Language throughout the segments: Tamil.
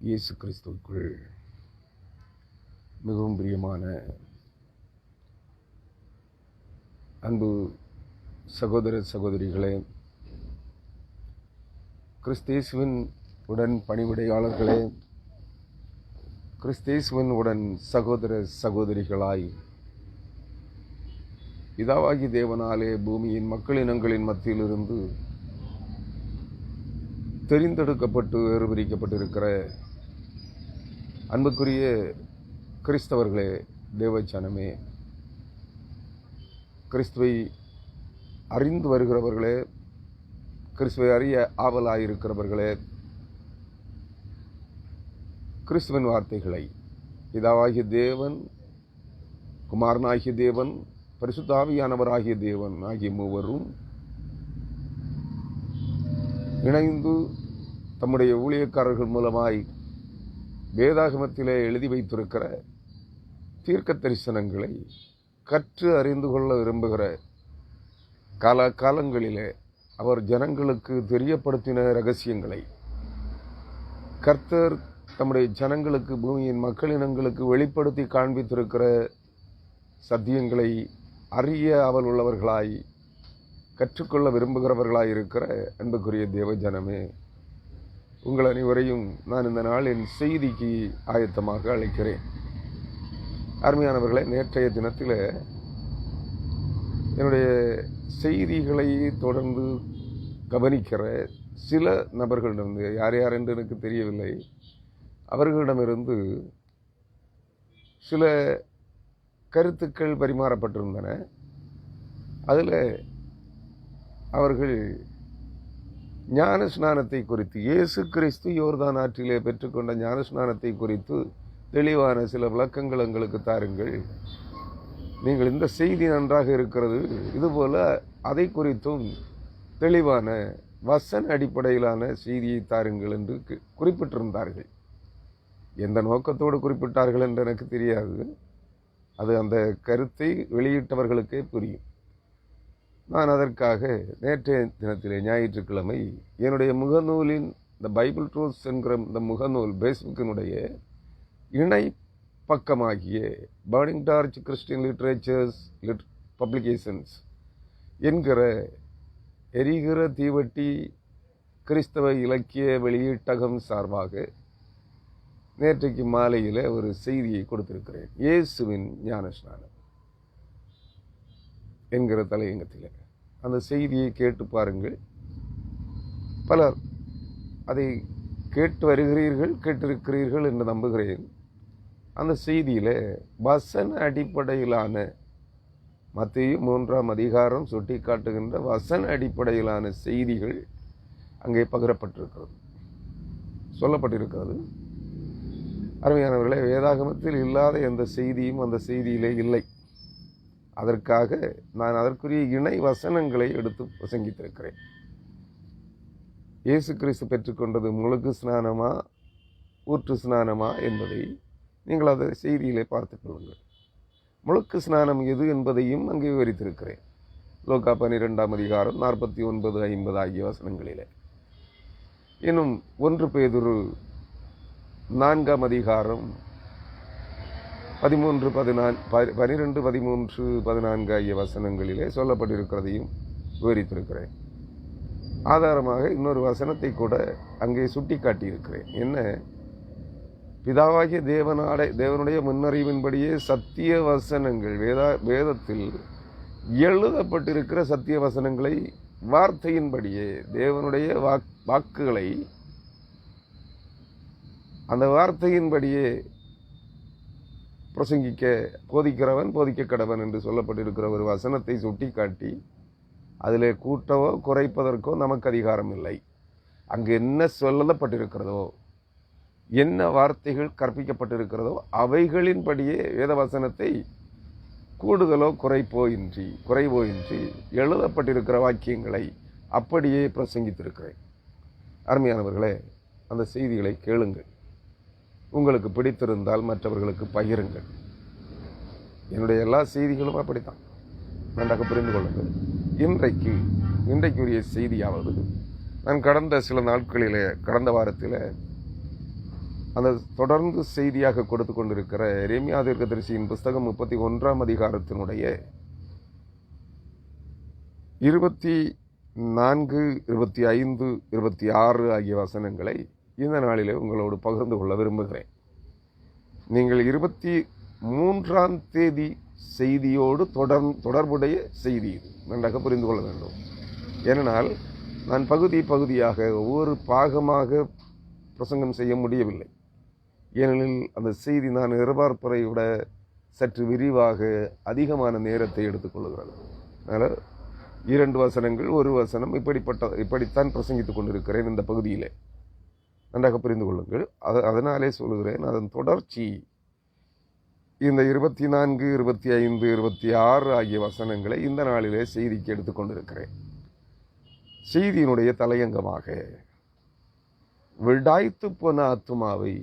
இயேசு கிறிஸ்துவுக்குள் மிகவும் பிரியமான அன்பு சகோதர சகோதரிகளே, கிறிஸ்தேசுவின் உடன் பணிவிடையாளர்களே, கிறிஸ்தேசுவின் உடன் சகோதர சகோதரிகளாய் பிதாவாகி தேவனாலே பூமியின் மக்களினங்களின் மத்தியிலிருந்து தெரிந்தெடுக்கப்பட்டு வேறு பிரிக்கப்பட்டிருக்கிற அன்புக்குரிய கிறிஸ்தவர்களே, தேவச்சனமே, கிறிஸ்துவை அறிந்து வருகிறவர்களே, கிறிஸ்துவை அறிய ஆவலாயிருக்கிறவர்களே, கிறிஸ்துவின் வார்த்தைகளை பிதாவாகிய தேவன், குமாரனாகிய தேவன், பரிசுத்தாவியானவராகிய தேவன் ஆகிய மூவரும் இணைந்து தம்முடைய ஊழியக்காரர்கள் மூலமாய் வேதாகமத்திலே எழுதி வைத்திருக்கிற தீர்க்க தரிசனங்களை கற்று அறிந்து கொள்ள விரும்புகிற காலங்களிலே அவர் ஜனங்களுக்கு தெரியப்படுத்தின இரகசியங்களை கர்த்தர் தம்முடைய ஜனங்களுக்கு, பூமியின் மக்களினங்களுக்கு வெளிப்படுத்தி காண்பித்திருக்கிற சத்தியங்களை அறிய ஆவல் உள்ளவர்களாய், கற்றுக்கொள்ள விரும்புகிறவர்களாய் இருக்கிற அன்புக்குரிய தேவஜனமே, உங்கள் அனைவரையும் நான் இந்த நாள் என் செய்திக்கு ஆயத்தமாக அழைக்கிறேன். அருமையானவர்களே, நேற்றைய தினத்தில் என்னுடைய செய்திகளை தொடர்ந்து கவனிக்கிற சில நபர்களிடமிருந்து, யார் யார் என்று எனக்கு தெரியவில்லை, அவர்களிடமிருந்து சில கருத்துக்கள் பரிமாறப்பட்டிருந்தன. அதில் அவர்கள் ஞான ஸ்நானத்தை குறித்து, இயேசு கிறிஸ்து யோர்தான் ஆற்றிலே பெற்றுக்கொண்ட ஞான ஸ்நானத்தை குறித்து தெளிவான சில விளக்கங்கள் எங்களுக்கு தாருங்கள், நீங்கள் இந்த செய்தி நன்றாக இருக்கிறது, இதுபோல அதை குறித்தும் தெளிவான வசன அடிப்படையிலான செய்தியை தாருங்கள் என்று குறிப்பிட்டிருந்தார்கள். எந்த நோக்கத்தோடு குறிப்பிட்டார்கள் என்று எனக்கு தெரியாது. அது அந்த கருத்தை வெளியிட்டவர்களுக்கே புரியும். நான் அதற்காக நேற்றைய தினத்திலே ஞாயிற்றுக்கிழமை என்னுடைய முகநூலின் இந்த பைபிள் ட்ரூத்ஸ் என்கிற இந்த முகநூல் பேஸ்புக்கினுடைய இணை பக்கமாகிய burning torch Christian literatures publications என்கிற எரிகிற தீவட்டி கிறிஸ்தவ இலக்கிய வெளியீட்டகம் சார்பாக நேற்றைக்கு மாலையில் ஒரு செய்தியை கொடுத்திருக்கிறேன். இயேசுவின் ஞானஸ்நானம் என்கிற தலையங்கத்தில் அந்த செய்தியை கேட்டு பாருங்கள். பலர் அதை கேட்டு வருகிறீர்கள், கேட்டிருக்கிறீர்கள் என்று நம்புகிறேன். அந்த செய்தியில் வசன அடிப்படையிலான, மத்தேயு 3ஆம் அதிகாரம் சுட்டி காட்டுகின்ற வசன அடிப்படையிலான செய்திகள் அங்கே பகிரப்பட்டிருக்கிறது, சொல்லப்பட்டிருக்கிறது. அருமையானவர்களே, வேதாகமத்தில் இல்லாத எந்த செய்தியும் அந்த செய்தியிலே இல்லை. அதற்காக நான் அதற்குரிய இணை வசனங்களை எடுத்து பிரசங்கித்திருக்கிறேன். இயேசு கிறிஸ்து பெற்றுக்கொண்டது முழுக்கு ஸ்நானமா, ஊற்று ஸ்நானமா என்பதை நீங்கள் அதை செய்தியிலே பார்த்துக் கொள்ளுங்கள். முழுக்கு ஸ்நானம் எது என்பதையும் அங்கே விவரித்திருக்கிறேன். லூக்கா 12ஆம் அதிகாரம் 49, 50 ஆகிய வசனங்களிலே. இன்னும் 1 பேதுரு 4ஆம் அதிகாரம் 13, 12, 13, 14 ஆகிய வசனங்களிலே சொல்லப்பட்டிருக்கிறதையும் விவரித்திருக்கிறேன். ஆதாரமாக இன்னொரு வசனத்தை கூட அங்கே சுட்டி காட்டியிருக்கிறேன். என்ன? பிதாவாகிய தேவனுடைய முன்னறிவின்படியே சத்திய வசனங்கள், வேதத்தில் எழுதப்பட்டிருக்கிற சத்திய வசனங்களை வார்த்தையின்படியே, தேவனுடைய வாக்குகளை அந்த வார்த்தையின்படியே பிரசங்கிக்க போதிக்கிறவன் போதிக்க கடவன் என்று சொல்லப்பட்டிருக்கிற ஒரு வசனத்தை சுட்டி காட்டி, அதிலே கூட்டவோ குறைப்பதற்கோ நமக்கு அதிகாரம் இல்லை. அங்கு என்ன சொல்லப்பட்டிருக்கிறதோ, என்ன வார்த்தைகள் கற்பிக்கப்பட்டிருக்கிறதோ அவைகளின்படியே வேத வசனத்தை கூடுதலோ குறைவோ இன்றி எழுதப்பட்டிருக்கிற வாக்கியங்களை அப்படியே பிரசங்கித்திருக்கிறேன். அருமையானவர்களே, அந்த செய்திகளை கேளுங்கள். உங்களுக்கு பிடித்திருந்தால் மற்றவர்களுக்கு பகிருங்கள். என்னுடைய எல்லா செய்திகளும் அப்படித்தான், நன்றாக புரிந்து கொள்ளுங்கள். இன்றைக்குரிய செய்தியாவது, நான் கடந்த சில நாட்களிலே, கடந்த வாரத்தில் அந்த தொடர்ந்து செய்தியாக கொடுத்து கொண்டிருக்கிற எரேமியா தீர்க்கதரிசியின் புஸ்தகம் 31ஆம் அதிகாரத்தினுடைய 24, 25, 26 ஆகிய வசனங்களை இந்த நாளிலே உங்களோடு பகிர்ந்து கொள்ள விரும்புகிறேன். நீங்கள் 23ஆம் தேதி செய்தியோடு தொடர்புடைய செய்தி இது நன்றாக புரிந்து கொள்ள வேண்டும். ஏனென்றால் நான் பகுதியாக ஒவ்வொரு பாகமாக பிரசங்கம் செய்ய முடியவில்லை. ஏனெனில் அந்த செய்தி நான் எதிர்பார்ப்பதை விட சற்று விரிவாக அதிகமான நேரத்தை எடுத்துக்கொள்கிறது. அதனால் 2 வசனங்கள் 1 வசனம் இப்படித்தான் பிரசங்கித்துக் கொண்டிருக்கிறேன் இந்த பகுதியிலே. நன்றாக புரிந்து கொள்ளுங்கள். அதனாலே சொல்லுகிறேன், அதன் தொடர்ச்சி இந்த 24, 25, 26 ஆகிய வசனங்களை இந்த நாளிலே செய்திக்கு எடுத்துக்கொண்டிருக்கிறேன். செய்தியினுடைய தலையங்கமாக விடாய்த்து போன ஆத்துமாவை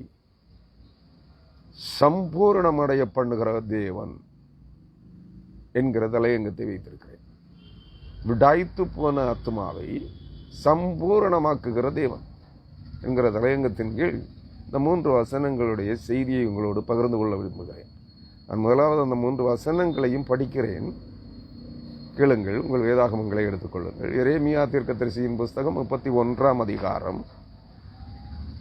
சம்பூரணமடைய பண்ணுகிற தேவன் என்கிற தலையங்கத்தை வைத்திருக்கிறேன். விடாய்த்து போன ஆத்துமாவை சம்பூரணமாக்குகிற தேவன் என்கிற தலையங்கத்தின் கீழ் இந்த 3 வசனங்களுடைய செய்தியை உங்களோடு பகிர்ந்து கொள்ள விரும்புகிறேன். நான் முதலாவது அந்த 3 வசனங்களையும் படிக்கிறேன், கேளுங்கள். உங்கள் வேதாகமங்களை எடுத்துக்கொள்ளுங்கள். எரேமியா தீர்க்கதரிசியின் புஸ்தகம் 31ஆம் அதிகாரம்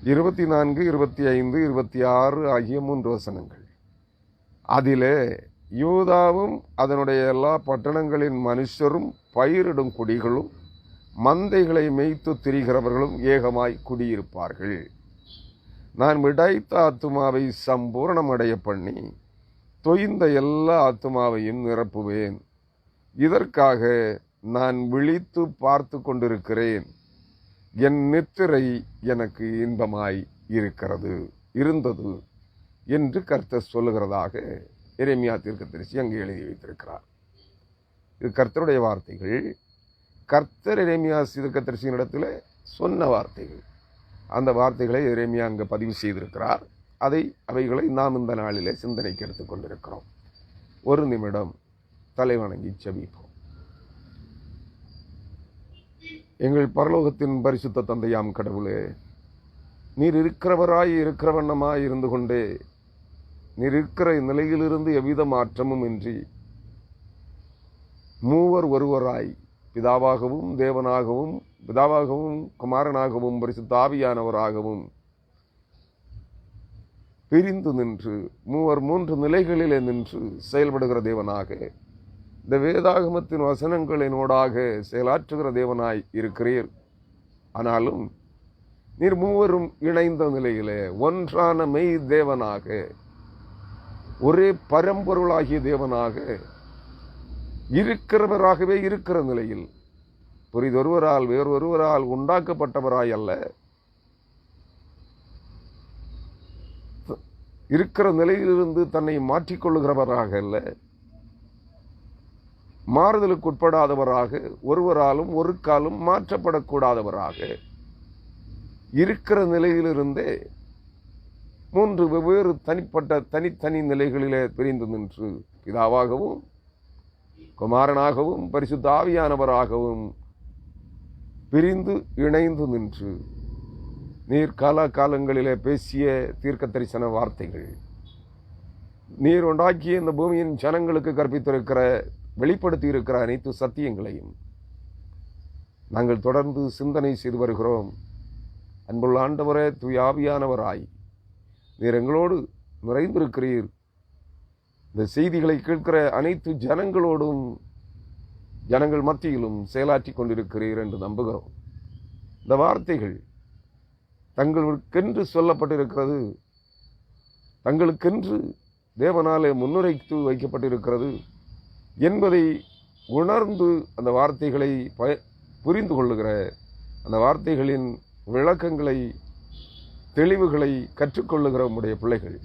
24, 25, 26 ஆகிய 3 வசனங்கள். அதிலே யூதாவும் அதனுடைய எல்லா பட்டணங்களின் மனுஷரும் பயிரிடும் குடிகளும் மந்தைகளை மேய்த்து திரிகிறவர்களும் ஏகமாய் குடியிருப்பார்கள். நான் விடாய்த்த ஆத்துமாவை சம்பூரணமடைய பண்ணி தொய்ந்த எல்லா ஆத்துமாவையும் நிரப்புவேன். இதற்காக நான் விழித்து பார்த்து கொண்டிருக்கிறேன். என் நித்திரை எனக்கு இன்பமாய் இருந்தது என்று கர்த்தர் சொல்லுகிறதாக எரேமியா தீர்க்கதரிசி அங்கே எழுதி வைத்திருக்கிறார். இது கர்த்தருடைய வார்த்தைகள். கர்த்தர் எரேமியா தீர்க்கதரிசியின் இடத்துல சொன்ன வார்த்தைகள். அந்த வார்த்தைகளை எரேமியா அங்கே பதிவு செய்திருக்கிறார். அவைகளை நாம் இந்த நாளிலே சிந்தனைக்கு எடுத்துக்கொண்டிருக்கிறோம். ஒரு நிமிடம் தலைவணங்கி ஜெபிப்போம். எங்கள் பரலோகத்தின் பரிசுத்த தந்தையாம் கடவுளே, நீர் இருக்கிறவண்ணமாய் இருந்து கொண்டே நீர் இருக்கிற நிலையிலிருந்து எவ்வித மாற்றமும் இன்றி மூவர் ஒருவராய் பிதாவாகவும் தேவனாகவும் குமாரனாகவும் பரிசுத்த ஆவியானவராகவும் பிரிந்து நின்று மூவர் 3 நிலைகளிலே நின்று செயல்படுகிற தேவனாக இந்த வேதாகமத்தின் வசனங்களினோடாக செயலாற்றுகிற தேவனாய் இருக்கிறீர். ஆனாலும் நீர் மூவரும் இணைந்த நிலையிலே ஒன்றான மெய் தேவனாக, ஒரே பரம்பொருளாகிய தேவனாக இருக்கிறவராகவே இருக்கிற நிலையில் புரிதொருவரால் வேறொருவரால் உண்டாக்கப்பட்டவராய் அல்ல, இருக்கிற நிலையிலிருந்து தன்னை மாற்றிக்கொள்ளுகிறவராக அல்ல, மாறுதலுக்கு உட்படாதவராக, ஒருவராலும் ஒரு காலும் மாற்றப்படக்கூடாதவராக இருக்கிற நிலையிலிருந்தே 3 வெவ்வேறு தனித்தனி நிலைகளிலே பிரிந்து நின்று பிதாவாகவும் குமாரனாகவும் பரிசுத்த ஆவியானவராகவும் பிரிந்து இணைந்து நின்று நீர் காலங்களிலே பேசிய தீர்க்க தரிசன வார்த்தைகள், நீர் உண்டாக்கிய இந்த பூமியின் ஜனங்களுக்கு கற்பித்திருக்கிற வெளிப்படுத்தி இருக்கிற அனைத்து சத்தியங்களையும் நாங்கள் தொடர்ந்து சிந்தனை செய்து வருகிறோம். அன்புள்ள ஆண்டவரே, தூய ஆவியானவராய் நீர் எங்களோடு நிறைந்திருக்கிறீர். இந்த செய்திகளை கேட்கிற அனைத்து ஜனங்கள் மத்தியிலும் செயலாற்றி கொண்டிருக்கிறீர் என்று நம்புகிறோம். இந்த வார்த்தைகள் தங்களுக்கென்று சொல்லப்பட்டிருக்கிறது, தங்களுக்கென்று தேவனாலே முன்னுரைத்து வைக்கப்பட்டிருக்கிறது என்பதை உணர்ந்து அந்த வார்த்தைகளை புரிந்து கொள்ளுகிற, அந்த வார்த்தைகளின் விளக்கங்களை தெளிவுகளை கற்றுக்கொள்ளுகிற உம்முடைய பிள்ளைகள்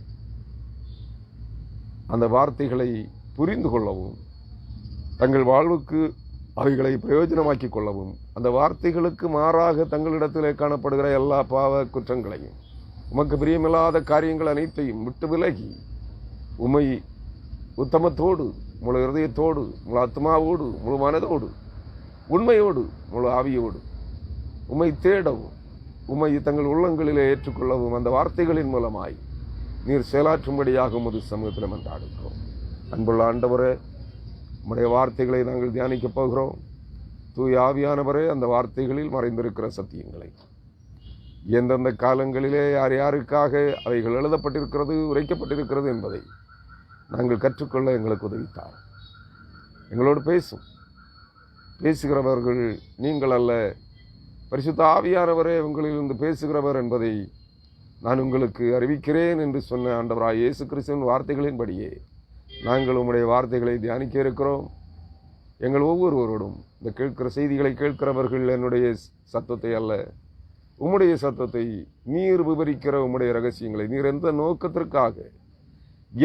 அந்த வார்த்தைகளை புரிந்து கொள்ளவும், தங்கள் வாழ்வுக்கு அவைகளை பிரயோஜனமாக்கிக் கொள்ளவும், அந்த வார்த்தைகளுக்கு மாறாக தங்களிடத்திலே காணப்படுகிற எல்லா பாவ குற்றங்களையும், உமக்கு பிரியமில்லாத காரியங்கள் அனைத்தையும் விட்டு விலகி உம்மை உத்தமத்தோடு, முழு இருதயத்தோடு, முழு ஆத்மாவோடு, முழு மனதோடு, உண்மையோடு, முழு ஆவியோடு உம்மை தேடவும் உம்மை தங்கள் உள்ளங்களிலே ஏற்றுக்கொள்ளவும் அந்த வார்த்தைகளின் மூலமாய் நீர் செயலாற்றும்படியாக உமது சமூகத்தில் மன்றாடுகிறோம். அன்புள்ள ஆண்டவரே, உம்முடைய வார்த்தைகளை நாங்கள் தியானிக்கப் போகிறோம். தூய ஆவியானவரே, அந்த வார்த்தைகளில் மறைந்திருக்கிற சத்தியங்களை எந்தெந்த காலங்களிலே யார் யாருக்காக அவைகள் எழுதப்பட்டிருக்கிறது, உரைக்கப்பட்டிருக்கிறது என்பதை நாங்கள் கற்றுக்கொள்ள எங்களுக்கு உதவித்தார். எங்களோடு பேசுகிறவர்கள் நீங்கள் அல்ல, பரிசுத்த ஆவியானவரே உங்களிலிருந்து பேசுகிறவர் என்பதை நான் உங்களுக்கு அறிவிக்கிறேன் என்று சொன்ன ஆண்டவராய் இயேசு கிறிஸ்துவின் வார்த்தைகளின்படியே நாங்கள் உம்முடைய வார்த்தைகளை தியானிக்க இருக்கிறோம். எங்கள் ஒவ்வொருவரோடும் இந்த கேட்கிற செய்திகளை கேட்கிறவர்கள் என்னுடைய சத்தத்தை அல்ல, உம்முடைய சத்தத்தை, நீர் விவரிக்கிற உம்முடைய ரகசியங்களை, நீர் எந்த நோக்கத்திற்காக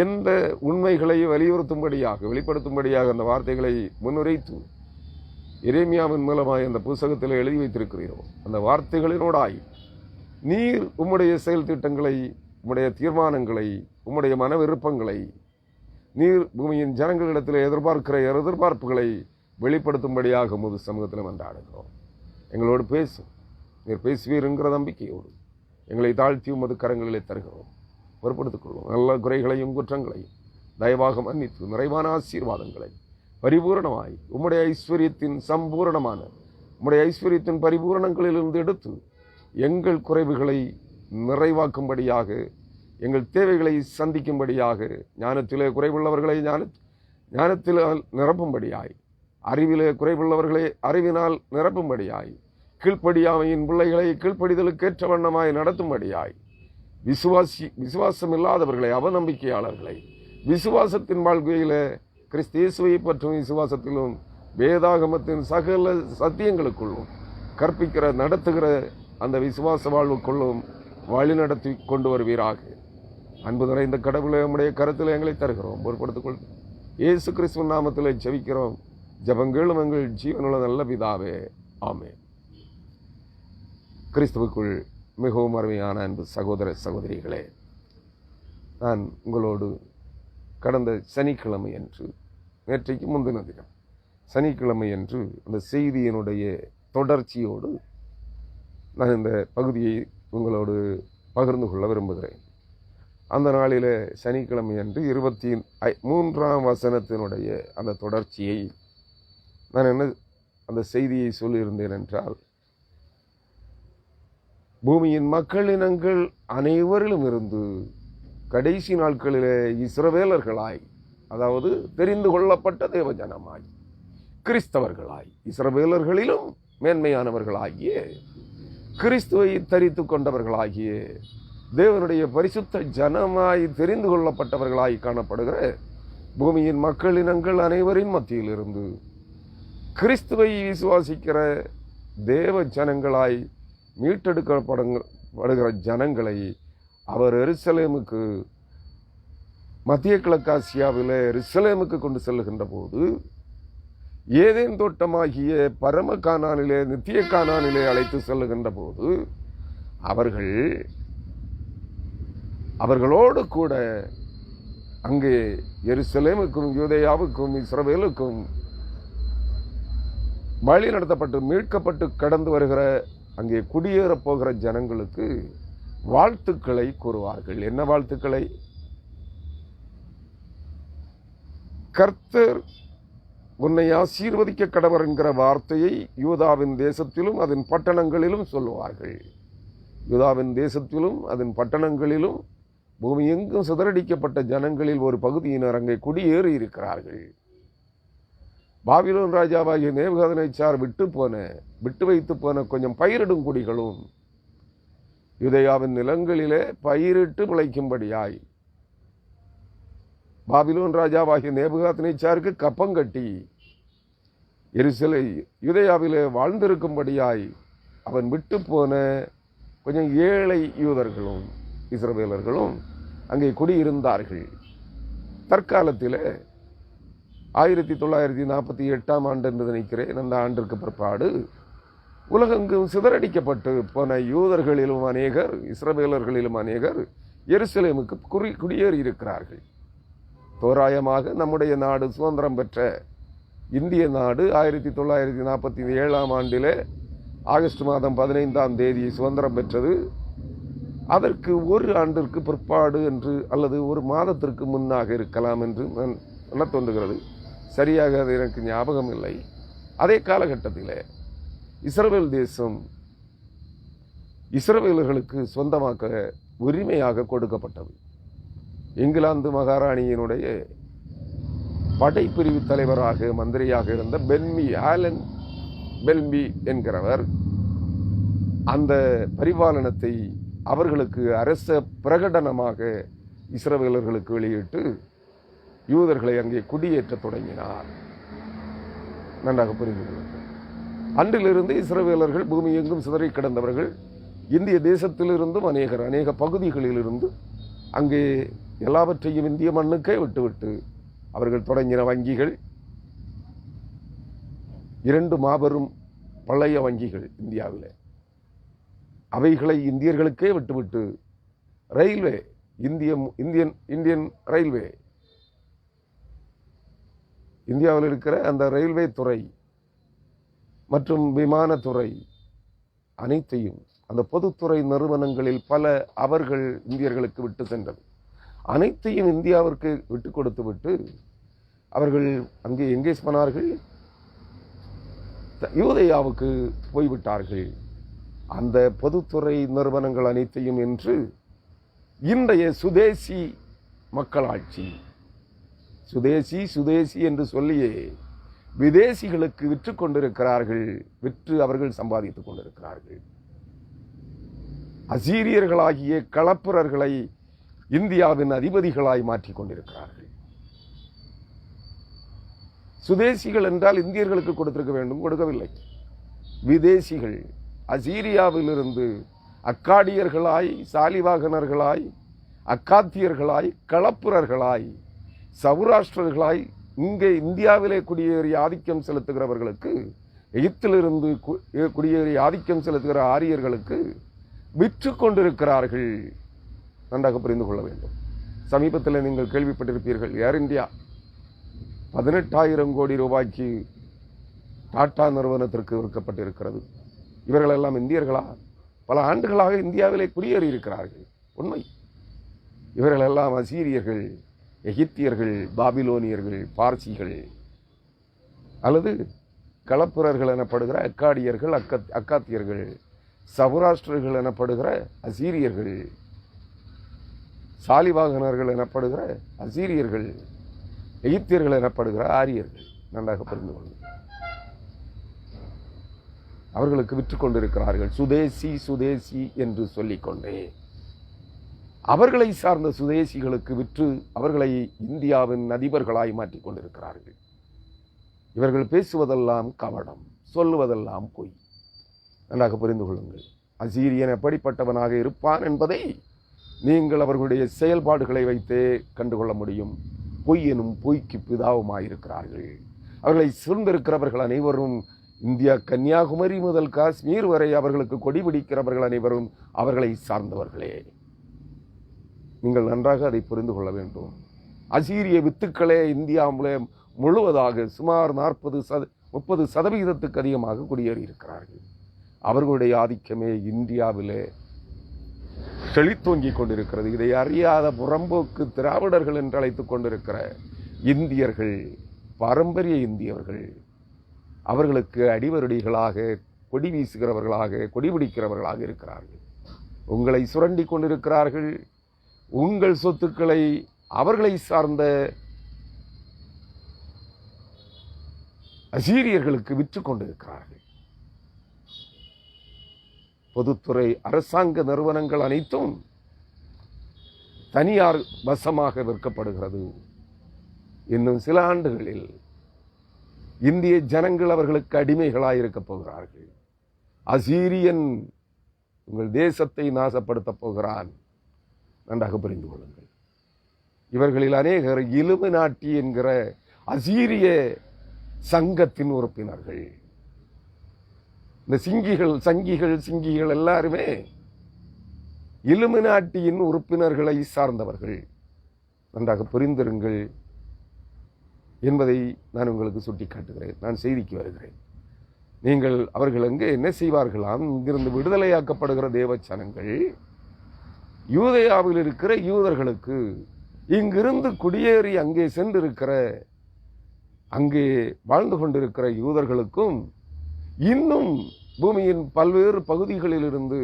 எந்த உண்மைகளை வலியுறுத்தும்படியாக வெளிப்படுத்தும்படியாக அந்த வார்த்தைகளை முன்னுரைத்து எரேமியாவின் மூலமாய் அந்த புத்தகத்தில் எழுதி வைத்திருக்கிறீரோ அந்த வார்த்தைகளினோடாய் நீர் உம்முடைய செயல் திட்டங்களை, உம்முடைய தீர்மானங்களை, உம்முடைய மன விருப்பங்களை, நீர் பூமியின் ஜனங்களிடத்தில் எதிர்பார்க்கிற எதிர்பார்ப்புகளை வெளிப்படுத்தும்படியாக உமது சமூகத்தில் மன்றாடுகிறோம். எங்களோடு நீர் பேசுவீருங்கிற நம்பிக்கையோடு எங்களை தாழ்த்தி உமது கரங்களிலே தருகிறோம். பொறுப்படுத்திக் கொள்வோம். நல்ல குறைகளையும் குற்றங்களையும் தயவாக மன்னித்து நிறைவான ஆசீர்வாதங்களை பரிபூரணமாய் உம்முடைய ஐஸ்வர்யத்தின் சம்பூரணமான உம்முடைய ஐஸ்வர்யத்தின் பரிபூரணங்களிலிருந்து எடுத்து எங்கள் குறைவுகளை நிறைவாக்கும்படியாக, எங்கள் தேவைகளை சந்திக்கும்படியாக, ஞானத்திலே குறைவுள்ளவர்களை ஞானத்தில் நிரப்பும்படியாய், அறிவிலே குறைவுள்ளவர்களை அறிவினால் நிரப்பும்படியாய், கீழ்ப்படியாமையின் பிள்ளைகளை கீழ்ப்படிதலுக்கேற்ற வண்ணமாய் நடத்தும்படியாய், விசுவாசம் இல்லாதவர்களை, அவநம்பிக்கையாளர்களை விசுவாசத்தின் வாழ்க்கையில கிறிஸ்து இயேசுவை பற்றும் விசுவாசத்திலும் வேதாகமத்தின் சகல சத்தியங்களுக்குள்ளும் கற்பிக்கிற நடத்துகிற அந்த விசுவாச வாழ்வுக்குள்ளும் வழிநடத்தி கொண்டு வருவீராக. அன்பு நிறைந்த கடவுளை நம்முடைய கருத்தில் எங்களை தருகிறோம். பொறுப்படுத்திக் கொள். இயேசு கிறிஸ்துவின் நாமத்திலே ஜெபிக்கிறோம். ஜெபங்களும் எங்கள் ஜீவனுள்ள நல்ல பிதாவே, ஆமென். கிறிஸ்துவுக்குள் மிகவும் அருமையான அன்பு சகோதர சகோதரிகளே, நான் உங்களோடு கடந்த சனிக்கிழமை அன்று, நேற்றைக்கு முந்தின தினம் சனிக்கிழமை அன்று அந்த செய்தியினுடைய தொடர்ச்சியோடு நான் இந்த பகுதியை உங்களோடு பகிர்ந்து கொள்ள விரும்புகிறேன். அந்த நாளில் சனிக்கிழமை அன்று 23ஆம் வசனத்தினுடைய அந்த தொடர்ச்சியை நான் அந்த செய்தியை சொல்லியிருந்தேன் என்றால், பூமியின் மக்களினங்கள் அனைவரிலும் இருந்து கடைசி நாட்களிலே இஸ்ரவேலர்களாய், அதாவது தெரிந்து கொள்ளப்பட்ட தேவஜனமாய், கிறிஸ்தவர்களாய், இஸ்ரவேலர்களிலும் மேன்மையானவர்களாகிய, கிறிஸ்துவை தரித்து கொண்டவர்களாகிய, தேவனுடைய பரிசுத்த ஜனமாய் தெரிந்து கொள்ளப்பட்டவர்களாய் காணப்படுகிற பூமியின் மக்களினங்கள் அனைவரின் மத்தியிலிருந்து கிறிஸ்துவை விசுவாசிக்கிற தேவ ஜனங்களாய் மீட்டெடுக்கப்படுகிற ஜனங்களை அவர் எருசலேமுக்கு, மத்திய கிழக்காசியாவில் எருசலேமுக்கு கொண்டு செல்லுகின்ற போது, ஏதேன் தோட்டமாகிய பரம கானானிலே, நித்திய கானானிலே அழைத்து செல்லுகின்ற போது, அவர்களோடு கூட அங்கே எருசலேமுக்கும் யூதேயாவுக்கும் இஸ்ரவேலுக்கும் வழி நடத்தப்பட்டு மீட்கப்பட்டு கடந்து வருகிற, அங்கே குடியேறப் போகிற ஜனங்களுக்கு வாழ்த்துக்களை கூறுவார்கள். என்ன வாழ்த்துக்களை? கர்த்தர் உன்னை ஆசீர்வதிக்க கடவர் என்கிற வார்த்தையை யூதாவின் தேசத்திலும் அதன் பட்டணங்களிலும் சொல்லுவார்கள். யூதாவின் தேசத்திலும் அதன் பட்டணங்களிலும் பூமி எங்கும் சிதறடிக்கப்பட்ட ஜனங்களில் ஒரு பகுதியினர் அங்கே குடியேறி இருக்கிறார்கள். பாபிலோன் ராஜாவாகிய நேபுகாத்நேச்சார் விட்டு வைத்து போன கொஞ்சம் பயிரிடும் குடிகளும் யூதேயாவின் நிலங்களிலே பயிரிட்டு பிழைக்கும்படியாய் பாபிலோன் ராஜாவாகிய நேபுகாத்நேச்சாருக்கு கப்பங்கட்டி யூதேயாவிலே வாழ்ந்திருக்கும்படியாய் அவன் விட்டு போன கொஞ்சம் ஏழை யூதர்களும் இஸ்ரவேலர்களும் அங்கே குடியிருந்தார்கள். தற்காலத்தில் 1948ஆம் ஆண்டு என்று நினைக்கிறேன், அந்த ஆண்டிற்கு பிற்பாடு உலகெங்கும் சிதறடிக்கப்பட்டு போன யூதர்களிலும் அநேகர், இஸ்ரவேலர்களிலும் அநேகர் எருசலேமுக்கு குடியேறி இருக்கிறார்கள். தோராயமாக நம்முடைய நாடு சுதந்திரம் பெற்ற இந்திய நாடு 1947ஆம் ஆண்டிலே ஆகஸ்ட் மாதம் 15ஆம் தேதி சுதந்திரம் பெற்றது. அதற்கு ஒரு ஆண்டிற்கு பிற்பாடு என்று அல்லது ஒரு மாதத்திற்கு முன்னாக இருக்கலாம் என்று நான் எண்ண தோன்றுகிறது. சரியாக அது எனக்கு ஞாபகம் இல்லை. அதே காலகட்டத்தில் இஸ்ரவேல் தேசம் இஸ்ரவேலர்களுக்கு சொந்தமாக்க உரிமையாக கொடுக்கப்பட்டது. இங்கிலாந்து மகாராணியினுடைய படைப்பிரிவு தலைவராக மந்திரியாக இருந்த ஆலன் பெல்மி என்கிறவர் அந்த பரிபாலனத்தை அவர்களுக்கு அரச பிரகடனமாக இஸ்ரவேலர்களுக்கு வெளியிட்டு யூதர்களை அங்கே குடியேற்ற தொடங்கினார். நன்றாக புரிந்து கொள்ளுங்கள். அன்றிலிருந்து இஸ்ரவேலர்கள் பூமி எங்கும் சிதறி கிடந்தவர்கள். இந்திய தேசத்திலிருந்தும் அநேக பகுதிகளிலிருந்து அங்கே எல்லாவற்றையும் இந்திய மண்ணுக்கே விட்டுவிட்டு அவர்கள் தொடங்கின வங்கிகள் 2 மாபெரும் பழைய வங்கிகள் இந்தியாவில். அவைகளை இந்தியர்களுக்கே விட்டுவிட்டு ரயில்வே இந்தியன் ரயில்வே, இந்தியாவில் இருக்கிற அந்த ரயில்வே துறை மற்றும் விமானத்துறை அனைத்தையும் அந்த பொதுத்துறை நிறுவனங்களில் பல அவர்கள் இந்தியர்களுக்கு விட்டு சென்றது. அனைத்தையும் இந்தியாவிற்கு விட்டு கொடுத்து விட்டு அவர்கள் அங்கே எங்கே போனார்கள்? யூதேயாவுக்கு போய்விட்டார்கள். அந்த பொதுத்துறை நிறுவனங்கள் அனைத்தையும் என்று இன்றைய சுதேசி மக்களாட்சி, சுதேசி என்று சொல்லியே விதேசிகளுக்கு விற்று கொண்டிருக்கிறார்கள். விற்று அவர்கள் சம்பாதித்துக் கொண்டிருக்கிறார்கள். அசீரியர்களாகிய களப்பிரர்களை இந்தியாவின் அதிபதிகளாய் மாற்றிக் கொண்டிருக்கிறார்கள். சுதேசிகள் என்றால் இந்தியர்களுக்கு கொடுத்திருக்க வேண்டும், கொடுக்கவில்லை. விதேசிகள் அசீரியாவிலிருந்து அக்காடியர்களாய், சாலிவாகனர்களாய், அக்காத்தியர்களாய், களப்புரர்களாய், சௌராஷ்டிரர்களாய் இங்கே இந்தியாவிலே குடியேறி ஆதிக்கம் செலுத்துகிறவர்களுக்கு, எகிப்திலிருந்து குடியேறி ஆதிக்கம் செலுத்துகிற ஆரியர்களுக்கு விற்று கொண்டிருக்கிறார்கள். நன்றாக புரிந்து கொள்ள வேண்டும். சமீபத்தில் நீங்கள் கேள்விப்பட்டிருப்பீர்கள், ஏர் இந்தியா 18,000 கோடி ரூபாய்க்கு டாடா நிறுவனத்திற்கு விற்கப்பட்டிருக்கிறது. இவர்களெல்லாம் இந்தியர்களா? பல ஆண்டுகளாக இந்தியாவிலே குடியேறி இருக்கிறார்கள். உண்மை. இவர்களெல்லாம் அசீரியர்கள், எகிப்தியர்கள், பாபிலோனியர்கள், பார்சிகள் அல்லது களப்புரர்கள் எனப்படுகிற அக்காடியர்கள், அக்காத்தியர்கள், சௌராஷ்டிரர்கள் எனப்படுகிற அசீரியர்கள், சாலிவாகனர்கள் எனப்படுகிற அசீரியர்கள், எகிப்தியர்கள் எனப்படுகிற ஆரியர்கள். நன்றாக புரிந்து கொள்ளுங்கள். அவர்களுக்கு விற்று கொண்டிருக்கிறார்கள். சுதேசி என்று சொல்லிக்கொண்டே அவர்களை சார்ந்த சுதேசிகளுக்கு விற்று அவர்களை இந்தியாவின் அதிபர்களாய் மாற்றிக் கொண்டிருக்கிறார்கள். இவர்கள் பேசுவதெல்லாம் கவடம், சொல்லுவதெல்லாம் பொய். நன்றாக புரிந்து கொள்ளுங்கள். அசீரியன் எப்படிப்பட்டவனாக இருப்பான் என்பதை நீங்கள் அவர்களுடைய செயல்பாடுகளை வைத்தே கண்டுகொள்ள முடியும். பொய் எனும் பொய்க்கு பிதாவுமாயிருக்கிறார்கள். அவர்களை சூழ்ந்திருக்கிறவர்கள் அனைவரும் இந்தியா கன்னியாகுமரி முதல் காஷ்மீர் வரை அவர்களுக்கு கொடி பிடிக்கிறவர்கள் அனைவரும் அவர்களை சார்ந்தவர்களே. நீங்கள் நன்றாக அதை புரிந்து கொள்ள வேண்டும். அசீரிய வித்துக்களே இந்தியாவிலே முழுவதாக சுமார் 30% அதிகமாக குடியேறி இருக்கிறார்கள். அவர்களுடைய ஆதிக்கமே இந்தியாவிலே செழித்தோங்கிக் கொண்டிருக்கிறது. இதை அறியாத புறம்போக்கு திராவிடர்கள் என்று அழைத்துக் கொண்டிருக்கிற இந்தியர்கள், பாரம்பரிய இந்தியர்கள், அவர்களுக்கு அடிவருடிகளாக, கொடி வீசுகிறவர்களாக, கொடி பிடிக்கிறவர்களாக இருக்கிறார்கள். உங்களை சுரண்டி கொண்டிருக்கிறார்கள். உங்கள் சொத்துக்களை அவர்களை சார்ந்த அசீரியர்களுக்கு விற்று கொண்டிருக்கிறார்கள். பொதுத்துறை அரசாங்க நிறுவனங்கள் அனைத்தும் தனியார் வசமாக விற்கப்படுகிறது. இன்னும் சில ஆண்டுகளில் இந்திய ஜனங்கள் அவர்களுக்கு அடிமைகளாய் இருக்கப் போகிறார்கள். அசீரியன் உங்கள் தேசத்தை நாசப்படுத்தப் போகிறான். நன்றாக புரிந்து கொள்ளுங்கள். இவர்களில் அநேகர் இலுமினாட்டி என்கிற அசீரிய சங்கத்தின் உறுப்பினர்கள். இந்த சங்கிகள் எல்லாருமே இலுமினாட்டியின் உறுப்பினர்களை சார்ந்தவர்கள். நன்றாக அவர்கள் எங்கே என்ன செய்வார்களாம்? இங்கிருந்து விடுதலையாக்கப்படுகிற தேவ ஜனங்கள் யூதேயாவில் இருக்கிற யூதர்களுக்கு, இங்கிருந்து குடியேறி அங்கே சென்றிருக்கிற, அங்கே வாழ்ந்து கொண்டிருக்கிற யூதர்களுக்கும், இன்னும் பூமியின் பல்வேறு பகுதிகளிலிருந்து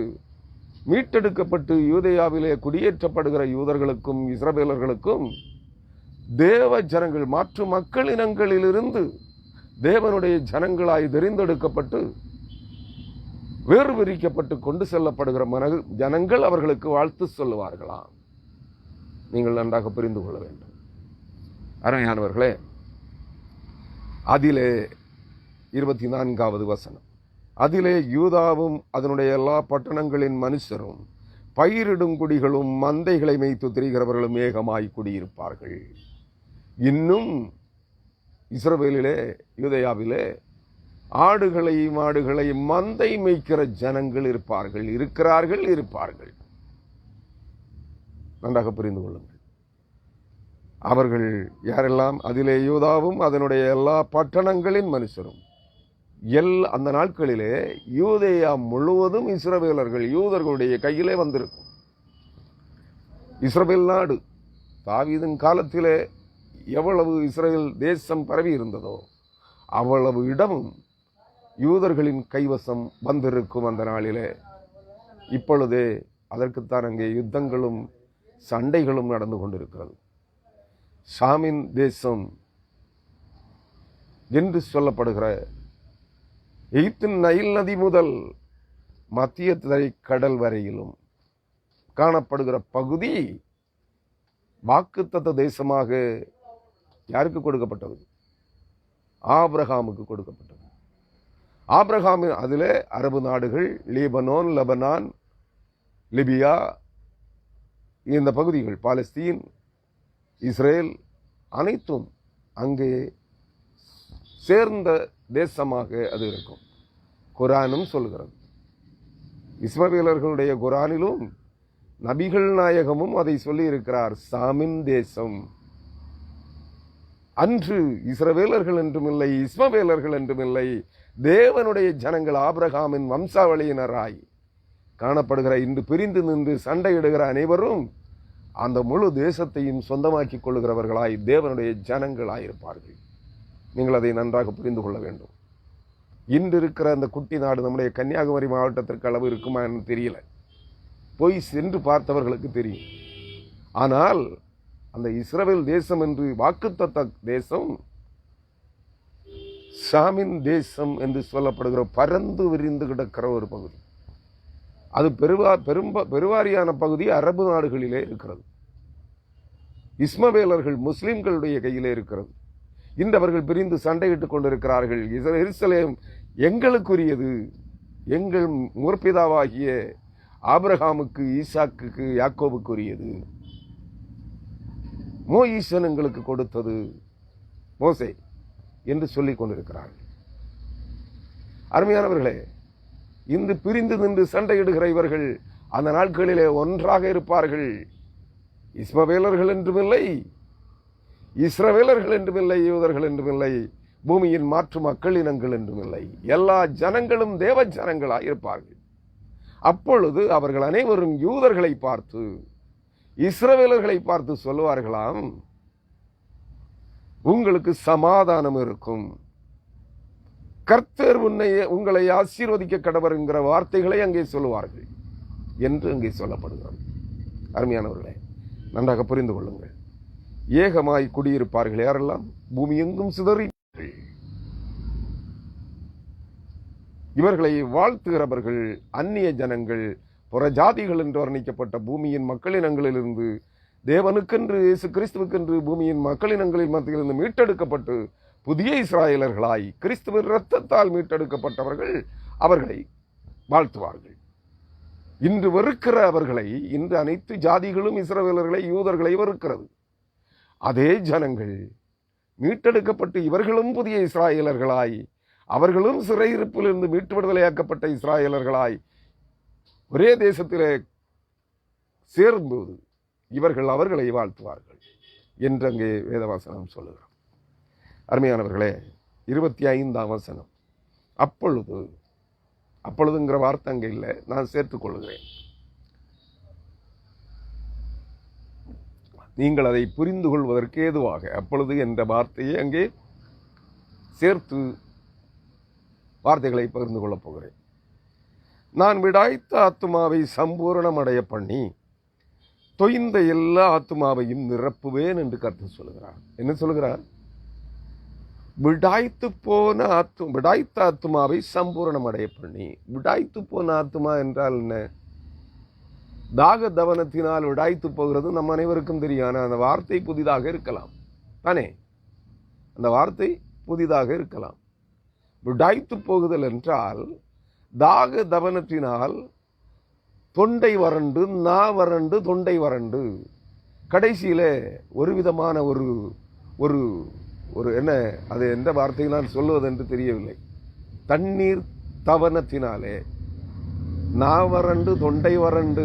மீட்டெடுக்கப்பட்டு யூதேயாவிலே குடியேற்றப்படுகிற யூதர்களுக்கும் இஸ்ரவேலர்களுக்கும் தேவ ஜனங்கள் மாற்று மக்கள் இனங்களிலிருந்து தேவனுடைய ஜனங்களாய் தெரிந்தெடுக்கப்பட்டு வேறு விரிக்கப்பட்டு கொண்டு செல்லப்படுகிற ஜனங்கள் அவர்களுக்கு வாழ்த்து சொல்லுவார்களாம். நீங்கள் நன்றாக புரிந்து கொள்ள வேண்டும் அருமையானவர்களே. அதிலே 24வது வசனம், அதிலே யூதாவும் அதனுடைய எல்லா பட்டணங்களின் மனுஷரும் பயிரிடும் குடிகளும் மந்தைகளை மேய்த்து திரிகிறவர்களும் ஏகமாய் குடியிருப்பார்கள். இன்னும் இஸ்ரவேலிலே யூதேயாவிலே ஆடுகளை மாடுகளை மந்தை மேய்க்கிற ஜனங்கள் இருப்பார்கள். நன்றாக புரிந்து கொள்ளுங்கள். அவர்கள் யாரெல்லாம்? அதிலே யூதாவும் அதனுடைய எல்லா பட்டணங்களின் மனுஷரும். அந்த நாட்களிலே யூதேயா முழுவதும் இஸ்ரவேலர்கள் யூதர்களுடைய கையிலே வந்திருக்கும். இஸ்ரவேல் நாடு தாவீதின் காலத்திலே எவ்வளவு இஸ்ரவேல் தேசம் பரவி இருந்ததோ அவ்வளவு இடமும் யூதர்களின் கைவசம் வந்திருக்கும் அந்த நாளிலே. இப்பொழுதே அதற்குத்தான் அங்கே யுத்தங்களும் சண்டைகளும் நடந்து கொண்டிருக்கிறது. ஷாமின் தேசம் என்று சொல்லப்படுகிற எகிப்தின் நைல் நதி முதல் மத்திய தரை கடல் வரையிலும் காணப்படுகிற பகுதி வாக்குத்தத்த தேசமாக யாருக்கு கொடுக்கப்பட்டது? ஆபிரகாமுக்கு கொடுக்கப்பட்டது. ஆபிரகாம் அதிலே அரபு நாடுகள், லெபனான், லிபியா, இந்த பகுதிகள், பாலஸ்தீன், இஸ்ரேல் அனைத்தும் அங்கே சேர்ந்த தேசமாக அது இருக்கும். குரானும் சொல்கிறது. இஸ்மவேலர்களுடைய குரானிலும் நபிகள் நாயகமும் அதை சொல்லி இருக்கிறார். சாமின் தேசம். அன்று இஸ்ரவேலர்கள் என்றுமில்லை, இஸ்மவேலர்கள் என்றுமில்லை, தேவனுடைய ஜனங்கள் ஆபிரகாமின் வம்சாவளியினராய் காணப்படுகிற, இன்று பிரிந்து நின்று சண்டையிடுகிற அனைவரும் அந்த முழு தேசத்தையும் சொந்தமாக்கிக் கொள்ளுகிறவர்களாய் தேவனுடைய ஜனங்களாயிருப்பார்கள். நீங்கள் அதை நன்றாக புரிந்து கொள்ள வேண்டும். இன்று இருக்கிற அந்த குட்டி நாடு நம்முடைய கன்னியாகுமரி மாவட்டத்திற்கு அளவு இருக்குமா என்று தெரியல, போய் சென்று பார்த்தவர்களுக்கு தெரியும். ஆனால் அந்த இஸ்ரவேல் தேசம் என்று வாக்குத்தத்த தேசம், ஷாமின் தேசம் என்று சொல்லப்படுகிற பரந்து விரிந்து கிடக்கிற ஒரு பகுதி. அது பெருவாரியான பகுதி அரபு நாடுகளிலே இருக்கிறது. இஸ்மவேலர்கள் முஸ்லிம்களுடைய கையிலே இருக்கிறது. இன்று அவர்கள் பிரிந்து சண்டையிட்டுக் கொண்டிருக்கிறார்கள். எருசலேம் எங்களுக்குரியது, எங்கள் முற்பிதாவாகிய ஆபிரகாமுக்கு, ஈசாக்குக்கு, யாக்கோபுக்குரியது, மோசே எங்களுக்கு கொடுத்தது மோசே என்று சொல்லிக் கொண்டிருக்கிறார்கள். அருமையானவர்களே, இன்று பிரிந்து நின்று சண்டையிடுகிற இவர்கள் அந்த நாட்களிலே ஒன்றாக இருப்பார்கள். இஸ்மவேலர்கள் என்றுமில்லை, இஸ்ரவேலர்கள் என்றுமில்லை, யூதர்கள் என்றுமில்லை, பூமியின் மாற்று மக்கள் இனங்கள் என்றுமில்லை, எல்லா ஜனங்களும் தேவ ஜனங்களாய் இருப்பார்கள். அப்பொழுது அவர்கள் அனைவரும் யூதர்களை பார்த்து, இஸ்ரவேலர்களை பார்த்து சொல்லுவார்களாம், உங்களுக்கு சமாதானம் இருக்கும், கர்த்தர் உங்களை ஆசீர்வதிக்க கடவர் என்கிற வார்த்தைகளை அங்கே சொல்லுவார்கள் என்று அங்கே சொல்லப்படுகிறது. அருமையானவர்களே, நன்றாக புரிந்து கொள்ளுங்கள். ஏகமாய் குடியிருப்பார்கள். யாரெல்லாம்? பூமி எங்கும் சிதறி இவர்களை வாழ்த்துகிறவர்கள் அந்நிய ஜனங்கள், புறஜாதிகள் என்று வர்ணிக்கப்பட்ட பூமியின் மக்களினங்களிலிருந்து தேவனுக்கென்று, இயேசு கிறிஸ்துவுக்கென்று பூமியின் மக்களினங்களின் மத்தியிலிருந்து மீட்டெடுக்கப்பட்டு புதிய இஸ்ராயலர்களாய் கிறிஸ்துவின் இரத்தத்தால் மீட்டெடுக்கப்பட்டவர்கள் அவர்களை வாழ்த்துவார்கள். இன்று வெறுக்கிற அவர்களை, இன்று அனைத்து ஜாதிகளும் இஸ்ரவேலர்களை, யூதர்களை வெறுக்கிறது. அதே ஜனங்கள் மீட்டெடுக்கப்பட்டு இவர்களும் புதிய இஸ்ராயலர்களாய், அவர்களும் சிறையிருப்பிலிருந்து மீட்டு விடுதலையாக்கப்பட்ட இஸ்ராயலர்களாய் ஒரே தேசத்திலே சேரும்போது இவர்கள் அவர்களை வாழ்த்துவார்கள் என்று அங்கே வேதவாசனம் சொல்லுகிறோம். அருமையானவர்களே, 25ஆம் வசனம், அப்பொழுதுங்கிற வார்த்தை அங்கே இல்லை, நான் சேர்த்துக்கொள்கிறேன். நீங்கள் அதை புரிந்து கொள்வதற்கு ஏதுவாக அப்பொழுது என்ற வார்த்தையை அங்கே சேர்த்து வார்த்தைகளை பகிர்ந்து கொள்ளப் போகிறேன். நான் விடாய்த்த ஆத்துமாவை சம்பூரணமடைய பண்ணி தொய்ந்த எல்லா ஆத்துமாவையும் நிரப்புவேன் என்று கர்த்தர் சொல்கிறார். என்ன சொல்கிறார்? விடாய்த்த ஆத்துமாவை சம்பூரணமடைய பண்ணி. விடாய்த்து போன ஆத்துமா என்றால் என்ன? தாக தவனத்தினால் விடாய்த்து போகிறது நம் அனைவருக்கும் தெரியும். ஆனால் அந்த வார்த்தை புதிதாக இருக்கலாம் தானே? அந்த வார்த்தை புதிதாக இருக்கலாம். விடாய்த்து போகுதல் என்றால் தாக தவனத்தினால் தொண்டை வறண்டு, நா வறண்டு, தொண்டை வறண்டு, கடைசியில் ஒரு விதமான ஒரு ஒரு ஒரு என்ன, அது எந்த வார்த்தையில் நான் சொல்லுவது என்று தெரியவில்லை. தண்ணீர் தவனத்தினாலே நா வறண்டு, தொண்டை வறண்டு,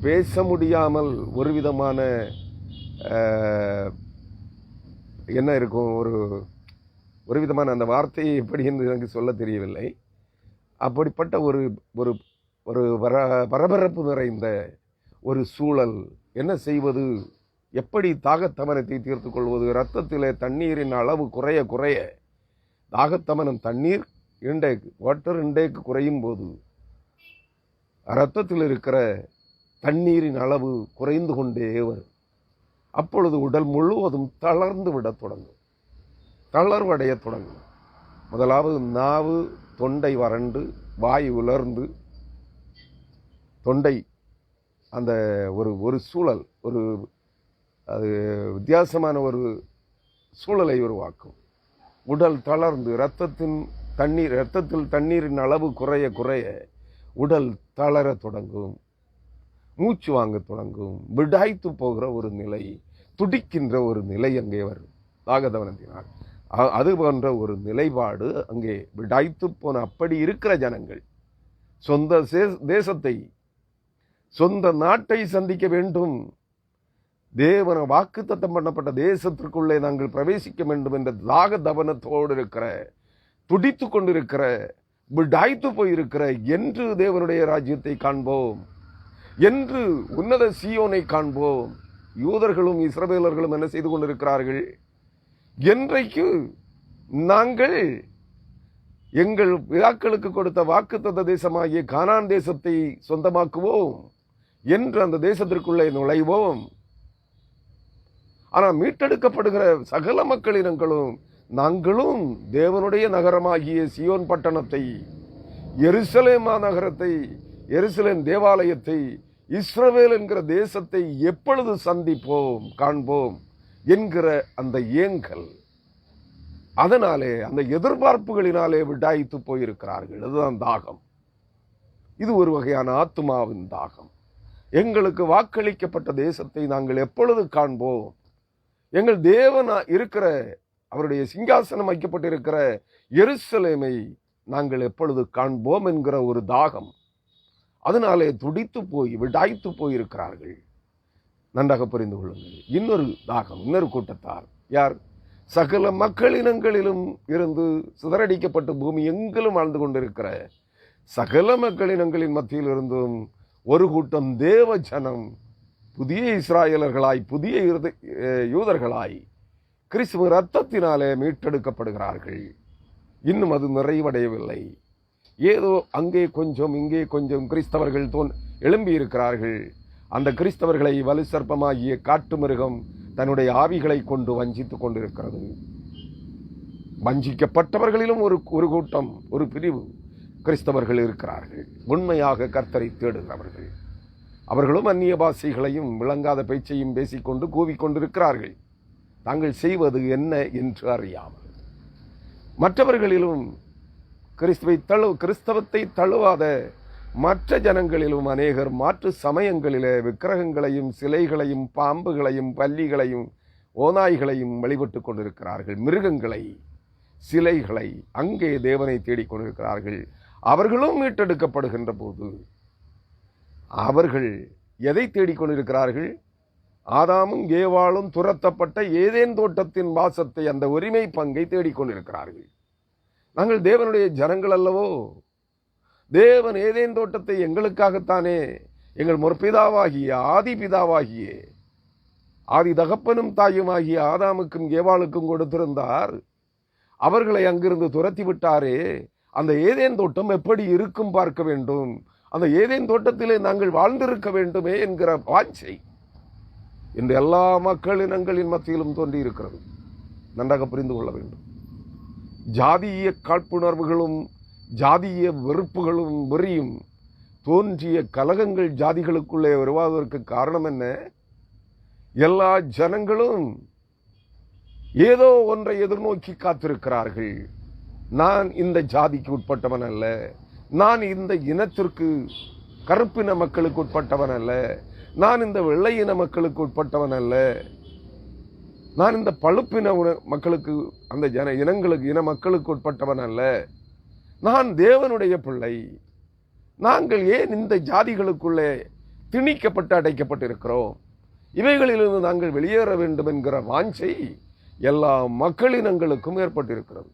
பேச முடியாமல் ஒரு விதமான என்ன இருக்கும், ஒரு விதமான அந்த வார்த்தையை எப்படி என்று எனக்கு சொல்ல தெரியவில்லை. அப்படிப்பட்ட ஒரு ஒரு ஒரு பரபரப்பு நிறைந்த ஒரு சூழல். என்ன செய்வது? எப்படி தாகத்தமனத்தை தீர்த்து கொள்வது? இரத்தத்திலே தண்ணீரின் அளவு குறைய குறைய, தாகத்தமனம் தண்ணீர் இன்டேக், வாட்டர் இன்டேக் குறையும் போது இரத்தத்தில் இருக்கிற தண்ணீரின் அளவு குறைந்து கொண்டே வரும். அப்பொழுது உடல் முழுவதும் தளர்ந்து விட தொடங்கும், தளர்வடைய தொடங்கும். முதலாவது நாவு, தொண்டை வறண்டு, வாய் உலர்ந்து, தொண்டை அந்த ஒரு சூழல், அது வித்தியாசமான ஒரு சூழலை உருவாக்கும். உடல் தளர்ந்து இரத்தத்தில் தண்ணீரின் அளவு குறைய குறைய உடல் தளர தொடங்கும், மூச்சு வாங்க தொடங்கும், விடாய்த்து போகிற ஒரு நிலை, துடிக்கின்ற ஒரு நிலை அங்கே வரும் தாகதவனத்தினால். அது போன்ற ஒரு நிலைப்பாடு அங்கே விடாய்த்து போன அப்படி இருக்கிற ஜனங்கள் சொந்த தேசத்தை, சொந்த நாட்டை சந்திக்க வேண்டும், தேவன வாக்குத்தத்தம் பண்ணப்பட்ட தேசத்திற்குள்ளே நாங்கள் பிரவேசிக்க வேண்டும் என்ற தாக தவனத்தோடு இருக்கிற, துடித்து கொண்டிருக்கிற, விடாய்த்து போயிருக்கிற, என்று தேவனுடைய ராஜ்யத்தை காண்போம், என்று உன்னத சீயோனை காண்போம். யூதர்களும் இஸ்ரவேலர்களும் என்ன செய்து கொண்டிருக்கிறார்கள்? என்றைக்கு நாங்கள் எங்கள் பிதாக்களுக்கு கொடுத்த வாக்குத்தத்த தேசமாகிய கானான் தேசத்தை சொந்தமாக்குவோம் என்று அந்த தேசத்திற்குள்ளே நுழைவோம். ஆனால் மீட்டெடுக்கப்படுகிற சகல மக்களினங்களும் நாங்களும் தேவனுடைய நகரமாகிய சியோன் பட்டணத்தை, எருசலேம் நகரத்தை, எருசலேம் தேவாலயத்தை, இஸ்ரவேல் என்கிற தேசத்தை எப்பொழுது சந்திப்போம், காண்போம் என்கிற அந்த ஏங்கல், அதனாலே அந்த எதிர்பார்ப்புகளினாலே விடாய்த்து போயிருக்கிறார்கள். அதுதான் தாகம். இது ஒரு வகையான ஆத்துமாவின் தாகம். எங்களுக்கு வாக்களிக்கப்பட்ட தேசத்தை நாங்கள் எப்பொழுது காண்போம், எங்கள் தேவன் இருக்கிற, அவருடைய சிங்காசனம் வைக்கப்பட்டிருக்கிற எருசலேமை நாங்கள் எப்பொழுது காண்போம் என்கிற ஒரு தாகம். அதனாலே துடித்து போய் விடாய்த்து போயிருக்கிறார்கள். நன்றாக புரிந்து கொள்ளுங்கள். இன்னொரு தாகம், இன்னொரு கூட்டத்தார் யார்? சகல மக்களினங்களிலும் இருந்து சிதறடிக்கப்பட்டு பூமி எங்கிலும் வாழ்ந்து கொண்டிருக்கிற சகல மக்களினங்களின் மத்தியில் இருந்தும் ஒரு கூட்டம் தேவ ஜனம், புதிய இஸ்ராயலர்களாய், புதிய யூதர்களாய், கிறிஸ்துவ இரத்தத்தினாலே மீட்டெடுக்கப்படுகிறார்கள். இன்னும் அது நிறைவடையவில்லை. ஏதோ அங்கே கொஞ்சம் இங்கே கொஞ்சம் கிறிஸ்தவர்கள் எழும்பி இருக்கிறார்கள். அந்த கிறிஸ்தவர்களை வலு சர்ப்பமாகிய காட்டு மிருகம் தன்னுடைய ஆவிகளை கொண்டு வஞ்சித்துக் கொண்டிருக்கிறது. வஞ்சிக்கப்பட்டவர்களிலும் ஒரு கூட்டம், ஒரு பிரிவு கிறிஸ்தவர்கள் இருக்கிறார்கள், உண்மையாக கர்த்தரை தேடுகிறவர்கள். அவர்களும் அந்நிய பாஷைகளையும் விளங்காத பேச்சையும் பேசிக்கொண்டு கூவிக்கொண்டிருக்கிறார்கள், தாங்கள் செய்வது என்ன என்று அறியாமல். மற்றவர்களிலும் கிறிஸ்தவத்தை தழுவாத மற்ற ஜனங்களிலும் அநேகர் மாற்று சமயங்களிலே விக்கிரகங்களையும் சிலைகளையும் பாம்புகளையும் பல்லிகளையும் ஓநாய்களையும் வழிபட்டு கொண்டிருக்கிறார்கள். மிருகங்களை, சிலைகளை, அங்கே தேவனை தேடிக்கொண்டிருக்கிறார்கள். அவர்களும் மீட்டெடுக்கப்படுகின்ற போது அவர்கள் எதை தேடிக்கொண்டிருக்கிறார்கள்? ஆதாமும் ஏவாளும் துரத்தப்பட்ட ஏதேன் தோட்டத்தின் வாசத்தை, அந்த உரிமை பங்கை தேடிக்கொண்டிருக்கிறார்கள். நாங்கள் தேவனுடைய ஜனங்கள் அல்லவோ? தேவன் ஏதேன் தோட்டத்தை எங்களுக்காகத்தானே எங்கள் முற்பிதாவாகிய ஆதி பிதாவாகிய ஆதி தகப்பனும் தாயுமாகிய ஆதாமுக்கும் ஏவாளுக்கும் கொடுத்திருந்தார். அவர்களை அங்கிருந்து துரத்தி விட்டாரே. அந்த ஏதேன் தோட்டம் எப்படி இருக்கும் பார்க்க வேண்டும். அந்த ஏதேன் தோட்டத்திலே நாங்கள் வாழ்ந்திருக்க வேண்டுமே என்கிற வாஞ்சை இந்த எல்லா மக்களினங்களின் மத்தியிலும் தோன்றியிருக்கிறது. நன்றாக புரிந்து கொள்ள வேண்டும். ஜாதிய காழ்ப்புணர்வுகளும் ஜாதிய வெறுப்புகளும் வெறியும் தோன்றிய கலகங்கள் ஜாதிகளுக்குள்ளே வருவதற்கு காரணம் என்ன? எல்லா ஜனங்களும் ஏதோ ஒன்றை எதிர்நோக்கி காத்திருக்கிறார்கள். நான் இந்த ஜாதிக்கு உட்பட்டவன் அல்ல, நான் இந்த இனத்திற்கு கருப்பின மக்களுக்கு உட்பட்டவன் அல்ல, நான் இந்த வெள்ளை இன மக்களுக்கு உட்பட்டவன் அல்ல, நான் இந்த பழுப்பின மக்களுக்கு அந்த இன மக்களுக்கு உட்பட்டவன் அல்ல, நான் தேவனுடைய பிள்ளை. நாங்கள் ஏன் இந்த ஜாதிகளுக்குள்ளே திணிக்கப்பட்டு அடைக்கப்பட்டிருக்கிறோம்? இவைகளிலிருந்து நாங்கள் வெளியேற வேண்டும் என்கிற வாஞ்சை எல்லா மக்களினங்களுக்கும் ஏற்பட்டிருக்கிறது.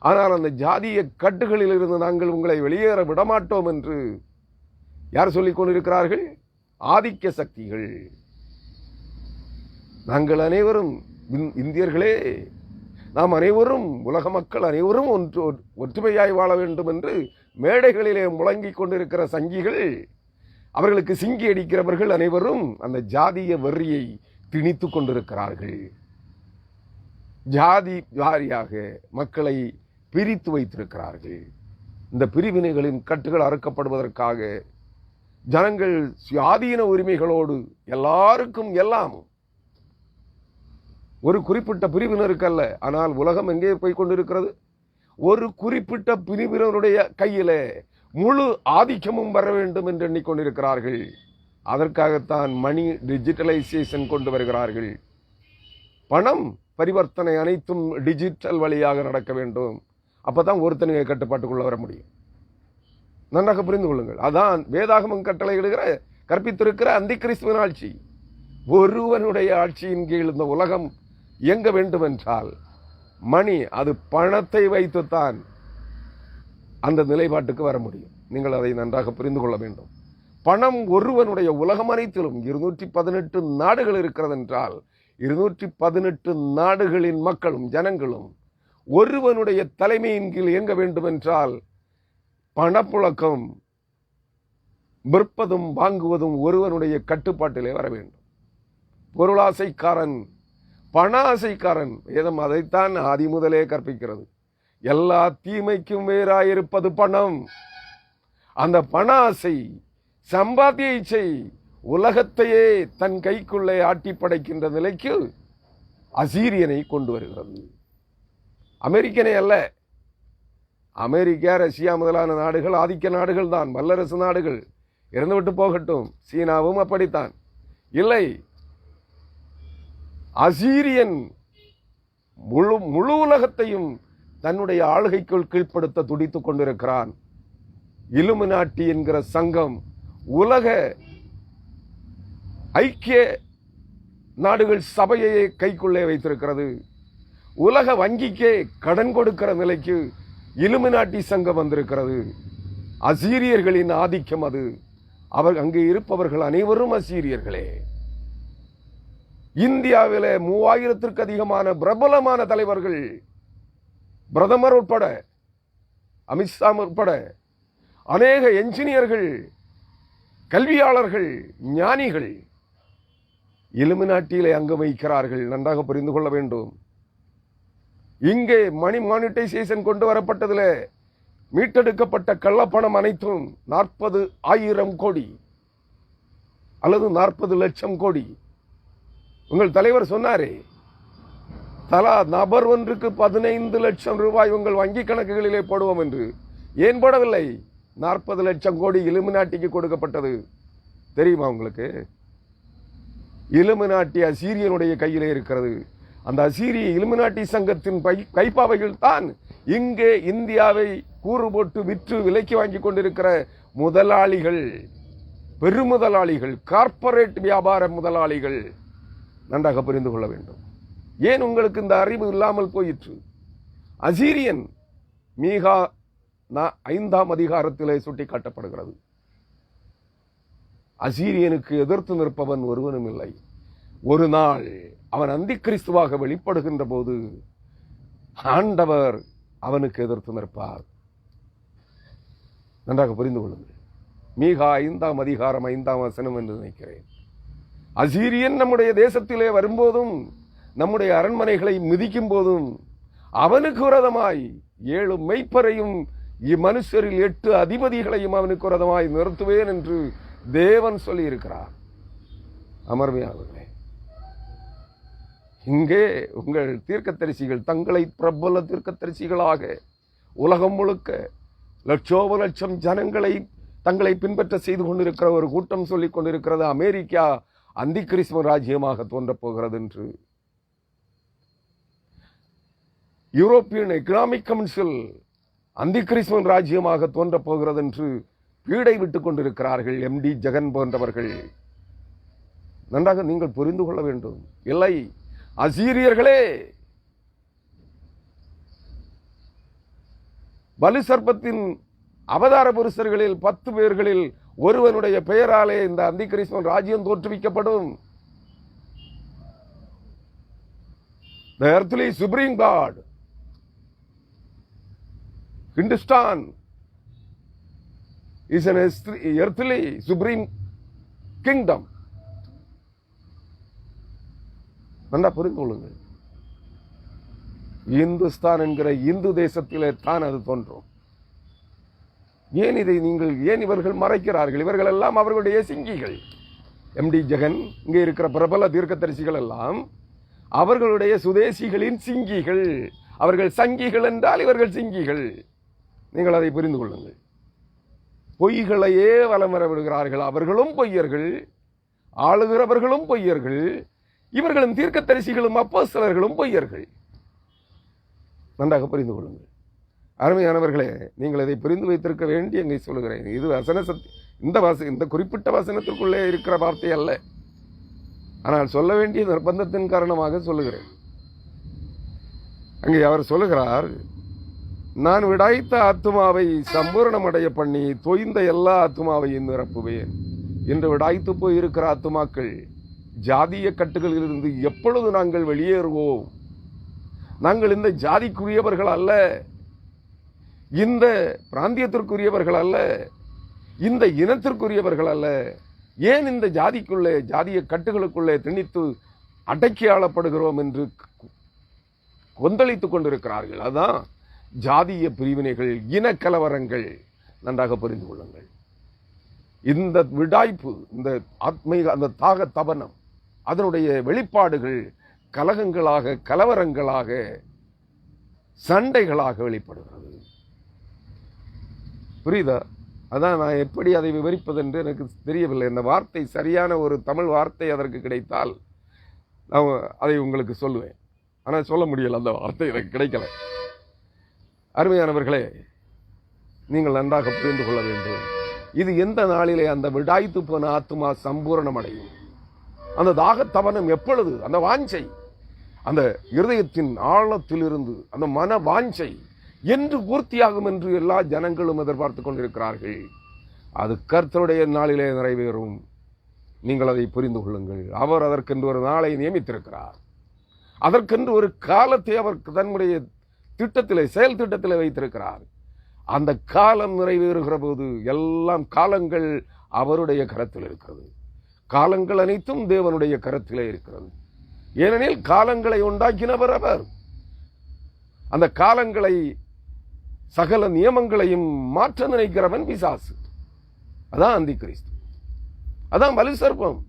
ஆனால் அந்த ஜாதிய கட்டுகளிலிருந்து நாங்கள் உங்களை வெளியேற விடமாட்டோம் என்று யார் சொல்லிக் கொண்டிருக்கிறார்கள்? ஆதிக்க சக்திகள். நாங்கள் அனைவரும் இந்தியர்களே, நாம் அனைவரும் உலக மக்கள் அனைவரும் ஒற்றுமையாய் வாழ வேண்டும் என்று மேடைகளிலே முழங்கிக் கொண்டிருக்கிற சங்கிகள், அவர்களுக்கு சிங்கி அடிக்கிறவர்கள் அனைவரும் அந்த ஜாதிய வெறியை திணித்து கொண்டிருக்கிறார்கள். ஜாதி வாரியாக மக்களை பிரித்து வைத்திருக்கிறார்கள். இந்த பிரிவினைகளின் கட்டுகள் அறுக்கப்படுவதற்காக ஜனங்கள் சுயாதீன உரிமைகளோடு எல்லாருக்கும் எல்லாம், ஒரு குறிப்பிட்ட பிரிவினருக்கு அல்ல, ஆனால் உலகம் எங்கே போய் கொண்டிருக்கிறது? ஒரு குறிப்பிட்ட பிரிவினருடைய கையிலே முழு ஆதிக்கமும் வர வேண்டும் என்று எண்ணிக்கொண்டிருக்கிறார்கள். அதற்காகத்தான் மணி டிஜிட்டலைசேஷன் கொண்டு வருகிறார்கள். பணம் பரிவர்த்தனை அனைத்தும் டிஜிட்டல் வழியாக நடக்க வேண்டும். அப்பதான் ஒருத்தனுடைய கட்டுப்பாட்டுக்குள்ள வர முடியும். நன்றாக புரிந்து கொள்ளுங்கள். அதான் வேதாகமம் கட்டளையிடுகிற கற்பித்திருக்கிற அந்தி கிறிஸ்துவின் ஆட்சி. ஒருவனுடைய ஆட்சியின் கீழ் இந்த உலகம் இயங்க வேண்டும் என்றால் மணி, அது பணத்தை வைத்துத்தான் அந்த நிலைப்பாட்டுக்கு வர முடியும். நீங்கள் அதை நன்றாக புரிந்து கொள்ள வேண்டும். பணம் ஒருவனுடைய உலகம் அனைத்திலும் 218 நாடுகள் இருக்கிறது என்றால் 218 நாடுகளின் மக்களும் ஜனங்களும் ஒருவனுடைய தலைமையின் கீழ் இயங்க வேண்டும் என்றால் பணப்புழக்கம், விற்பதும் வாங்குவதும் ஒருவனுடைய கட்டுப்பாட்டிலே வர வேண்டும். பொருளாசைக்காரன், பண ஆசைக்காரன். வேதம் அதைத்தான் ஆதி முதலே கற்பிக்கிறது. எல்லா தீமைக்கும் வேறாயிருப்பது பணம். அந்த பண ஆசை, சம்பாத்திய இச்சை உலகத்தையே தன் கைக்குள்ளே ஆட்டி படைக்கின்ற நிலைக்கு அசீரியனை கொண்டு வருகிறது. அமெரிக்கனே அல்ல. அமெரிக்கா, ரஷ்யா முதலான நாடுகள் ஆதிக்க நாடுகள் தான், வல்லரசு நாடுகள். இறந்துவிட்டு போகட்டும். சீனாவும் அப்படித்தான். இல்லை, அசீரியன் முழு உலகத்தையும் தன்னுடைய ஆளுகைக்குள் கீழ்ப்படுத்த துடித்துக் கொண்டிருக்கிறான். இலுமினாட்டி என்கிற சங்கம் உலக ஐக்கிய நாடுகள் சபையை கைக்குள்ளே வைத்திருக்கிறது. உலக வங்கிக்கே கடன் கொடுக்கிற நிலைக்கு இலுமினாட்டி சங்கம் வந்திருக்கிறது. அசீரியர்களின் ஆதிக்கம் அது. அங்கு இருப்பவர்கள் அனைவரும் அசீரியர்களே. இந்தியாவிலே 3000த்திற்கு அதிகமான பிரபலமான தலைவர்கள், பிரதமர் உட்பட, அமித்ஷா உட்பட அநேக என்ஜினியர்கள், கல்வியாளர்கள், ஞானிகள் இலுமினாட்டியிலே அங்கம் வகிக்கிறார்கள். நன்றாக புரிந்து கொள்ள வேண்டும். இங்கே மணி மானிட்டைசேஷன் கொண்டு வரப்பட்டதில் மீட்டெடுக்கப்பட்ட கள்ளப்பணம் அனைத்தும் 40,000 கோடி அல்லது 40 லட்சம் கோடி. உங்கள் தலைவர் சொன்னாரே, தலா நபர் ஒன்றுக்கு 15 லட்சம் ரூபாய் உங்கள் வங்கி கணக்குகளிலே போடுவோம் என்று. ஏன் போடவில்லை? 40 லட்சம் கோடி இலுமினாட்டிக்கு கொடுக்கப்பட்டது. தெரியுமா உங்களுக்கு? இலுமினாட்டி அசீரியனுடைய கையிலே இருக்கிறது. அந்த அசீரிய இலுமினாட்டி சங்கத்தின் கைப்பாவைகள் தான் இங்கே இந்தியாவை கூறு போட்டு விற்று விலைக்கு வாங்கி கொண்டிருக்கிற முதலாளிகள், பெருமுதலாளிகள், கார்ப்பரேட் வியாபார முதலாளிகள். நன்றாக புரிந்து கொள்ள வேண்டும். ஏன் உங்களுக்கு இந்த அறிவு இல்லாமல் போயிற்று? அசீரியன் மீகா 5ஆம் அதிகாரத்திலே சுட்டி காட்டப்படுகிறது. அசீரியனுக்கு எதிர்த்து நிற்பவன் ஒருவனும் இல்லை. ஒரு நாள் அவன் அந்தி கிறிஸ்துவாக வெளிப்படுகின்ற போது ஆண்டவர் அவனுக்கு எதிர்த்து நிற்பார். நன்றாக புரிந்து கொள்ளுங்கள். மீகா 5ஆம் அதிகாரம் 5ஆம் வசனம் என்று நினைக்கிறேன். அசீரியன் நம்முடைய தேசத்திலே வரும்போதும் நம்முடைய அரண்மனைகளை மிதிக்கும் போதும் அவனுக்கு விரோதமாய் 7 மெய்ப்பரையும் இம்மனுஷரில் 8 அதிபதிகளையும் அவனுக்கு விரோதமாய் நிறுத்துவேன் என்று தேவன் சொல்லி இருக்கிறார். அமர்மையானவர்களே, இங்கே உங்கள் தீர்க்கதரிசிகள் தங்களை பிரபல தீர்க்கதரிசிகளாக உலகம் முழுக்க லட்சோப லட்சம் ஜனங்களை தங்களை பின்பற்ற செய்து கொண்டிருக்கிற ஒரு கூட்டம் சொல்லிக் கொண்டிருக்கிறது, அமெரிக்கா அந்தி கிறிஸ்துவ ராஜ்யமாக தோன்றப் போகிறது என்று. யூரோப்பியன் எக்கனாமிக் கவுன்சில் அந்தி கிறிஸ்துவ ராஜ்யமாக தோன்றப் போகிறது என்று பீடை விட்டுக் கொண்டிருக்கிறார்கள் MD ஜெகன் போன்றவர்கள். நன்றாக நீங்கள் புரிந்து கொள்ள வேண்டும். இல்லை, அசீரியர்களே பலி சர்ப்பத்தின் அவதார புருஷர்களில் 10 பேர்களில் ஒருவனுடைய பெயராலே இந்த அந்தி கிறிஸ்துவ ராஜ்யம் தோற்றுவிக்கப்படும். The earthly supreme God, Hindustan is an earthly supreme kingdom. நல்லா புரிந்து கொள்ளுங்கள். இந்துஸ்தான் என்கிற இந்து தேசத்திலே தான் அது தோன்றும். ஏன் இவர்கள் மறைக்கிறார்கள்? இவர்கள் எல்லாம் அவர்களுடைய சிங்கிகள். MD ஜெகன், இங்கே இருக்கிற பிரபல தீர்க்கதரிசிகள் எல்லாம் அவர்களுடைய சுதேசிகளின் சிங்கிகள். அவர்கள் சங்கிகள் என்றால் இவர்கள் சிங்கிகள். நீங்கள் அதை புரிந்து கொள்ளுங்கள். பொய்களையே வலம் வர விடுகிறார்கள். அவர்களும் பொய்யர்கள், ஆளுகிறவர்களும் பொய்யர்கள், இவர்களும் தீர்க்கதரிசிகளும் அப்போஸ்தலர்களும் பொய்யர்கள். நன்றாக புரிந்து கொள்ளுங்கள். அருமையானவர்களே, நீங்கள் இதை புரிந்து வைத்திருக்க வேண்டி அங்கே சொல்லுகிறேன். இது வசன இந்த குறிப்பிட்ட வசனத்திற்குள்ளே இருக்கிற வார்த்தை அல்ல, ஆனால் சொல்ல வேண்டிய நிர்பந்தத்தின் காரணமாக சொல்லுகிறேன். அங்கே அவர் சொல்லுகிறார், நான் விடாய்த்த ஆத்துமாவை சம்பூர்ணமடைய பண்ணி தொய்ந்த எல்லா ஆத்துமாவையும் நிரப்புவேன். என்று விடாய்த்து போயிருக்கிற ஆத்துமாக்கள் ஜாதிய கட்டுகளிலிருந்து எப்பொழுது நாங்கள் வெளியேறுவோம்? நாங்கள் இந்த ஜாதிக்குரியவர்கள் அல்ல, இந்த பிராந்தியத்திற்குரியவர்கள் அல்ல, இந்த இனத்திற்குரியவர்கள் அல்ல. ஏன் இந்த ஜாதிய கட்டுகளுக்குள்ளே திணித்து அடக்கி ஆளப்படுகிறோம் என்று கொந்தளித்துக் கொண்டிருக்கிறார்கள். அதான் ஜாதிய பிரிவினைகள், இனக்கலவரங்கள். நன்றாக புரிந்து கொள்ளுங்கள். இந்த விடாய்ப்பு, இந்த ஆத்மீக அந்த தாக தபனம், அதனுடைய வெளிப்பாடுகள் கலகங்களாக, கலவரங்களாக, சண்டைகளாக வெளிப்படுகிறது. புரியுதா? அதான் நான் எப்படி அதை விவரிப்பது என்று எனக்கு தெரியவில்லை. இந்த வார்த்தை சரியான ஒரு தமிழ் வார்த்தை அதற்கு கிடைத்தால் நான் அதை உங்களுக்கு சொல்லுவேன். ஆனால் சொல்ல முடியல, அந்த வார்த்தை எனக்கு கிடைக்கல. அருமையானவர்களே, நீங்கள் நன்றாக புரிந்து கொள்ள வேண்டும். இது எந்த நாளிலே அந்த விடாய்த்து போன ஆத்மா சம்பூரணம் அடையும்? அந்த தாகத்தவனம் எப்பொழுது? அந்த வாஞ்சை, அந்த இருதயத்தின் ஆழத்திலிருந்து அந்த மன வாஞ்சை என்று பூர்த்தியாகும் என்று எல்லா ஜனங்களும் எதிர்பார்த்து கொண்டிருக்கிறார்கள். அது கர்த்தருடைய நாளிலே நிறைவேறும். நீங்கள் அதை புரிந்து கொள்ளுங்கள். அவர் அதற்கென்று ஒரு நாளை நியமித்திருக்கிறார். அதற்கென்று ஒரு காலத்தை அவர் தன்னுடைய திட்டத்திலே, செயல் திட்டத்திலே வைத்திருக்கிறார். அந்த காலம் நிறைவேறுகிற போது எல்லாம் காலங்கள் அவருடைய கரத்தில் இருக்கிறது. காலங்கள் அனைத்தும் தேவனுடைய கரத்திலே இருக்கிறது. ஏனெனில் காலங்களை உண்டாக்கினவர் அவர். அந்த காலங்களை, சகல நியமங்களையும் மாற்ற நினைக்கிறவன் பிசாசு. அதான் அந்தி கிறிஸ்து. அதான் பலி சர்ப்பம்.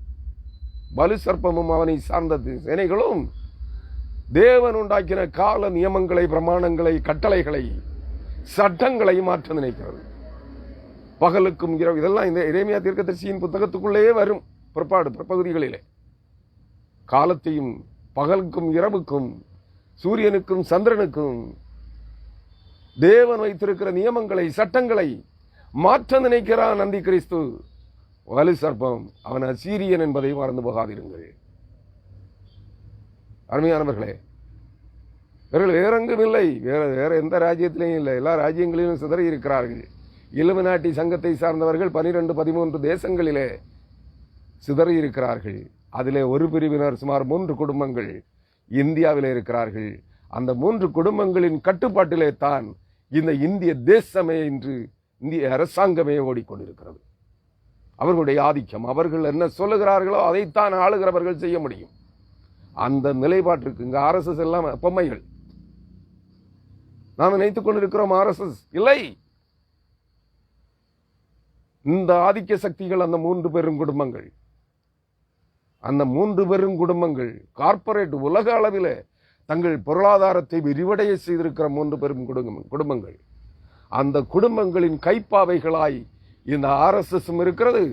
பலி சர்ப்பமும் அவனை சார்ந்த சேனைகளும் தேவன் உண்டாக்கின கால நியமங்களை, பிரமாணங்களை, கட்டளைகளை, சட்டங்களை மாற்ற நினைக்கிறது. பகலுக்கும் இரவு, இதெல்லாம் இந்த எரேமியா தீர்க்கதரிசியின் புத்தகத்துக்குள்ளேயே வரும். பிற்பகுதிகளிலே காலத்தையும் பகலுக்கும் இரவுக்கும், சூரியனுக்கும் சந்திரனுக்கும் தேவன் வைத்திருக்கிற நியமங்களை, சட்டங்களை மாற்ற நினைக்கிறான் அந்தி கிறிஸ்து. வலு சர்ப்பம், அவன் அசீரியன் என்பதை மறந்து போகாதிருங்கள். அருமையானவர்களே, இவர்கள் வேறெங்கும் இல்லை, வேற எந்த ராஜ்யத்திலையும் இல்லை, எல்லா ராஜ்யங்களிலும் சிதறி இருக்கிறார்கள். இலுமினாட்டி சங்கத்தை சார்ந்தவர்கள் 12-13 தேசங்களிலே சிதறி இருக்கிறார்கள். அதிலே ஒரு பிரிவினர் சுமார் 3 குடும்பங்கள் இந்தியாவிலே இருக்கிறார்கள். அந்த 3 குடும்பங்களின் கட்டுப்பாட்டிலே தான் இந்த இந்திய தேசமே இன்று இந்திய அரசாங்கமே ஓடிக்கொண்டிருக்கிறது. அவர்களுடைய ஆதிக்கம், அவர்கள் என்ன சொல்லுகிறார்களோ அதைத்தான் ஆளுகிறவர்கள் செய்ய முடியும். அந்த நிலைப்பாட்டிற்கு இங்க RSS எல்லாம் பொம்மைகள். நாம் நினைத்துக் கொண்டிருக்கிறோம் RSS இல்லை. இந்த ஆதிக்க சக்திகள் அந்த 3 பெரும் குடும்பங்கள், அந்த 3 பெரும் குடும்பங்கள் கார்ப்பரேட் உலக அளவில் தங்கள் பொருளாதாரத்தை விரிவடைய செய்திருக்கிற 3 பெரும் குடும்பங்கள். அந்த குடும்பங்களின் கைப்பாவைகளாய் இந்த RSS இருக்கிறது.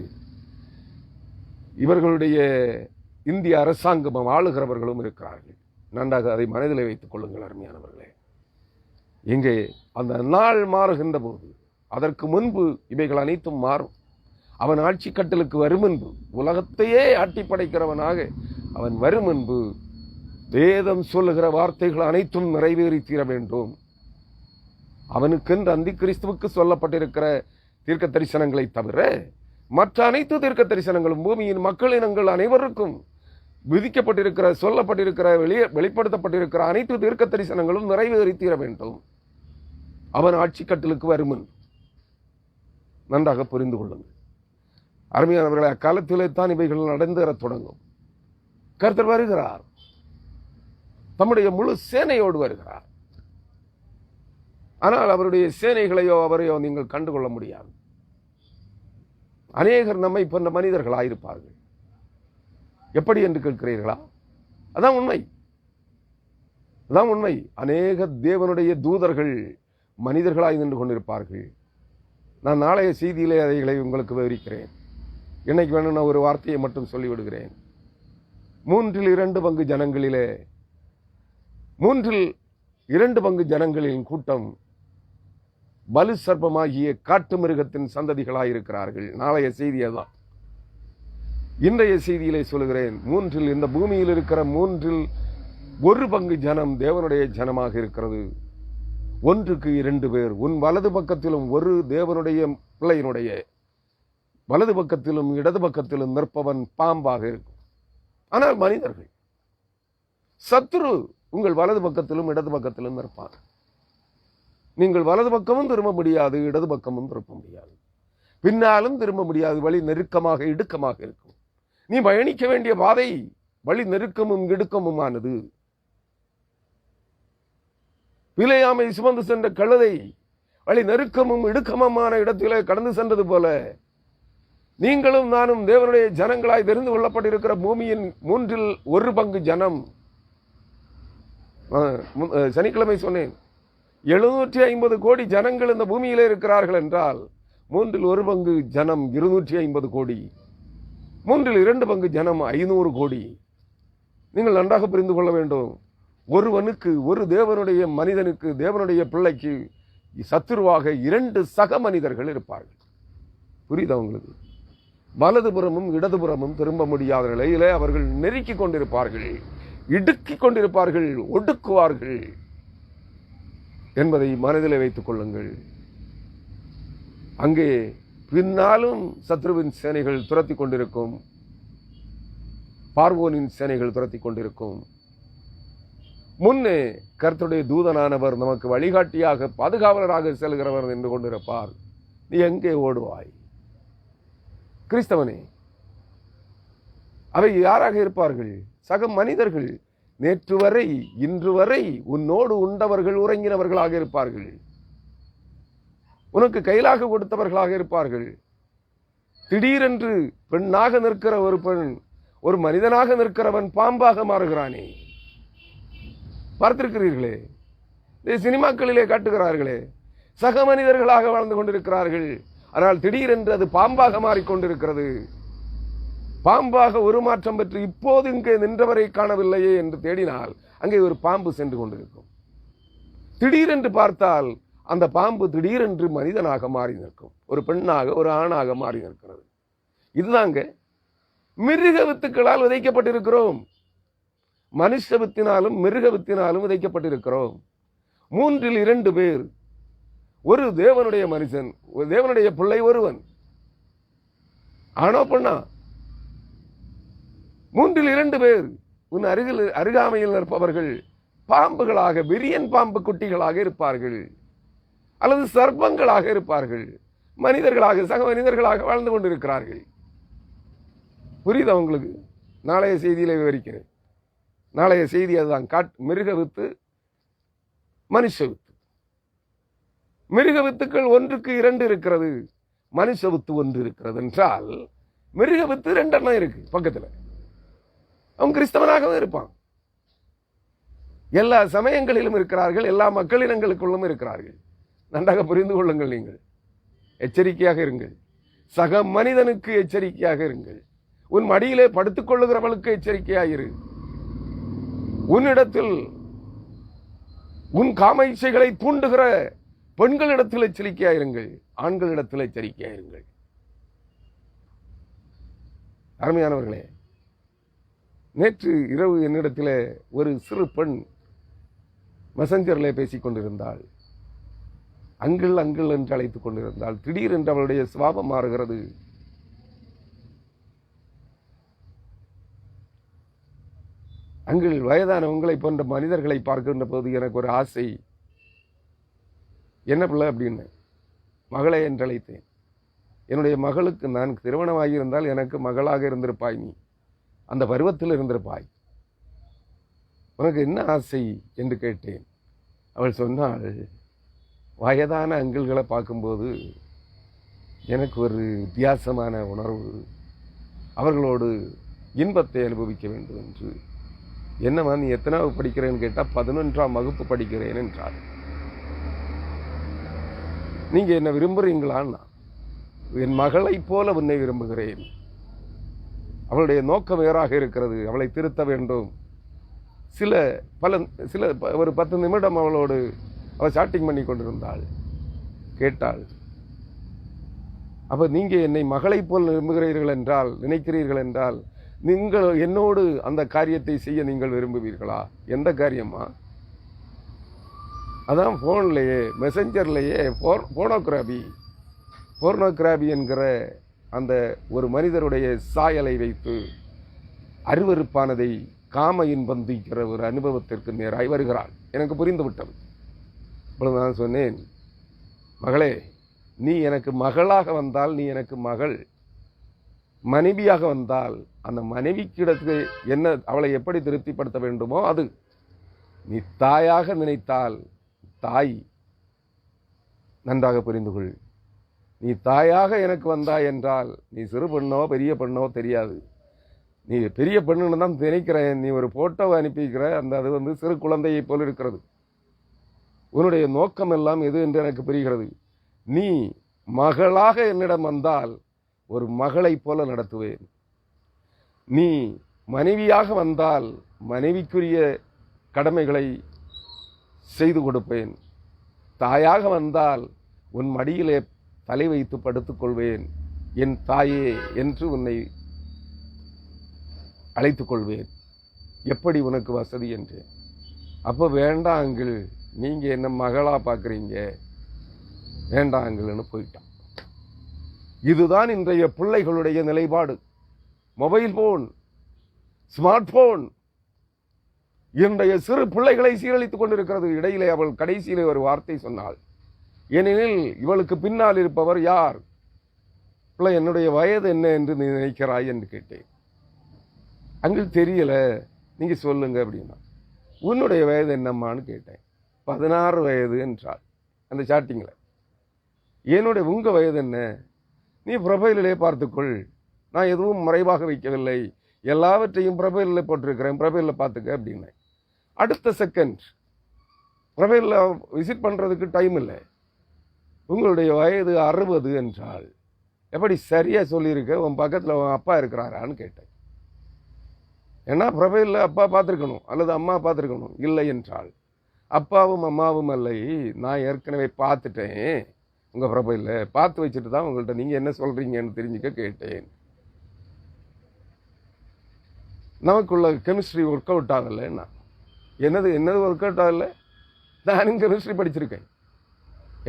இவர்களுடைய இந்திய அரசாங்கமும் ஆளுகிறவர்களும் இருக்கிறார்கள். நன்றாக அதை மனதில் வைத்துக் கொள்ளுங்கள் அருமையானவர்களே. இங்கே அந்த நாள் மாறுகின்ற போது, அதற்கு முன்பு இவைகள் அனைத்தும் மாறும். அவன் ஆட்சி கட்டலுக்கு வரும் முன்பு, உலகத்தையே ஆட்டி படைக்கிறவனாக அவன் வரும் முன்பு வேதம் சொல்லுகிற வார்த்தைகள் அனைத்தும் நிறைவேறி தீர வேண்டும். அவனுக்கென்று அந்தி கிறிஸ்துவுக்கு சொல்லப்பட்டிருக்கிற தீர்க்க தரிசனங்களை தவிர மற்ற அனைத்து தீர்க்க தரிசனங்களும் பூமியின் மக்களினங்கள் அனைவருக்கும் விதிக்கப்பட்டிருக்கிற, சொல்லப்பட்டிருக்கிற, வெளிப்படுத்தப்பட்டிருக்கிற அனைத்து தீர்க்க தரிசனங்களும் நிறைவேறி தீர வேண்டும். அவன் ஆட்சி கட்டலுக்கு வரும் முன்பு. நன்றாக புரிந்து கொள்ளுங்கள் அருமையானவர்களை. அக்காலத்திலே தான் இவைகள் நடந்தேற தொடங்கும். கர்த்தர் வருகிறார், தம்முடைய முழு சேனையோடு வருகிறார். ஆனால் அவருடைய சேனைகளையோ அவரையோ நீங்கள் கண்டுகொள்ள முடியாது. அநேகர் நம்மை போன்ற மனிதர்களாயிருப்பார்கள். எப்படி என்று கேட்கிறீர்களா? அதான் உண்மை, அதான் உண்மை. அநேக தேவனுடைய தூதர்கள் மனிதர்களாய் நின்று கொண்டிருப்பார்கள். நான் நாளைய செய்தியிலே அதைகளை உங்களுக்கு விவரிக்கிறேன். இன்னைக்கு வேணும்னா ஒரு வார்த்தையை மட்டும் சொல்லிவிடுகிறேன். 3/2 ஜனங்களிலே 3/2 ஜனங்களின் கூட்டம் பலு சர்ப்பமாகிய காட்டு மிருகத்தின் சந்ததிகளாயிருக்கிறார்கள். நாளைய செய்தி அதான். இன்றைய செய்தியிலே சொல்லுகிறேன், இந்த பூமியில் இருக்கிற 3/1 ஜனம் தேவனுடைய ஜனமாக இருக்கிறது. 1க்கு 2 பேர். உன் வலது பக்கத்திலும் ஒரு தேவனுடைய பிள்ளையினுடைய வலது பக்கத்திலும் இடது பக்கத்திலும் நிற்பவன் பாம்பாக இருக்கும். ஆனால் மனிதர்கள், சத்துரு உங்கள் வலது பக்கத்திலும் இடது பக்கத்திலும் நிற்பார். நீங்கள் வலது பக்கமும் திரும்ப முடியாது, இடது பக்கமும் திரும்ப முடியாது, பின்னாலும் திரும்ப முடியாது. வழி நெருக்கமாக இடுக்கமாக இருக்கும். நீ பயணிக்க வேண்டிய பாதை வழி நெருக்கமும் இடுக்கமுமானது. பிழையாமை சுமந்து சென்ற கழுதை வழி நெருக்கமும் இடுக்கமுமான இடத்திலே கடந்து சென்றது போல நீங்களும் நானும் தேவனுடைய ஜனங்களாய் தெரிந்து கொள்ளப்பட்டிருக்கிற பூமியின் 3/1 ஜனம். சனிக்கிழமை சொன்னேன், 750 கோடி ஜனங்கள் இந்த பூமியிலே இருக்கிறார்கள் என்றால் 3/1 ஜனம் 250 கோடி, 3/2 ஜனம் 500 கோடி. நீங்கள் நன்றாக புரிந்து கொள்ள வேண்டும். ஒருவனுக்கு, ஒரு தேவனுடைய மனிதனுக்கு, தேவனுடைய பிள்ளைக்கு சத்துருவாக 2 சக மனிதர்கள் இருப்பார்கள். புரியுதா உங்களுக்கு? வலதுபுறமும் இடதுபுறமும் திரும்ப முடியாத நிலையிலே அவர்கள் நெருக்கிக் கொண்டிருப்பார்கள், இடுக்கிக் கொண்டிருப்பார்கள், ஒடுக்குவார்கள் என்பதை மனதிலே வைத்துக் கொள்ளுங்கள். அங்கே பின்னாலும் சத்ருவின் சேனைகள் துரத்தி கொண்டிருக்கும், பார்வோனின் சேனைகள் துரத்தி கொண்டிருக்கும். முன்னே கர்த்தருடைய தூதனானவர் நமக்கு வழிகாட்டியாக பாதுகாவலராக செல்கிறவர் நின்று கொண்டிருப்பார். நீ எங்கே ஓடுவாய்? கிறிஸ்தவனே, அவை யாராக இருப்பார்கள்? சக மனிதர்கள். நேற்று வரை இன்று வரை உன்னோடு உண்டவர்கள் உறங்கினவர்களாக இருப்பார்கள். உனக்கு கையிலாக கொடுத்தவர்களாக இருப்பார்கள். திடீரென்று பெண்ணாக நிற்கிற ஒரு பெண், ஒரு மனிதனாக நிற்கிறவன் பாம்பாக மாறுகிறானே. பார்த்திருக்கிறீர்களே, சினிமாக்களிலே காட்டுகிறார்களே. சக மனிதர்களாக வாழ்ந்து கொண்டிருக்கிறார்கள், ஆனால் திடீரென்று அது பாம்பாக மாறிக்கொண்டிருக்கிறது. பாம்பாக உருமாற்றம் பெற்று இப்போது இங்கே நின்றவரை காணவில்லையே என்று தேடினால் அங்கே ஒரு பாம்பு சென்று கொண்டிருக்கும். திடீரென்று பார்த்தால் அந்த பாம்பு திடீரென்று மனிதனாக மாறி நிற்கும், ஒரு பெண்ணாக, ஒரு ஆணாக மாறி நிற்கிறது. இதுதாங்க மிருக வித்துக்களால் விதைக்கப்பட்டிருக்கிறோம். மனுஷ வித்தினாலும் மிருக வித்தினாலும் விதைக்கப்பட்டிருக்கிறோம். 3 2 பேர், ஒரு தேவனுடைய மனுஷன், ஒரு தேவனுடைய பிள்ளை ஒருவன், ஆணோ பெண்ணா, 3 2 பேர். உன் அருகாமையில் இருப்பவர்கள் பாம்புகளாக, விரியன் பாம்பு குட்டிகளாக இருப்பார்கள், அல்லது சர்ப்பங்களாக இருப்பார்கள், மனிதர்களாக, சக மனிதர்களாக வாழ்ந்து கொண்டிருக்கிறார்கள். புரியுதா உங்களுக்கு? நாளைய செய்தியில விவரிக்கிறேன். நாளைய செய்தி அதுதான். மிருக வித்து, மனுஷ வித்து. மிருக வித்துக்கள் 1க்கு 2 இருக்கிறது, மனுஷ வித்து 1 இருக்கிறது என்றால் மிருக வித்து 2 இருக்கு பக்கத்துல. அவன் கிறிஸ்தவனாகவும் இருப்பான். எல்லா சமயங்களிலும் இருக்கிறார்கள், எல்லா மக்களினங்களுக்குள்ளும் இருக்கிறார்கள். நன்றாக புரிந்து கொள்ளுங்கள். நீங்கள் எச்சரிக்கையாக இருங்கள். சக மனிதனுக்கு எச்சரிக்கையாக இருங்கள். உன் மடியிலே படுத்துக் கொள்ளுகிறவளுக்கு எச்சரிக்கையாயிரு. உன்னிடத்தில் உன் காம இச்சைகளை தூண்டுகிற பெண்களிடத்தில் எச்சரிக்கையாயிருங்கள், ஆண்களிடத்தில் எச்சரிக்கையாயிருங்கள். அருமையானவர்களே, நேற்று இரவு என்னிடத்தில் ஒரு சிறு பெண் மெசஞ்சரில் பேசிக் கொண்டிருந்தாள். அங்கிள் அங்கிள் என்று அழைத்துக் கொண்டிருந்தாள். திடீரென்று அவளுடைய சுபாவம் மாறுகிறது. அங்கிள், வயதான உங்களை போன்ற மனிதர்களை பார்க்கின்ற போது எனக்கு ஒரு ஆசை. என்ன பிள்ளை அப்படின்னு. மகளே என்று அழைத்தேன். என்னுடைய மகளுக்கு நான் திருமணமாகி இருந்தால் எனக்கு மகளாக இருந்திருப்பாய், நீ அந்த பருவத்தில் இருந்திருப்பாய், உனக்கு என்ன ஆசை என்று கேட்டேன். அவள் சொன்னாள், வயதான அங்கிள்களை பார்க்கும்போது எனக்கு ஒரு வித்தியாசமான உணர்வு, அவர்களோடு இன்பத்தை அனுபவிக்க வேண்டும் என்று. என்னம்மா நீ எத்தனாவது படிக்கிறேன்னு கேட்டால் 11ஆம் வகுப்பு படிக்கிறேன் என்றார். நீங்க என்ன விரும்புறீங்களான்னா, என் மகளை போல உன்னை விரும்புகிறேன். அவளுடைய நோக்கம் வேறாக இருக்கிறது, அவளை திருத்த வேண்டும். ஒரு 10 நிமிடம் அவளோடு அவள் சாட்டிங் பண்ணி கொண்டிருந்தாள். கேட்டாள், அப்ப நீங்க என்னை மகளை போல் விரும்புகிறீர்கள் என்றால், நினைக்கிறீர்கள் என்றால், நீங்கள் என்னோடு அந்த காரியத்தை செய்ய நீங்கள் விரும்புவீர்களா? எந்த காரியமா? அதான் போன்லயே, மெசஞ்சர்லயே போர்னோகிராபி என்கிற அந்த ஒரு மனிதருடைய சாயலை வைத்து அருவருப்பானதை காம இன்பந்திக்கிற ஒரு அனுபவத்திற்கு நேராய் வருகிறாள். எனக்கு புரிந்து விட்டது. இப்பொழுது நான் சொன்னேன், மகளே, நீ எனக்கு மகளாக வந்தால் நீ எனக்கு மகள், மனைவியாக வந்தால் அந்த மனைவிக்கிடத்து என்ன, அவளை எப்படி திருப்திப்படுத்த வேண்டுமோ அது. நீ தாயாக நினைத்தால் தாய், நன்றாக புரிந்து கொள். நீ தாயாக எனக்கு வந்தாய் என்றால் நீ சிறு பெண்ணோ பெரிய பெண்ணோ தெரியாது, நீ பெரிய பெண்ணுன்னு தான் நினைக்கிறேன். நீ ஒரு போட்டோவை அனுப்பிக்கிற, அது சிறு குழந்தையை போல் இருக்கிறது. உன்னுடைய நோக்கம் எல்லாம் எது என்று எனக்கு புரிகிறது. நீ மகளாக என்னிடம் வந்தால் ஒரு மகளை போல நடத்துவேன். நீ மனைவியாக வந்தால் மனைவிக்குரிய கடமைகளை செய்து கொடுப்பேன். தாயாக வந்தால் உன் மடியிலே தலை வைத்து படுத்துக் கொள்வேன். என் தாயே என்று உன்னை அழைத்துக் கொள்வேன். எப்படி உனக்கு வசதி என்று. அப்போ வேண்டாம் அங்கிள், நீங்க என்ன மகளா பார்க்குறீங்க, வேண்டாம் அங்கிள்னு போயிட்டான். இதுதான் இன்றைய பிள்ளைகளுடைய நிலைப்பாடு. மொபைல் போன், ஸ்மார்ட் போன் இன்றைய சிறு பிள்ளைகளை சீரழித்துக் கொண்டிருக்கிறது. இடையிலே அவள் கடைசியிலே ஒரு வார்த்தை சொன்னாள், ஏனெனில் இவளுக்கு பின்னால் இருப்பவர் யார்? பிள்ளை, என்னுடைய வயது என்ன என்று நீ நினைக்கிறாய் என்று கேட்டேன். அங்கிள் தெரியல, நீங்க சொல்லுங்க அப்படின்னா. உன்னுடைய வயது என்னம்மான்னு கேட்டேன். 16 வயது என்றாள் அந்த சாட்டிங்கில். உங்க வயது என்ன? நீ ப்ரொஃபைலிலே பார்த்துக்கொள், நான் எதுவும் மறைவாக வைக்கவில்லை, எல்லாவற்றையும் ப்ரொஃபைலில் போட்டிருக்கிறேன், ப்ரொஃபைலில் பார்த்துக்க அப்படின்னேன். அடுத்த செகண்ட் ப்ரொஃபைலில் விசிட் பண்ணுறதுக்கு டைம் இல்லை, உங்களுடைய வயது 60 என்றால். எப்படி சரியா சொல்லியிருக்க? உன் பக்கத்தில் உன் அப்பா இருக்கிறாரான்னு கேட்டேன். ஏன்னா ப்ரொஃபைலில் அப்பா பார்த்துருக்கணும் அல்லது அம்மா பார்த்துருக்கணும். இல்லை என்றால். அப்பாவும் அம்மாவும் இல்லை, நான் ஏற்கனவே பார்த்துட்டேன், உங்கள் ப்ரொஃபைலில் பார்த்து வச்சுட்டு தான் உங்கள்கிட்ட நீங்கள் என்ன சொல்கிறீங்கன்னு தெரிஞ்சுக்க கேட்டேன். நமக்குள்ள கெமிஸ்ட்ரி ஒர்க் அவுட் ஆகலை. என்னது ஒர்க் அவுட் ஆகலை? நானும் கெமிஸ்ட்ரி படிச்சிருக்கேன்.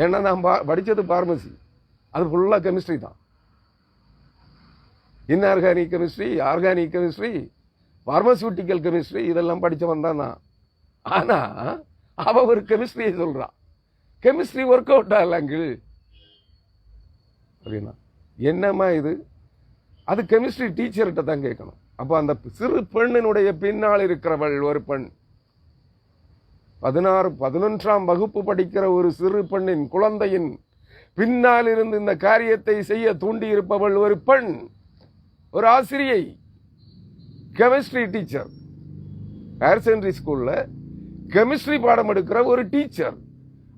ஏன்னா நான் படித்தது பார்மசி, அது ஃபுல்லாக கெமிஸ்ட்ரி தான். Inorganic chemistry, organic chemistry, pharmaceutical chemistry, இதெல்லாம் படித்தவன் தான் நான். ஆனால் அவ ஒரு கெமிஸ்ட்ரியை சொல்கிறான், கெமிஸ்ட்ரி ஒர்க் அவுட் ஆகலாங்கிள் அப்படின்னா என்னம்மா இது? அது கெமிஸ்ட்ரி டீச்சர்கிட்ட தான் கேட்கணும். அப்போ அந்த சிறு பெண்ணினுடைய பின்னால் இருக்கிறவள் ஒரு பெண், 11ஆம் வகுப்பு படிக்கிற ஒரு சிறு பெண்ணின் குழந்தையின் பின்னால் இருந்து இந்த காரியத்தை செய்ய தூண்டி இருப்பவள் ஒரு பெண், ஒரு ஆசிரியை, கெமிஸ்ட்ரி டீச்சர். ஹையர் செகண்டரி ஸ்கூல்ல கெமிஸ்ட்ரி பாடம் எடுக்கிற ஒரு டீச்சர்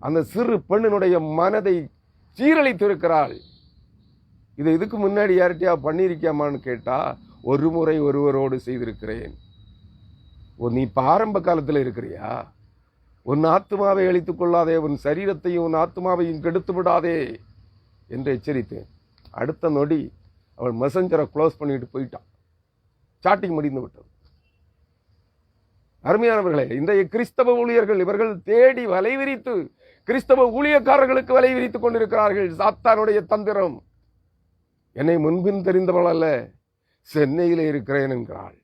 அந்த சிறு பெண்ணினுடைய மனதை சீரழித்திருக்கிறாள். இதை இதுக்கு முன்னாடி யார்கிட்டயா பண்ணியிருக்கியாமான்னு கேட்டா, ஒரு முறை ஒருவரோடு செய்திருக்கிறேன். நீ ஆரம்ப காலத்தில் இருக்கிறியா? உன் ஆத்மாவை அழித்துக் கொள்ளாதே, உன் சரீரத்தையும் உன் ஆத்மாவையும் கெடுத்து விடாதே என்று எச்சரித்தேன். அடுத்த நொடி அவள் மெசஞ்சரை க்ளோஸ் பண்ணிட்டு போயிட்டான். சாட்டிங் முடிந்து விட்டது. அருமையானவர்களே, இன்றைய கிறிஸ்தவ ஊழியர்கள் இவர்கள் தேடி வலை விரித்து கிறிஸ்தவ ஊழியக்காரர்களுக்கு வலை விரித்துக் கொண்டிருக்கிறார்கள். சாத்தானுடைய தந்திரம். என்னை முன்பின் தெரிந்தவள் அல்ல, சென்னையிலே இருக்கிறேன் என்கிறாள்.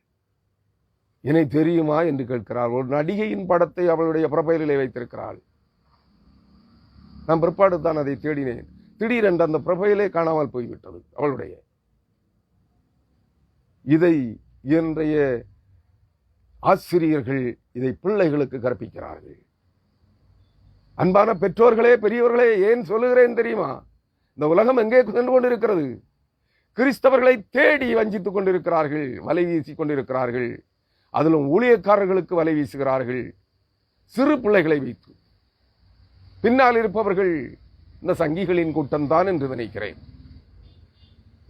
என்னை தெரியுமா என்று கேட்கிறாள். ஒரு நடிகையின் படத்தை அவளுடைய ப்ரொஃபைலிலே வைத்திருக்கிறாள். நான் பிற்பாடு தான் அதை தேடினேன். திடீரென்று அந்த ப்ரொஃபைலே காணாமல் போய்விட்டது அவளுடைய. இதை இன்றைய ஆசிரியர்கள் இதை பிள்ளைகளுக்கு கற்பிக்கிறார்கள். அன்பான பெற்றோர்களே, பெரியவர்களே, ஏன் சொல்லுகிறேன் தெரியுமா? இந்த உலகம் எங்கே சென்று கொண்டிருக்கிறது? கிறிஸ்தவர்களை தேடி வஞ்சித்துக் கொண்டிருக்கிறார்கள், வலை வீசிக் கொண்டிருக்கிறார்கள். அதிலும் ஊழியக்காரர்களுக்கு வலை வீசுகிறார்கள், சிறு பிள்ளைகளை வைத்து. பின்னால் இருப்பவர்கள் இந்த சங்கிகளின் கூட்டம்தான் என்று நினைக்கிறேன்.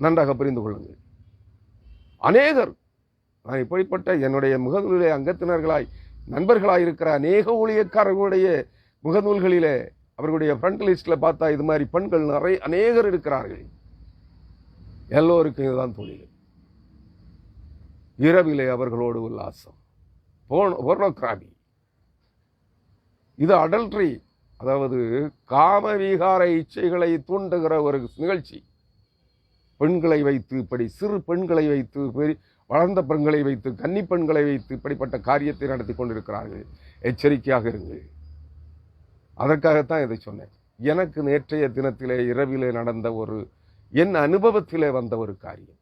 நன்றாக புரிந்து கொள்ளுங்கள். அநேகர், நான் இப்படிப்பட்ட என்னுடைய முகநூலிலே அங்கத்தினர்களாய் நண்பர்களாய் இருக்கிற அநேக ஊழியக்காரர்களுடைய முகநூல்களிலே அவர்களுடைய ஃப்ரண்ட் லிஸ்ட்ல பார்த்தா இது மாதிரி பெண்கள் அநேகர் இருக்கிறார்கள். எல்லோருக்கும் இதுதான் தொழில். இரவிலே அவர்களோடு உல்லாசம், போர்னோகிராபி, இது அடல்ட்ரி, அதாவது காமவீகார இச்சைகளை தூண்டுகிற ஒரு நிகழ்ச்சி. பெண்களை வைத்து, இப்படி சிறு பெண்களை வைத்து, வளர்ந்த பெண்களை வைத்து, கன்னி பெண்களை வைத்து இப்படிப்பட்ட காரியத்தை நடத்தி கொண்டிருக்கிறார்கள். எச்சரிக்கையாக இருங்கள். அதற்காகத்தான் இதை சொன்னேன். எனக்கு நேற்றைய தினத்திலே இரவிலே நடந்த என் அனுபவத்திலே வந்த ஒரு காரியம்.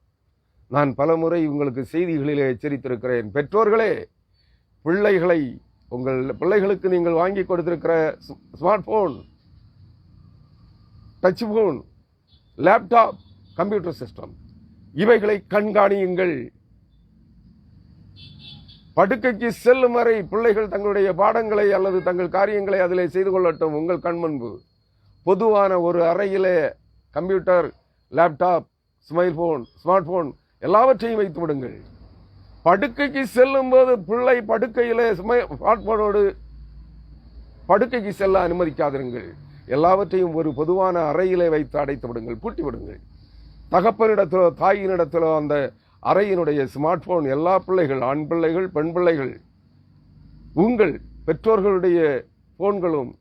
நான் பலமுறை உங்களுக்கு செய்திகளிலே எச்சரித்திருக்கிறேன். பெற்றோர்களே, உங்கள் பிள்ளைகளுக்கு நீங்கள் வாங்கி கொடுத்திருக்கிற smart phone, touch phone, laptop, computer system, இவைகளை கண்காணியுங்கள். படுக்கைக்கு செல்லும் வரை பிள்ளைகள் தங்களுடைய பாடங்களை அல்லது தங்கள் காரியங்களை அதிலே செய்து கொள்ளட்டும். உங்கள் கண் முன்பு பொதுவான ஒரு அறையிலே கம்ப்யூட்டர், லேப்டாப், ஸ்மார்ட் போன் எல்லாவற்றையும் வைத்து விடுங்கள். படுக்கைக்கு செல்லும் போது பிள்ளை படுக்கையிலே ஸ்மார்ட் போனோடு படுக்கைக்கு செல்ல அனுமதிக்காதிருங்கள். எல்லாவற்றையும் ஒரு பொதுவான அறையிலே வைத்து அடைத்து விடுங்கள், பூட்டி விடுங்கள். தகப்பனிடத்திலோ தாயினிடத்திலோ அந்த அறையினுடைய ஸ்மார்ட் போன் எல்லா பிள்ளைகள், ஆண் பிள்ளைகள், பெண் பிள்ளைகள், உங்கள் பெற்றோர்களுடைய போன்களும்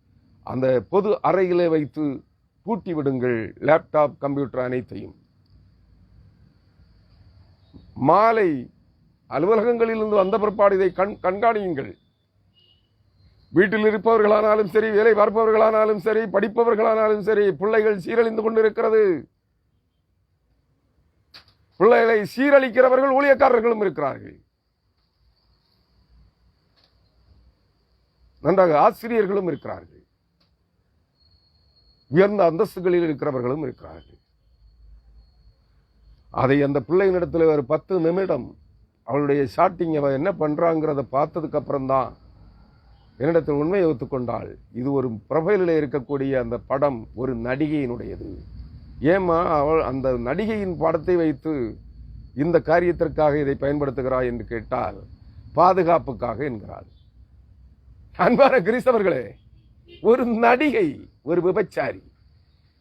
அந்த பொது அறையிலே வைத்து பூட்டி விடுங்கள். லேப்டாப், கம்ப்யூட்டர் அனைத்தையும். மாலை அலுவலகங்களிலிருந்து வந்த பிற்பாடு இதை கண்காணியுங்கள். வீட்டில் இருப்பவர்களானாலும் சரி, வேலை பார்ப்பவர்களானாலும் சரி, படிப்பவர்களானாலும் சரி, பிள்ளைகள் சீரழிந்து கொண்டிருக்கிறது. பிள்ளைகளை சீரழிக்கிறவர்கள் ஊழியக்காரர்களும் இருக்கிறார்கள். நன்றாக ஆசிரியர்களும் இருக்கிறார்கள். உயர்ந்த அந்தஸ்துகளில் இருக்கிறவர்களும் இருக்கிறார்கள். அதை அந்த பிள்ளைகளிடத்தில் ஒரு 10 நிமிடம் அவளுடைய ஷாட்டிங் அவன் என்ன பண்றாங்கிறத பார்த்ததுக்கு அப்புறம் தான் என்னிடத்தில் உண்மையை ஒத்துக்கொண்டாள். இது ஒரு ப்ரொஃபைலில் இருக்கக்கூடிய அந்த படம் ஒரு நடிகையினுடையது. ஏமா அவள் அந்த நடிகையின் படத்தை வைத்து இந்த காரியத்திற்காக இதை பயன்படுத்துகிறாள் என்று கேட்டால் பாதுகாப்புக்காக என்கிறாள். அன்பான கிறிஸ்தவர்களே, ஒரு நடிகை, ஒரு விபச்சாரி,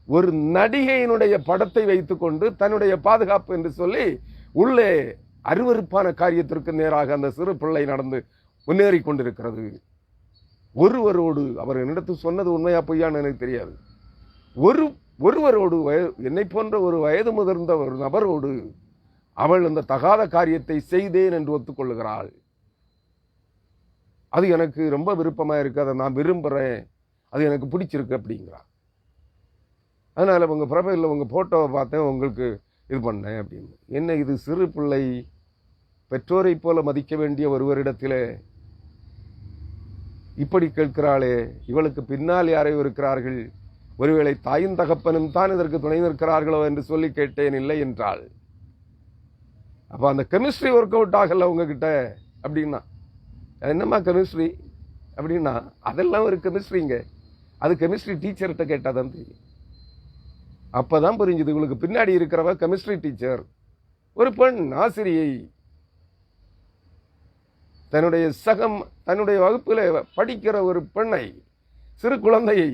ஒரு நடிகையினுடைய படத்தை வைத்துக் கொண்டு தன்னுடைய பாதுகாப்பு என்று சொல்லி உள்ளே அருவருப்பான காரியத்திற்கு நேராக அந்த சிறு பிள்ளை நடந்து முன்னேறி கொண்டிருக்கிறது. ஒருவரோடு அவர் என்னிடத்து சொன்னது உண்மையா பொய்யான்னு எனக்கு தெரியாது. ஒருவரோடு என்னை போன்ற ஒரு வயது முதிர்ந்த ஒரு நபரோடு அவள் அந்த தகாத காரியத்தை செய்தேன் என்று ஒத்துக்கொள்ளுகிறாள். அது எனக்கு ரொம்ப விருப்பமா இருக்கு, அதை நான் விரும்புறேன், அது எனக்கு பிடிச்சிருக்கு அப்படிங்கிறார். அதனால உங்க ப்ரொஃபைலில் உங்க போட்டோவை பார்த்தேன், உங்களுக்கு இது பண்ணேன் அப்படின்னு. என்ன இது, சிறு பிள்ளை பெற்றோரை போல மதிக்க வேண்டிய ஒருவரிடத்திலே இப்படி கேட்கிறாளே, இவளுக்கு பின்னால் யாரையும் இருக்கிறார்கள், ஒருவேளை தாயின் தகப்பனும் தான் இதற்கு துணை நிற்கிறார்களோ என்று சொல்லி கேட்டேன். இல்லை என்றாள். அப்ப அந்த கெமிஸ்ட்ரி ஒர்க் அவுட் ஆகல உங்ககிட்ட அப்படின்னா, என்னம்மா கெமிஸ்ட்ரி அப்படின்னா, அதெல்லாம் ஒரு கெமிஸ்ட்ரிங்க, அது கெமிஸ்ட்ரி டீச்சர்கிட்ட கேட்டாதான் தெரியும். அப்பதான் புரிஞ்சுது உங்களுக்கு பின்னாடி இருக்கிறவ கெமிஸ்ட்ரி டீச்சர், ஒரு பெண் ஆசிரியை. தன்னுடைய வகுப்பில் படிக்கிற ஒரு பெண்ணை, சிறு குழந்தையை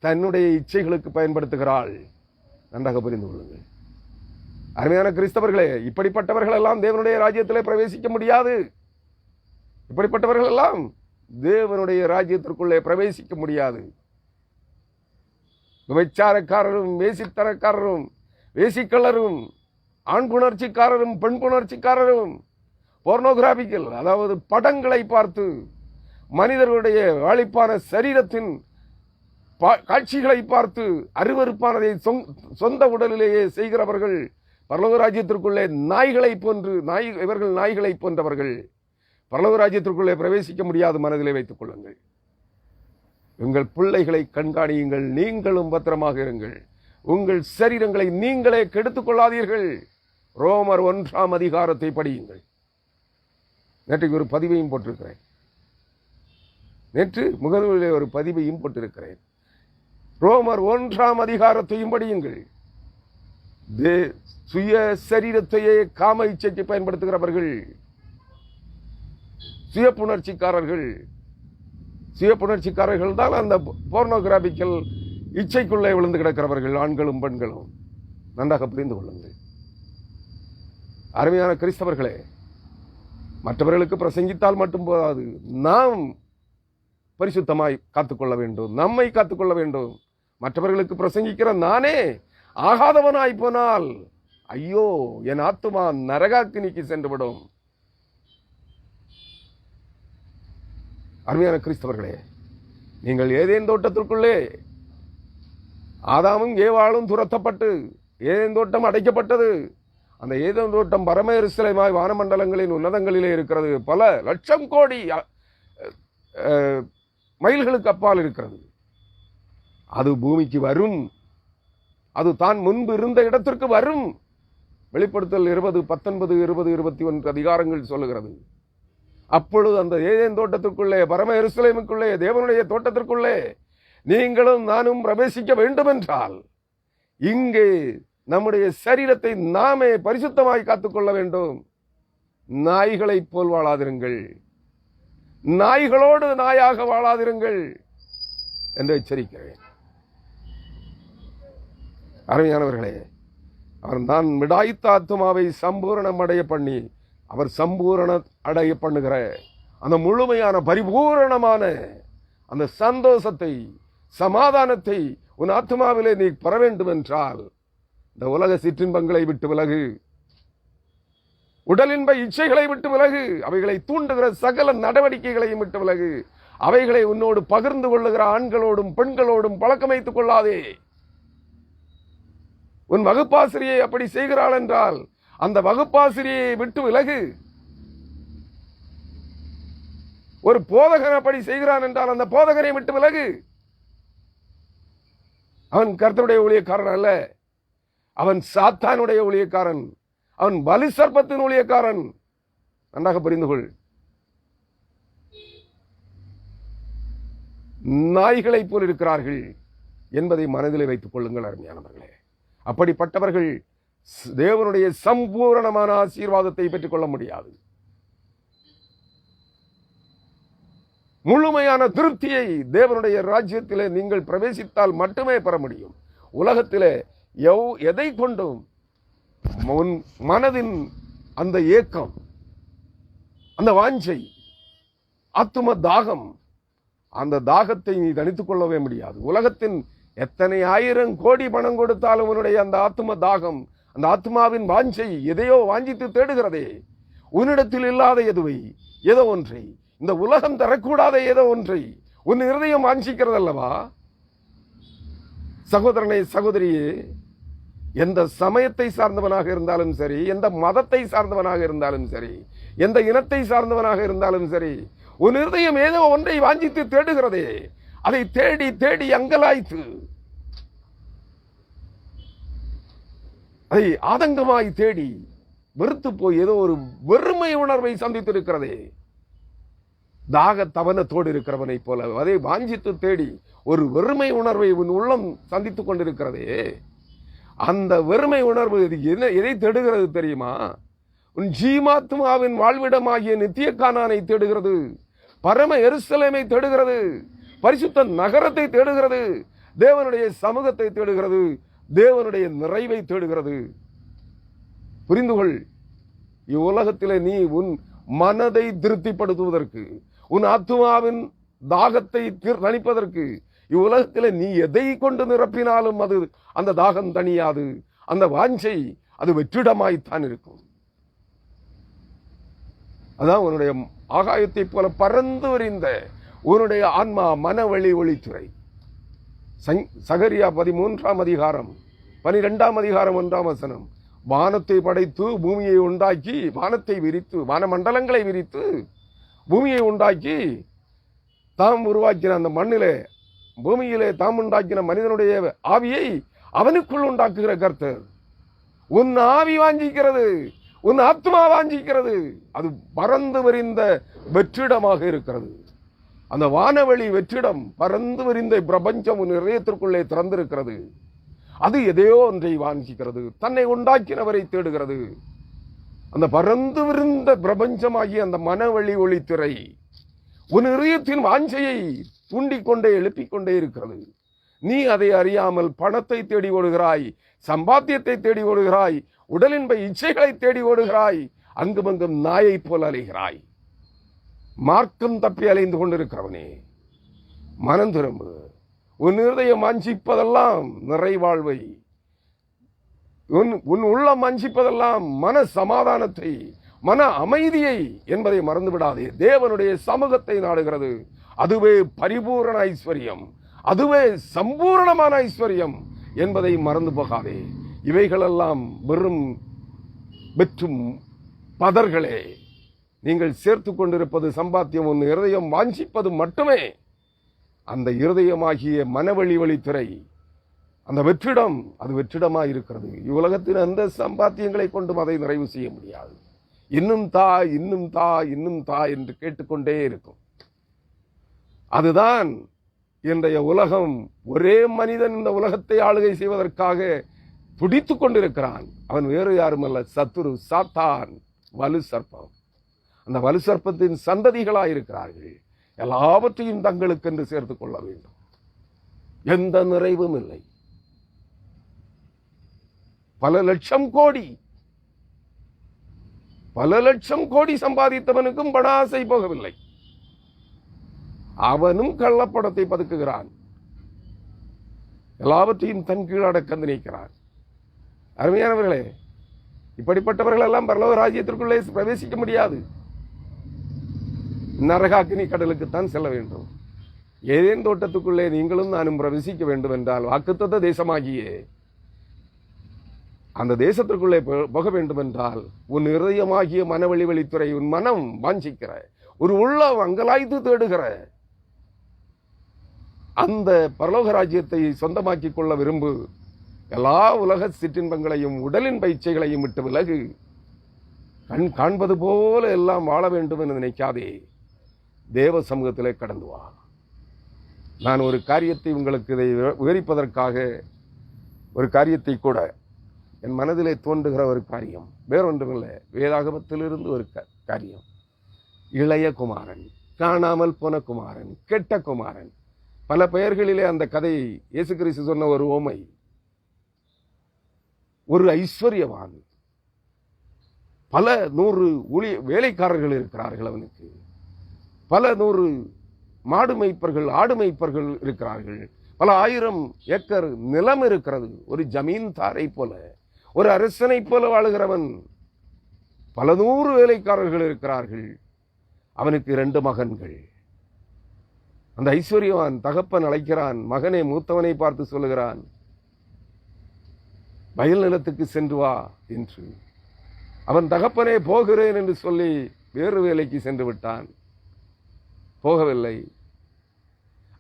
தன்னுடைய இச்சைகளுக்கு பயன்படுத்துகிறாள். நன்றாக புரிந்து கொள்ளுங்கள் அருமையான கிறிஸ்தவர்களே. இப்படிப்பட்டவர்கள் எல்லாம் தேவனுடைய ராஜ்யத்திலே பிரவேசிக்க முடியாது. இப்படிப்பட்டவர்கள் எல்லாம் தேவனுடைய ராஜ்யத்திற்குள்ளே பிரவேசிக்க முடியாது. விபச்சாரக்காரரும், வேசித்தனக்காரரும், வேசிக்கல்லரும், ஆண் புணர்ச்சிக்காரரும், பெண் புணர்ச்சிக்காரரும், போர்னோகிராபிக்கல், அதாவது படங்களை பார்த்து மனிதர்களுடைய வாழிப்பான சரீரத்தின் காட்சிகளை பார்த்து அருவருப்பானதை சொந்த உடலிலேயே செய்கிறவர்கள் பரலோக ராஜ்யத்திற்குள்ளே நாய்களை போன்று, இவர்கள் நாய்களை போன்றவர்கள் பரலோக ராஜ்யத்திற்குள்ளே பிரவேசிக்க முடியாது. மனதிலே வைத்துக் கொள்ளுங்கள். உங்கள் பிள்ளைகளை கண்காணியுங்கள், நீங்களும் பத்திரமாக இருங்கள். உங்கள் சரீரங்களை நீங்களே கெடுத்துக் கொள்ளாதீர்கள். ரோமர் 1ஆம் அதிகாரத்தை படியுங்கள். நேற்றைக்கு ஒரு பதிவையும் போட்டிருக்கிறேன். நேற்று முகநூலிலே ஒரு பதிவையும் போட்டிருக்கிறேன். ரோமர் 1ஆம் அதிகாரத்தையும் படியுங்கள். சுய சரீரத்தையே காம இச்சைக்கு பயன்படுத்துகிறவர்கள், சுய புணர்ச்சிக்காரர்கள் தான் அந்த போர்னோகிராபிக்கல் இச்சைக்குள்ளே விழுந்து கிடக்கிறவர்கள், ஆண்களும் பெண்களும். நன்றாக புரிந்து கொள்ளுங்கள் அருமையான கிறிஸ்தவர்களே. மற்றவர்களுக்கு பிரசங்கித்தால் மட்டும் போதாது, நாம் பரிசுத்தமாய் காத்துக்கொள்ள வேண்டும், நம்மை காத்துக்கொள்ள வேண்டும். மற்றவர்களுக்கு பிரசங்கிக்கிற நானே ஆகாதவனாய் போனால் ஐயோ, என் ஆத்துமா நரகாக்கினிக்கு சென்றுவிடும். அருமையான கிறிஸ்தவர்களே, நீங்கள் ஏதேன் தோட்டத்திற்குள்ளே ஆதாமும் ஏவாளும் துரத்தப்பட்டு ஏதேன் தோட்டம் அடைக்கப்பட்டது. அந்த ஏதேன் தோட்டம் பரம எருசலேமாய் வானமண்டலங்களின் உன்னதங்களிலே இருக்கிறது. பல லட்சம் கோடி மைல்களுக்கு அப்பால் இருக்கிறது. அது பூமிக்கு வரும், அது தான் முன்பு இருந்த இடத்திற்கு வரும். வெளிப்படுத்தல் 20, 19, 20, 21 அதிகாரங்கள் சொல்லுகிறது. அப்பொழுது அந்த ஏதேன் தோட்டத்திற்குள்ளே, பரம எருசலேமுக்குள்ளே, தேவனுடைய தோட்டத்திற்குள்ளே நீங்களும் நானும் பிரவேசிக்க வேண்டும் என்றால், இங்கே நம்முடைய சரீரத்தை நாமே பரிசுத்தமாய் காத்துக்கொள்ள வேண்டும். நாய்களைப் போல் வாழாதிருங்கள், நாய்களோடு நாயாக வாழாதிருங்கள் என்று எச்சரிக்கிறேன். அருமையானவர்களே, அவர் தான் விடாய்த்த ஆத்துமாவை சம்பூரணம் அடைய பண்ணி, அவர் சம்பூரண அடைய பண்ணுகிற அந்த முழுமையான பரிபூரணமான அந்த சந்தோஷத்தை, சமாதானத்தை உன் ஆத்மாவிலே நீ பெற வேண்டும் என்றால், இந்த உலக சிற்றின்பங்களை விட்டு விலகு, உடலின்ப இச்சைகளை விட்டு விலகு, அவைகளை தூண்டுகிற சகல நடவடிக்கைகளையும் விட்டு விலகு. அவைகளை உன்னோடு பகிர்ந்து கொள்ளுகிற ஆண்களோடும் பெண்களோடும் பழக்கம் வைத்துக் கொள்ளாதே. உன் வகுப்பாசிரியை அப்படி செய்கிறாள் என்றால் அந்த வகுப்பாசிரியை விட்டு விலகு. ஒரு போதகன் அப்படி செய்கிறான் என்றால் அந்த போதகனை விட்டு விலகு. அவன் கர்த்தருடைய ஊழியக்காரன் அல்ல, அவன் சாத்தானுடைய ஊழியக்காரன், அவன் பலி சர்ப்பத்தின் ஊழியக்காரன். நன்றாக புரிந்து கொள். நாய்களை போல் இருக்கிறார்கள் என்பதை மனதிலே வைத்துக் கொள்ளுங்கள் அருமையானவர்களே. அப்படிப்பட்டவர்கள் தேவனுடைய சம்பூரணமான ஆசீர்வாதத்தை பெற்றுக் கொள்ள முடியாது. முழுமையான திருப்தியை தேவனுடைய ராஜ்யத்திலே நீங்கள் பிரவேசித்தால் மட்டுமே பெற முடியும். உலகத்திலே எதை கொண்டும் மனதின் அந்த ஏக்கம், அந்த வாஞ்சை, ஆத்தும தாகம், அந்த தாகத்தை நீ தணித்துக் கொள்ளவே முடியாது. உலகத்தின் எத்தனை ஆயிரம் கோடி பணம் கொடுத்தாலும் உன்னுடைய அந்த ஆத்தும தாகம், அந்த ஆத்மாவின் வாஞ்சை எதையோ வாஞ்சித்து தேடுகிறதே. உன்னிடத்தில் இல்லாத எதுவை, ஏதோ ஒன்றை, இந்த உலகம் தரக்கூடாத ஏதோ ஒன்றை உன் இருதயம் வாஞ்சிக்கிறது அல்லவா? சகோதரனை, சகோதரியே, எந்த சமயத்தை சார்ந்தவனாக இருந்தாலும் சரி, எந்த மதத்தை சார்ந்தவனாக இருந்தாலும் சரி, எந்த இனத்தை சார்ந்தவனாக இருந்தாலும் சரி, உன் இருதயம் ஏதோ ஒன்றை வாஞ்சித்து தேடுகிறதே. அதை தேடி தேடி அங்கலாய்த்து, அதை ஆதங்கமாய் தேடி வெறுத்து போய் ஏதோ ஒரு வெறுமை உணர்வை சந்தித்திருக்கிறதே. தாக தவனத்தோடு இருக்கிறவனை போல அதை வாஞ்சித்து தேடி ஒரு வெறுமை உணர்வை உன் உள்ளம் சந்தித்துக் கொண்டிருக்கிறதே. அந்த வெறுமை உணர்வு எதை தேடுகிறது தெரியுமா? உன் ஜீமாத்மாவின் வாழ்விடமாகிய நித்திய கானானை தேடுகிறது, பரம எருசலேமை தேடுகிறது, பரிசுத்த நகரத்தை தேடுகிறது, தேவனுடைய சமூகத்தை தேடுகிறது, தேவனுடைய நிறைவை தேடுகிறது. புரிந்து கொள், இவ்வுலகத்திலே நீ உன் மனதை திருப்திப்படுத்துவதற்கு, உன் ஆத்துமாவின் தாகத்தை தணிப்பதற்கு, இவ்வுலகத்திலே நீ எதை கொண்டு நிரப்பினாலும் அது அந்த தாகம் தணியாது. அந்த வாஞ்சை அது வெற்றிடமாய்த்தான் இருக்கும். அதான் உன்னுடைய ஆகாயத்தை போல பறந்து விரிந்த உன்னுடைய ஆன்மா மனவழி ஒளித்துறை. சகரியா 13ஆம் அதிகாரம் 12ஆம் அதிகாரம் 1ஆம் வசனம். வானத்தை படைத்து பூமியை உண்டாக்கி, வானத்தை விரித்து, வானமண்டலங்களை விரித்து பூமியை உண்டாக்கி, தாம் உருவாக்கின அந்த மண்ணிலே, பூமியிலே தாம் உண்டாக்கின மனிதனுடைய ஆவியை அவனுக்குள் உண்டாக்குகிற கர்த்தர். உன் ஆவி வாஞ்சிக்கிறது, உன் ஆத்மா வாஞ்சிக்கிறது. அது பறந்து விரிந்த வெற்றிடமாக இருக்கிறது. அந்த வானவெளி வெற்றிடம், பறந்து விரிந்த பிரபஞ்சம் உன் இதயத்திற்குள்ளே திறந்திருக்கிறது. அது எதையோ ஒன்றை வாஞ்சிக்கிறது, தன்னை உண்டாக்கினவரை தேடுகிறது. அந்த பறந்து விரிந்த பிரபஞ்சமாகிய அந்த மனவெளி ஒளித்திரை உன் இதயத்தின் வாஞ்சையை தூண்டிக்கொண்டே எழுப்பிக் கொண்டே இருக்கிறது. நீ அதை அறியாமல் பணத்தை தேடி ஓடுகிறாய், சம்பாத்தியத்தை தேடி ஓடுகிறாய், உடலின்ப இச்சைகளை தேடி ஓடுகிறாய், அங்குமங்கும் நாயை போல அலைகிறாய். மார்க்கம் தப்பி அலைந்து கொண்டிருக்கிறவனே, மனம் திரும்பு. உன் இருதயம் வாஞ்சிப்பதெல்லாம் நிறைவாழ்வை, உன் உள்ளம் வாஞ்சிப்பதெல்லாம் மன சமாதானத்தை, மன அமைதியை என்பதை மறந்து விடாதே. தேவனுடைய சமூகத்தை நாடுகிறது. அதுவே பரிபூரண ஐஸ்வர்யம், அதுவே சம்பூரணமான ஐஸ்வர்யம் என்பதை மறந்து போகாதே. இவைகளெல்லாம் வெறும் வெற்றும் பதர்களே. நீங்கள் சேர்த்து கொண்டிருப்பது சம்பாத்தியம், உன் இருதயம் வாஞ்சிப்பது மட்டுமே. அந்த இருதயமாகிய மனவழி வழித்துறை, அந்த வெற்றிடம், அது வெற்றிடமாக இருக்கிறது. இவ்வுலகத்தின் அந்த சம்பாத்தியங்களை கொண்டும் அதை நிறைவு செய்ய முடியாது. இன்னும் தா, இன்னும் தா, இன்னும் தா என்று கேட்டுக்கொண்டே இருக்கும். அதுதான் இன்றைய உலகம். ஒரே மனிதன் இந்த உலகத்தை ஆளுகை செய்வதற்காக துடித்துக் கொண்டிருக்கிறான். அவன் வேறு யாரும் அல்ல, சத்துரு, சாத்தான், வலு சர்ப்பம். அந்த வலு சர்ப்பத்தின் சந்ததிகளாயிருக்கிறார்கள். எல்லாவற்றையும் தங்களுக்கென்று சேர்த்துக் கொள்ள வேண்டும். எந்த நிறைவும் இல்லை. பல லட்சம் கோடி சம்பாதித்தவனுக்கும் பண ஆசை போகவில்லை. அவனும் கள்ளப்படத்தை பதுக்குகிறான், எல்லாவற்றையும் தன் கீழடக்க நினைக்கிறான். அருமையானவர்களே, இப்படிப்பட்டவர்கள் எல்லாம் பரலோக ராஜ்யத்திற்குள்ளே பிரவேசிக்க முடியாது. நரகாக்கினி கடலுக்குத்தான் செல்ல வேண்டும். ஏதேன் தோட்டத்துக்குள்ளே நீங்களும் நானும் பிரவேசிக்க வேண்டும் என்றால், வாக்குத்தத்த தேசமாகிய அந்த தேசத்திற்குள்ளே போக வேண்டும் என்றால், உன் இருதயமாகிய மனவெளி வழித்துறை, உன் மனம் வாஞ்சிக்கிற, ஒரு உள்ளம் அங்கலாய்த்து தேடுகிற அந்த பரலோக ராஜ்யத்தை சொந்தமாக்கிக் கொள்ள விரும்பு. எல்லா உலக சிற்றின்பங்களையும் உடலின் பயிற்சிகளையும் விட்டு விலகு. கண் காண்பது போல எல்லாம் வாழ வேண்டும் என்று நினைக்காதே. தேவ சமூகத்திலே கடந்து வா. நான் ஒரு காரியத்தை உங்களுக்கு இதை விவரிப்பதற்காக, ஒரு காரியத்தை கூட என் மனதிலே தோன்றுகிற ஒரு காரியம் வேறொன்றுமில்லை, வேதாகமத்திலிருந்து ஒரு காரியம். இளைய குமாரன், காணாமல் போன குமாரன், கெட்ட குமாரன். பல பெயர்களிலே அந்த கதையை இயேசு கிறிஸ்து சொன்ன ஒரு ஓமை. ஒரு ஐஸ்வர்யவான் பல 100 வேலைக்காரர்கள் இருக்கிறார்கள் அவனுக்கு. பல 100 மாடு மேய்ப்பர்கள், ஆடு மேய்ப்பர்கள் இருக்கிறார்கள். பல 1000 ஏக்கர் நிலம் இருக்கிறது. ஒரு ஜமீன்தாரை போல, ஒரு அரசனை போல வாழுகிறவன். பல 100 வேலைக்காரர்கள் இருக்கிறார்கள். அவனுக்கு 2 மகன்கள். அந்த ஐஸ்வர்யவான் தகப்பன் அழைக்கிறான். மகனே, மூத்தவனை பார்த்து சொல்லுகிறான், வயல் நிலத்துக்கு சென்று வா என்று. அவன் தகப்பனே போகிறேன் என்று சொல்லி வேறு வேலைக்கு சென்று விட்டான். போகவில்லை.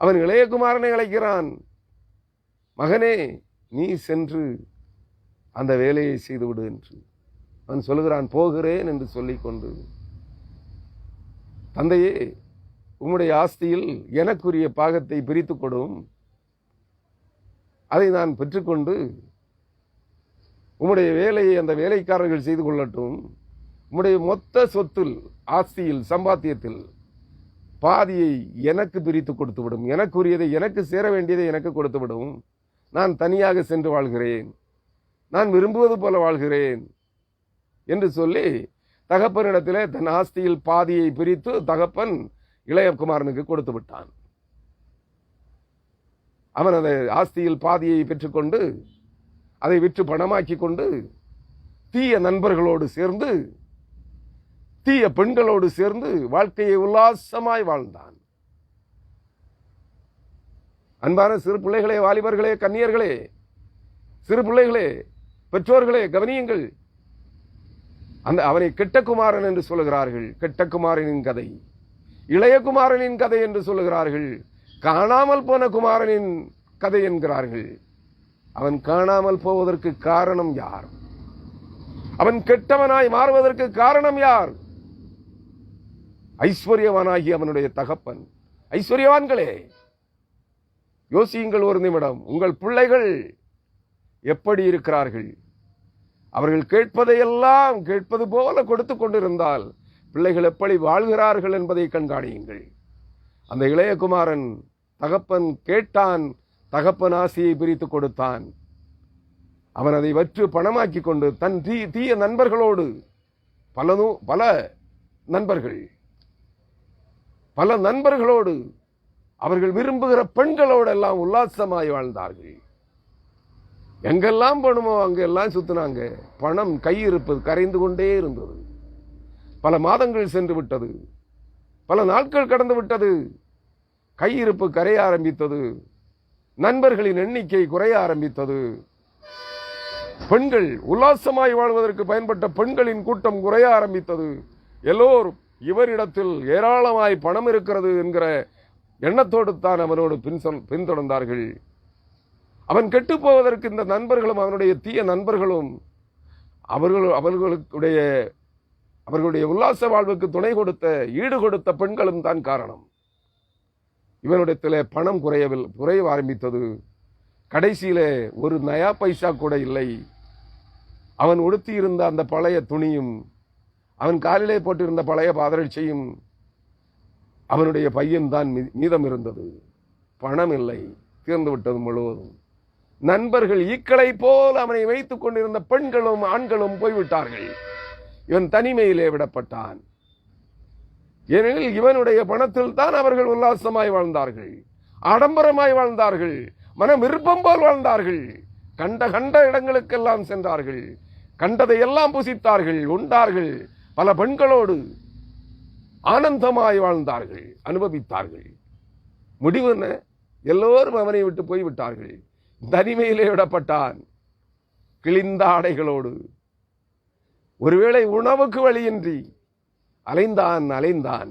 அவன் இளையகுமாரனை அழைக்கிறான். மகனே, நீ சென்று அந்த வேலையை செய்துவிடு என்று. அவன் சொல்லுகிறான், போகிறேன் என்று சொல்லிக்கொண்டு, தந்தையே, உம்முடைய ஆஸ்தியில் எனக்குரிய பாகத்தை பிரித்து கொடும், அதை நான் பெற்றுக்கொண்டு உம்முடைய வேலையை அந்த வேலைக்காரர்கள் செய்து கொள்ளட்டும், உம்முடைய மொத்த சொத்தில், ஆஸ்தியில், சம்பாத்தியத்தில் பாதியை எனக்கு பிரித்து கொடுத்து விடும், எனக்குரியதை, எனக்கு சேர வேண்டியதை எனக்கு கொடுத்து விடும், நான் தனியாக சென்று வாழ்கிறேன், நான் விரும்புவது போல வாழ்கிறேன் என்று சொல்லி தகப்பனிடத்திலே தன் ஆஸ்தியில் பாதியை பிரித்து தகப்பன் இளையகுமாரனுக்கு கொடுத்து விட்டான். அவன் அந்த ஆஸ்தியில் பாதியை பெற்றுக்கொண்டு அதை விற்று பணமாக்கி கொண்டு தீய நண்பர்களோடு சேர்ந்து, தீய பெண்களோடு சேர்ந்து வாழ்க்கையை உல்லாசமாய் வாழ்ந்தான். அன்பான சிறு பிள்ளைகளே, வாலிபர்களே, கன்னியர்களே, சிறு பிள்ளைகளே, பெற்றோர்களே, கவனியுங்கள். அவனை கெட்ட குமாரன் என்று சொல்லுகிறார்கள். கெட்ட குமாரனின் கதை, இளைய குமாரனின் கதை என்று சொல்லுகிறார்கள். காணாமல் போன குமாரனின் கதை என்கிறார்கள். அவன் காணாமல் போவதற்கு காரணம் யார்? அவன் கெட்டவனாய் மாறுவதற்கு காரணம் யார்? ஐஸ்வர்யவானாகி அவனுடைய தகப்பன். ஐஸ்வர்யவான்களே, யோசியுங்கள் ஒரு நிமிடம். உங்கள் பிள்ளைகள் எப்படி இருக்கிறார்கள்? அவர்கள் கேட்பதையெல்லாம் கேட்பது போல கொடுத்து கொண்டிருந்தால் பிள்ளைகள் எப்படி வாழ்கிறார்கள் என்பதை கண்காணியுங்கள். அந்த இளையகுமாரன் தகப்பன் கேட்டான், தகப்பன் ஆசையை பிரித்து கொடுத்தான். அவன் அதை வற்று பணமாக்கி கொண்டு தன் தீய நண்பர்களோடு, பல நண்பர்களோடு, அவர்கள் விரும்புகிற பெண்களோடு எல்லாம் உல்லாசமாய் வாழ்ந்தார்கள். எங்கெல்லாம் போகணுமோ அங்கெல்லாம் சுத்தினாங்க. பணம் கையிருப்பது கரைந்து கொண்டே இருந்தது. பல மாதங்கள் சென்று விட்டது, பல நாட்கள் கடந்து விட்டது. கையிருப்பு கரைய ஆரம்பித்தது. நண்பர்களின் எண்ணிக்கை குறைய ஆரம்பித்தது. பெண்கள், உல்லாசமாய் வாழ்வதற்கு பயன்பட்ட பெண்களின் கூட்டம் குறைய ஆரம்பித்தது. எல்லோரும் இவரிடத்தில் ஏராளமாய் பணம் இருக்கிறது என்கிற எண்ணத்தோடு தான் அவனோடு பின்தொடர்ந்தார்கள். அவன் கெட்டு போவதற்கு இந்த நண்பர்களும் அவனுடைய தீய நண்பர்களும் அவர்களுடைய உல்லாச வாழ்வுக்கு துணை கொடுத்த, ஈடு கொடுத்த பெண்களும் தான் காரணம். இவனுடைய பணம் குறைய ஆரம்பித்தது. கடைசியிலே ஒரு நயா பைசா கூட இல்லை. அவன் உடுத்தி இருந்த அந்த பழைய துணியும், அவன் காலிலே போட்டிருந்த பழைய பாதரட்சையும், அவனுடைய பையன் தான் மீதம் இருந்தது. பணம் இல்லை, தீர்ந்து விட்டது முழுவதும். நண்பர்கள் ஈக்களை போல் அவனை வைத்துக் கொண்டிருந்த பெண்களும் ஆண்களும் போய்விட்டார்கள். இவன் தனிமையிலே விடப்பட்டான். ஏனெனில் இவனுடைய பணத்தில் தான் அவர்கள் உல்லாசமாய் வாழ்ந்தார்கள், ஆடம்பரமாய் வாழ்ந்தார்கள், மன விருப்பம் போல் வாழ்ந்தார்கள். கண்ட இடங்களுக்கெல்லாம் சென்றார்கள், கண்டதை எல்லாம் புசித்தார்கள், உண்டார்கள், பல பெண்களோடு ஆனந்தமாய் வாழ்ந்தார்கள், அனுபவித்தார்கள். முடிவு என்ன? எல்லோரும் அவனை விட்டு போய்விட்டார்கள். தனிமையிலே விடப்பட்டான், கிழிந்த ஆடைகளோடு. ஒருவேளை உணவுக்கு வழியின்றி அலைந்தான்.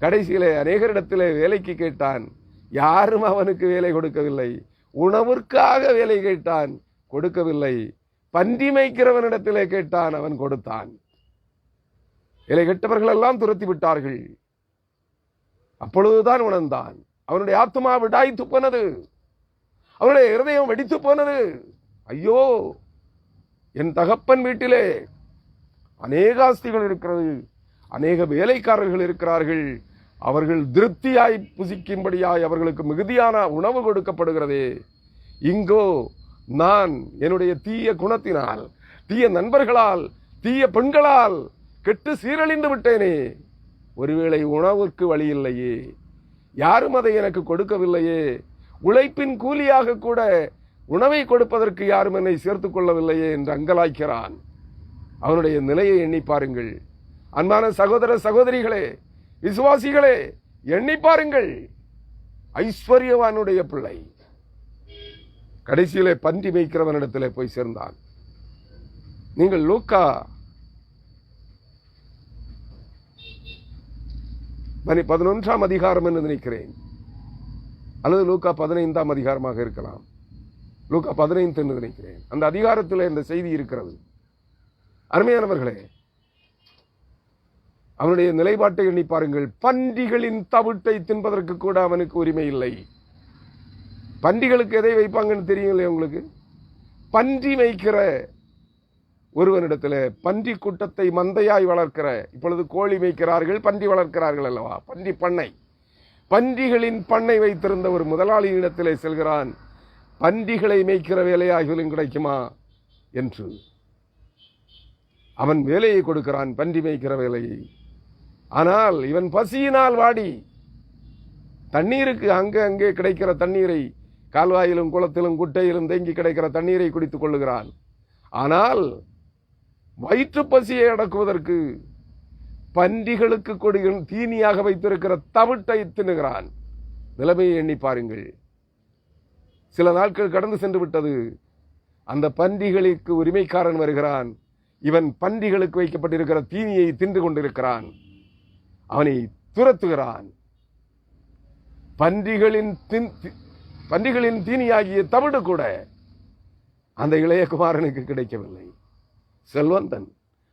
கடைசியிலே அநேகரிடத்திலே வேலைக்கு கேட்டான். யாரும் அவனுக்கு வேலை கொடுக்கவில்லை. உணவிற்காக வேலை கேட்டான், கொடுக்கவில்லை. பன்றி மேய்க்கிறவனிடத்திலே கேட்டான், அவன் கொடுத்தான். வேலை கெட்டவர்கள் எல்லாம் துரத்தி விட்டார்கள். அப்பொழுதுதான் உணர்ந்தான். அவனுடைய ஆத்மா விடாய்த்து போனது, அவனுடைய இருதயம் வெடித்து போனது. ஐயோ, என் தகப்பன் வீட்டிலே அநேக ஆஸ்திகள் இருக்கிறது, அநேக வேலைக்காரர்கள் இருக்கிறார்கள், அவர்கள் திருப்தியாய் புசிக்கும்படியாய் அவர்களுக்கு மிகுதியான உணவு கொடுக்கப்படுகிறதே. இங்கோ நான் என்னுடைய தீய குணத்தினால், தீய நண்பர்களால் தீய பெண்களால் கெட்டு சீரழிந்து விட்டேனே, ஒருவேளை உணவுக்கு வழி இல்லையே, யாரும் அதை எனக்கு கொடுக்கவில்லையே, உழைப்பின் கூலியாக கூட உணவை கொடுப்பதற்கு யாரும் என்னை சேர்த்துக் கொள்ளவில்லையே என்று அங்கலாய்க்கிறான். அவனுடைய நிலையை எண்ணி பாருங்கள். அன்பான சகோதர சகோதரிகளே, விசுவாசிகளே, எண்ணி பாருங்கள். ஐஸ்வர்யவானுடைய பிள்ளை கடைசியிலே பன்றி மேய்க்கிறவனிடத்திலே போய் சேர்ந்தான். நீங்கள் லூக்கா 11ஆம் அதிகாரம் என்று நினைக்கிறேன், அல்லது லூக்கா 15ஆம் அதிகாரமாக இருக்கலாம். லூக்கா 15 என்று நினைக்கிறேன். அந்த அதிகாரத்தில் இந்த செய்தி இருக்கிறது. அருமையானவர்களே, அவனுடைய நிலைப்பாட்டை எண்ணி பாருங்கள். பன்றிகளின் தவிட்டை தின்பதற்கு கூட அவனுக்கு உரிமை இல்லை. பன்றிகளுக்கு எதை வைப்பாங்கன்னு தெரியும் இல்லையா உங்களுக்கு? பன்றி மேய்க்கிற ஒருவனிடத்தில் பன்றி கூட்டத்தை மந்தையாய் வளர்க்கிற, இப்பொழுது கோழி மேய்க்கிறார்கள், பன்றி வளர்க்கிறார்கள் அல்லவா, பன்றி பண்ணை, பன்றிகளின் பண்ணை வைத்திருந்த ஒரு முதலாளியிடத்திலே செல்கிறான். பன்றிகளை மேய்க்கிற வேலையாகிலும் கிடைக்குமா என்று அவன் வேலையை கொடுக்கிறான், பன்றி மேய்க்கிற வேலையை. ஆனால் இவன் பசியினால் வாடி தண்ணீருக்கு அங்கே கிடைக்கிற தண்ணீரை, கால்வாயிலும் குளத்திலும் குட்டையிலும் தேங்கி கிடைக்கிற தண்ணீரை குடித்துக் கொள்ளுகிறான். ஆனால் வயிற்று பசியை அடக்குவதற்கு பன்றிகளுக்கு கொடுக்கும் தீனியாக வைத்திருக்கிற தவிட்டை தின்னுகிறான். நிலைமையை எண்ணி பாருங்கள். சில நாட்கள் கடந்து சென்று விட்டது. அந்த பன்றிகளுக்கு உரிமைக்காரன் வருகிறான். இவன் பன்றிகளுக்கு வைக்கப்பட்டிருக்கிற தீனியை தின்று கொண்டிருக்கிறான். அவனை துரத்துகிறான். பன்றிகளின் தீனியாகிய தவிடு கூட அந்த இளைய குமாரனுக்கு கிடைக்கவில்லை. செல்வந்தன்,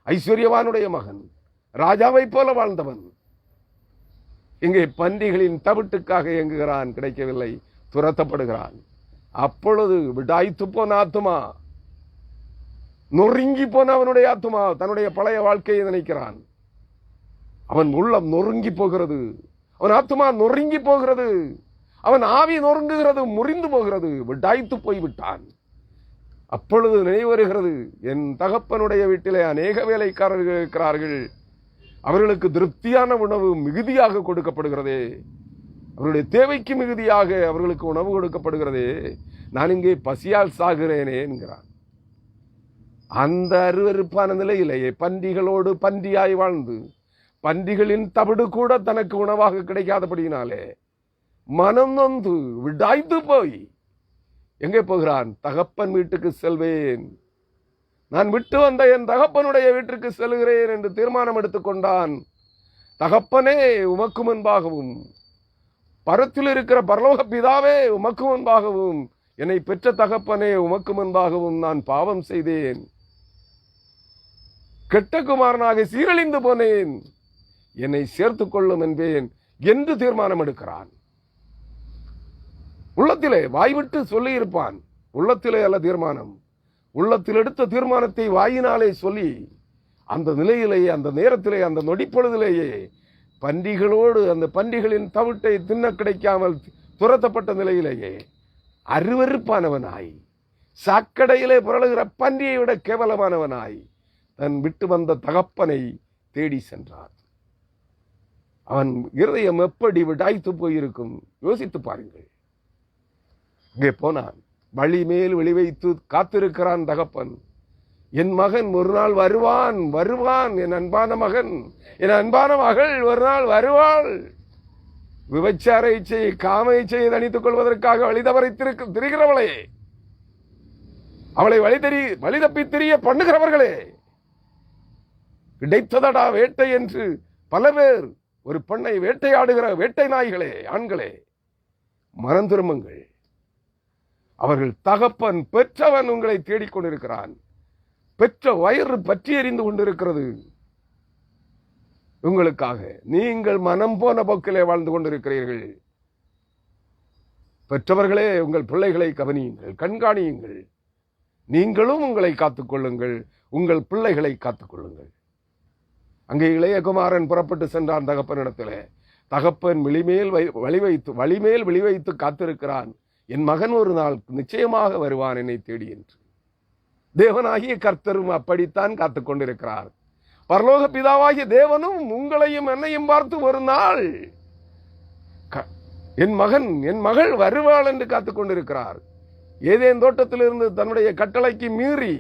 ஐஸ்வர்யவானுடைய மகன், ராஜாவை போல வாழ்ந்தவன் இங்கே பன்றிகளின் தவிட்டுக்காக இயங்குகிறான். கிடைக்கவில்லை, துரத்தப்படுகிறான். அப்பொழுது விடாய்த்து போன ஆத்துமா, நொறுங்கி போன அவனுடைய ஆத்துமா தன்னுடைய பழைய வாழ்க்கையை நினைக்கிறான். அவன் உள்ளம் நொறுங்கி போகிறது, அவன் ஆத்துமா நொறுங்கி போகிறது, அவன் ஆவி நொறுங்குகிறது, முறிந்து போகிறது, விடாய்த்து போய்விட்டான். அப்பொழுது நினைவு வருகிறது, என் தகப்பனுடைய வீட்டிலே அநேக வேலைக்காரர்கள் இருக்கிறார்கள், அவர்களுக்கு திருப்தியான உணவு மிகுதியாக கொடுக்கப்படுகிறதே, அவருடைய தேவைக்கு மிகுதியாக அவர்களுக்கு உணவு கொடுக்கப்படுகிறதே, நான் இங்கே பசியால் சாகிறேனே என்கிறான். அந்த அருவருப்பான நிலையிலேயே பன்றிகளோடு பன்றியாய் வாழ்ந்து பன்றிகளின் தவிடு கூட தனக்கு உணவாக கிடைக்காதபடியினாலே மனம் நொந்து விடாய்த்து போய் எங்கே போகிறான்? தகப்பன் வீட்டுக்கு செல்வேன், நான் விட்டு வந்த என் தகப்பனுடைய வீட்டுக்கு செல்கிறேன் என்று தீர்மானம் எடுத்துக்கொண்டான். தகப்பனே உமக்கு முன்பாகவும், பரத்தில் இருக்கிற பரலோக பிதாவே உமக்கு முன்பாகவும், என்னை பெற்ற தகப்பனே உமக்கு முன்பாகவும் நான் பாவம் செய்தேன், கெட்ட குமாரனாக சீரழிந்து போனேன், என்னை சேர்த்துக் கொள்ளும் என்பேன் என்று தீர்மானம் எடுக்கிறான். உள்ளத்திலே வாய்விட்டு சொல்லி இருப்பான், உள்ளத்திலே அல்ல தீர்மானம், உள்ளத்தில் எடுத்த தீர்மானத்தை வாயினாலே சொல்லி அந்த நிலையிலேயே, அந்த நேரத்திலே, அந்த நொடிப்பொழுதிலேயே பன்றிகளோடு அந்த பன்றிகளின் தவிட்டை தின்ன கிடைக்காமல் துரத்தப்பட்ட நிலையிலேயே அருவருப்பானவனாய், சாக்கடையிலே புரளுகிற பன்றியை விட கேவலமானவனாய் தன் விட்டு வந்த தகப்பனை தேடி சென்றான். அவன் இருதயம் எப்படி விடாய்த்து போயிருக்கும் யோசித்து பாருங்கள். இங்கே போனான், வழி மேல் வெளிவைத்து காத்திருக்கிறான் தகப்பன். என் மகன் ஒரு நாள் வருவான், என் அன்பான மகன், என் அன்பான மகள் ஒரு நாள் வருவாள். விபச்சார இச்சையை, காம இச்சையை தணித்துக் கொள்வதற்காக வழிதவரை திரிகிறவளே, அவளை வழி தப்பி திரிய பண்ணுகிறவர்களே, கிடைத்ததடா வேட்டை என்று பல பேர் ஒரு பெண்ணை வேட்டையாடுகிற வேட்டை நாய்களே, ஆண்களே, மனம் திரும்புங்கள். அவர்கள் தகப்பன் பெற்றவன் உங்களை தேடிக்கொண்டிருக்கிறான். பெற்ற வயிறு பற்றி எறிந்து கொண்டிருக்கிறது உங்களுக்காக. நீங்கள் மனம் போன போக்கிலே வாழ்ந்து கொண்டிருக்கிறீர்கள். பெற்றவர்களே, உங்கள் பிள்ளைகளை கவனியுங்கள், கண்காணியுங்கள். நீங்களும் உங்களை காத்துக்கொள்ளுங்கள், உங்கள் பிள்ளைகளை காத்துக்கொள்ளுங்கள். அங்கே இளைய குமாரன் புறப்பட்டு சென்றான் தகப்பனிடத்திலே. தகப்பன் வழிமேல் விழி வைத்து காத்திருக்கிறான். என் மகன் ஒரு நாள் நிச்சயமாக வருவான் என்னை தேடி என்று. தேவனாகிய கர்த்தரும் அப்படித்தான் காத்து கொண்டிருக்கிறார். பரலோக பிதாவாகிய தேவனும் உங்களையும் என்னையும் பார்த்து ஒரு நாள் என் மகன் என் மகள் வருவாள் என்று காத்துக் கொண்டிருக்கிறார். ஏதேன் தோட்டத்திலிருந்து தன்னுடைய கட்டளைக்கு மீறி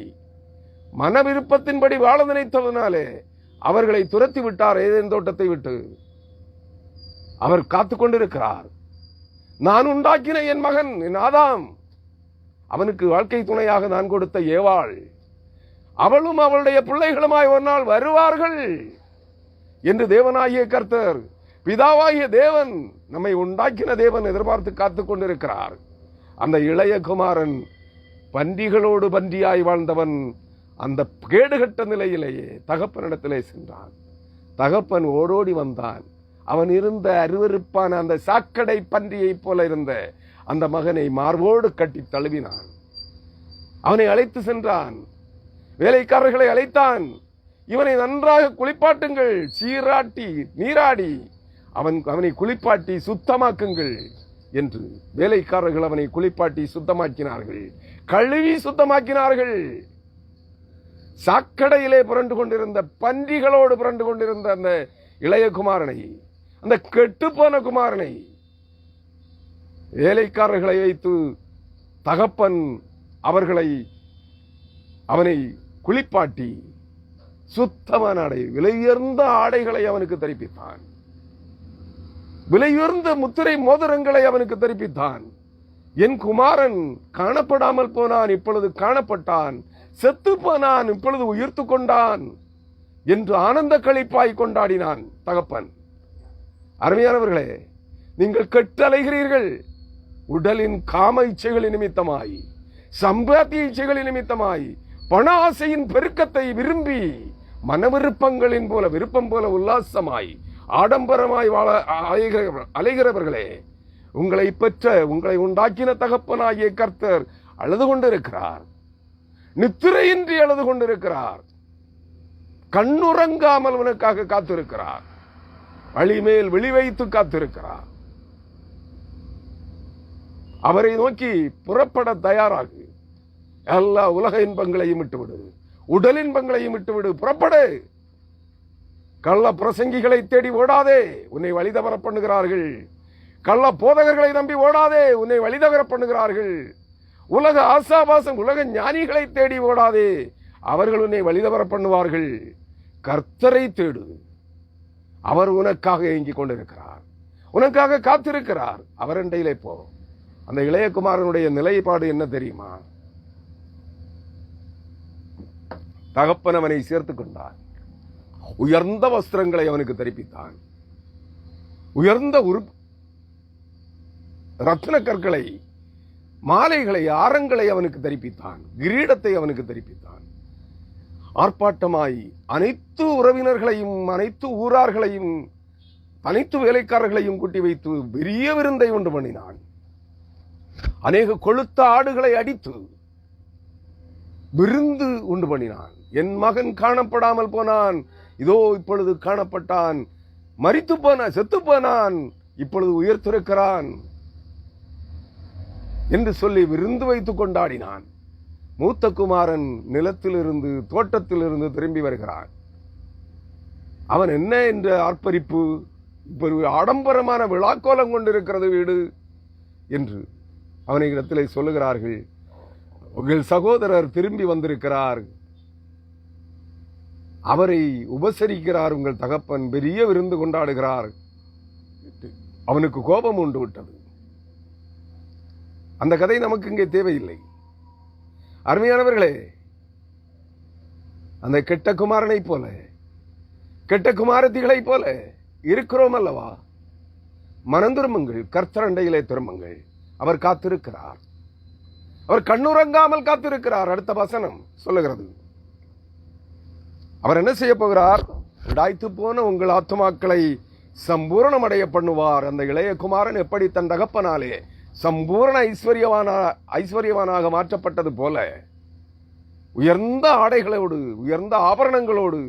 மன விருப்பத்தின்படி வாழ நினைத்ததனாலே அவர்களை துரத்தி விட்டார். ஏதேன் தோட்டத்தை விட்டு அவர் காத்துக் கொண்டிருக்கிறார். நான் உண்டாக்கின என் மகன் என் ஆதாம், அவனுக்கு வாழ்க்கை துணையாக நான் கொடுத்த ஏவாள், அவளும் அவளுடைய பிள்ளைகளுமாய் ஒரு நாள் வருவார்கள் என்று தேவனாகிய கர்த்தர் பிதாவாகிய தேவன், நம்மை உண்டாக்கின தேவன் எதிர்பார்த்து காத்துக் கொண்டிருக்கிறார். அந்த இளைய குமாரன் பன்றிகளோடு பன்றியாய் வாழ்ந்தவன் அந்த கேடுகட்ட நிலையிலேயே தகப்பனிடத்திலே சென்றான். தகப்பன் ஓடோடி வந்தான். அவன் இருந்த அருவருப்பான அந்த சாக்கடை பன்றியை போல இருந்த அந்த மகனை மார்போடு கட்டி தழுவினான். அவனை அழைத்து சென்றான். வேலைக்காரர்களை அழைத்தான். இவனை நன்றாக குளிப்பாட்டுங்கள், சீராட்டி நீராடி அவனை குளிப்பாட்டி சுத்தமாக்குங்கள் என்று வேலைக்காரர்கள் அவனை குளிப்பாட்டி சுத்தமாக்கினார்கள், கழுவி சுத்தமாக்கினார்கள். சாக்கடையிலே புரண்டு கொண்டிருந்த பன்றிகளோடு புரண்டு கொண்டிருந்த அந்த இளைய குமாரனை, அந்த கெட்டுப்போன குமாரனை வேலைக்காரர்களை வைத்து தகப்பன் அவனை குளிப்பாட்டி சுத்தமான ஆடை, விலையுயர்ந்த ஆடைகளை அவனுக்கு தரிப்பித்தான். விலையுயர்ந்த முத்திரை மோதிரங்களை அவனுக்கு தரிப்பித்தான். என் குமாரன் காணப்படாமல் போனான், இப்பொழுது காணப்பட்டான். செத்து போனான், இப்பொழுது உயிர்த்து கொண்டான் என்று ஆனந்த களிப்பாய் கொண்டாடினான் தகப்பன். அருமையானவர்களே, நீங்கள் கெட்டலைகிறீர்கள். உடலின் காம இச்சைகளின் நிமித்தமாய், சம்பாத்திய இச்சைகளின் நிமித்தமாய், பண ஆசையின் பெருக்கத்தை விரும்பி, மனவிருப்பங்களின் போல விருப்பம் போல உல்லாசமாய் ஆடம்பரமாய் வாழ அலைகிறவர்களே, உங்களை பெற்ற உங்களை உண்டாக்கின தகப்பனாகிய கர்த்தர் அழுது கொண்டிருக்கிறார். நித்திரையின்றி அழுது கொண்டிருக்கிறார். கண்ணுறங்காமல் உனக்காக காத்திருக்கிறார். வழிமேல் விழி வைத்து காத்திருக்கிறார். அவரை நோக்கி புறப்பட தயாராகு. எல்லா உலக இன்பங்களையும் விட்டுவிடு, உடல் இன்பங்களையும் விட்டுவிடு, புறப்படு. கள்ள பிரசங்கிகளை தேடி ஓடாதே, உன்னை வழிதவர பண்ணுகிறார்கள். கள்ள போதகர்களை நம்பி ஓடாதே, உன்னை வழிதவர பண்ணுகிறார்கள். உலக ஆசாபாசம் உலக ஞானிகளை தேடி ஓடாதே, அவர்கள் உன்னை வழிதவர பண்ணுவார்கள். கர்த்தரை தேடு. அவர் உனக்காக ஏங்கிக் கொண்டிருக்கிறார், உனக்காக காத்திருக்கிறார். அவர் அண்டையிலே போ. அந்த இளையகுமாரனுடைய நிலைப்பாடு என்ன தெரியுமா? தகப்பன் அவனை சேர்த்துக் கொண்டான். உயர்ந்த வஸ்திரங்களை அவனுக்கு தரிப்பித்தான். உயர்ந்த ரத்ன கற்களை, மாலைகளை, ஆரங்களை அவனுக்கு தரிப்பித்தான். கிரீடத்தை அவனுக்கு தரிப்பித்தான். ஆர்ப்பாட்டமாய் அனைத்து உறவினர்களையும், அனைத்து ஊரார்களையும், அனைத்து வேலைக்காரர்களையும் கூட்டி வைத்து பெரிய விருந்தை உண்டு பண்ணினான். அநேக கொழுத்த ஆடுகளை அடித்து விருந்து உண்டு பண்ணினான். என் மகன் காணப்படாமல் போனான், இதோ இப்பொழுது காணப்பட்டான். மரித்து போன, செத்து போனான், இப்பொழுது உயிர்த்திருக்கிறான் என்று சொல்லி விருந்து வைத்துக் கொண்டாடினான். மூத்த குமாரன் நிலத்திலிருந்து, தோட்டத்திலிருந்து திரும்பி வருகிறான். அவன் என்ன என்ற ஆர்ப்பரிப்பு! இப்பொரு ஆடம்பரமான விழாக்கோலம் கொண்டிருக்கிறது வீடு என்று அவனை இடத்திலே சொல்லுகிறார்கள். உங்கள் சகோதரர் திரும்பி வந்திருக்கிறார், அவரை உபசரிக்கிறார் உங்கள் தகப்பன், பெரிய விருந்து கொண்டாடுகிறார். அவனுக்கு கோபம் உண்டு விட்டது. அந்த கதை நமக்கு இங்கே தேவையில்லை. அருமையானவர்களே, அந்த கெட்ட குமாரனை போல, கெட்ட குமாரத்திகளை போல இருக்கிறோம் அல்லவா? மனம் திரும்புங்கள், கர்த்தரண்டையிலே திரும்புங்கள். அவர் காத்திருக்கிறார். அவர் கண்ணுறங்காமல் காத்திருக்கிறார். அடுத்த வசனம் சொல்லுகிறது, அவர் என்ன செய்ய போகிறார்? உடாய்த்து போன உங்கள் ஆத்துமாக்களை சம்பூரணமடைய பண்ணுவார். அந்த இளைய குமாரன் எப்படி தன் தகப்பனாலே சம்பூர்ண ஐஸ்வர்யவானாக மாற்றப்பட்டது போல, உயர்ந்த ஆடைகளோடு, உயர்ந்த ஆபரணங்களோடு,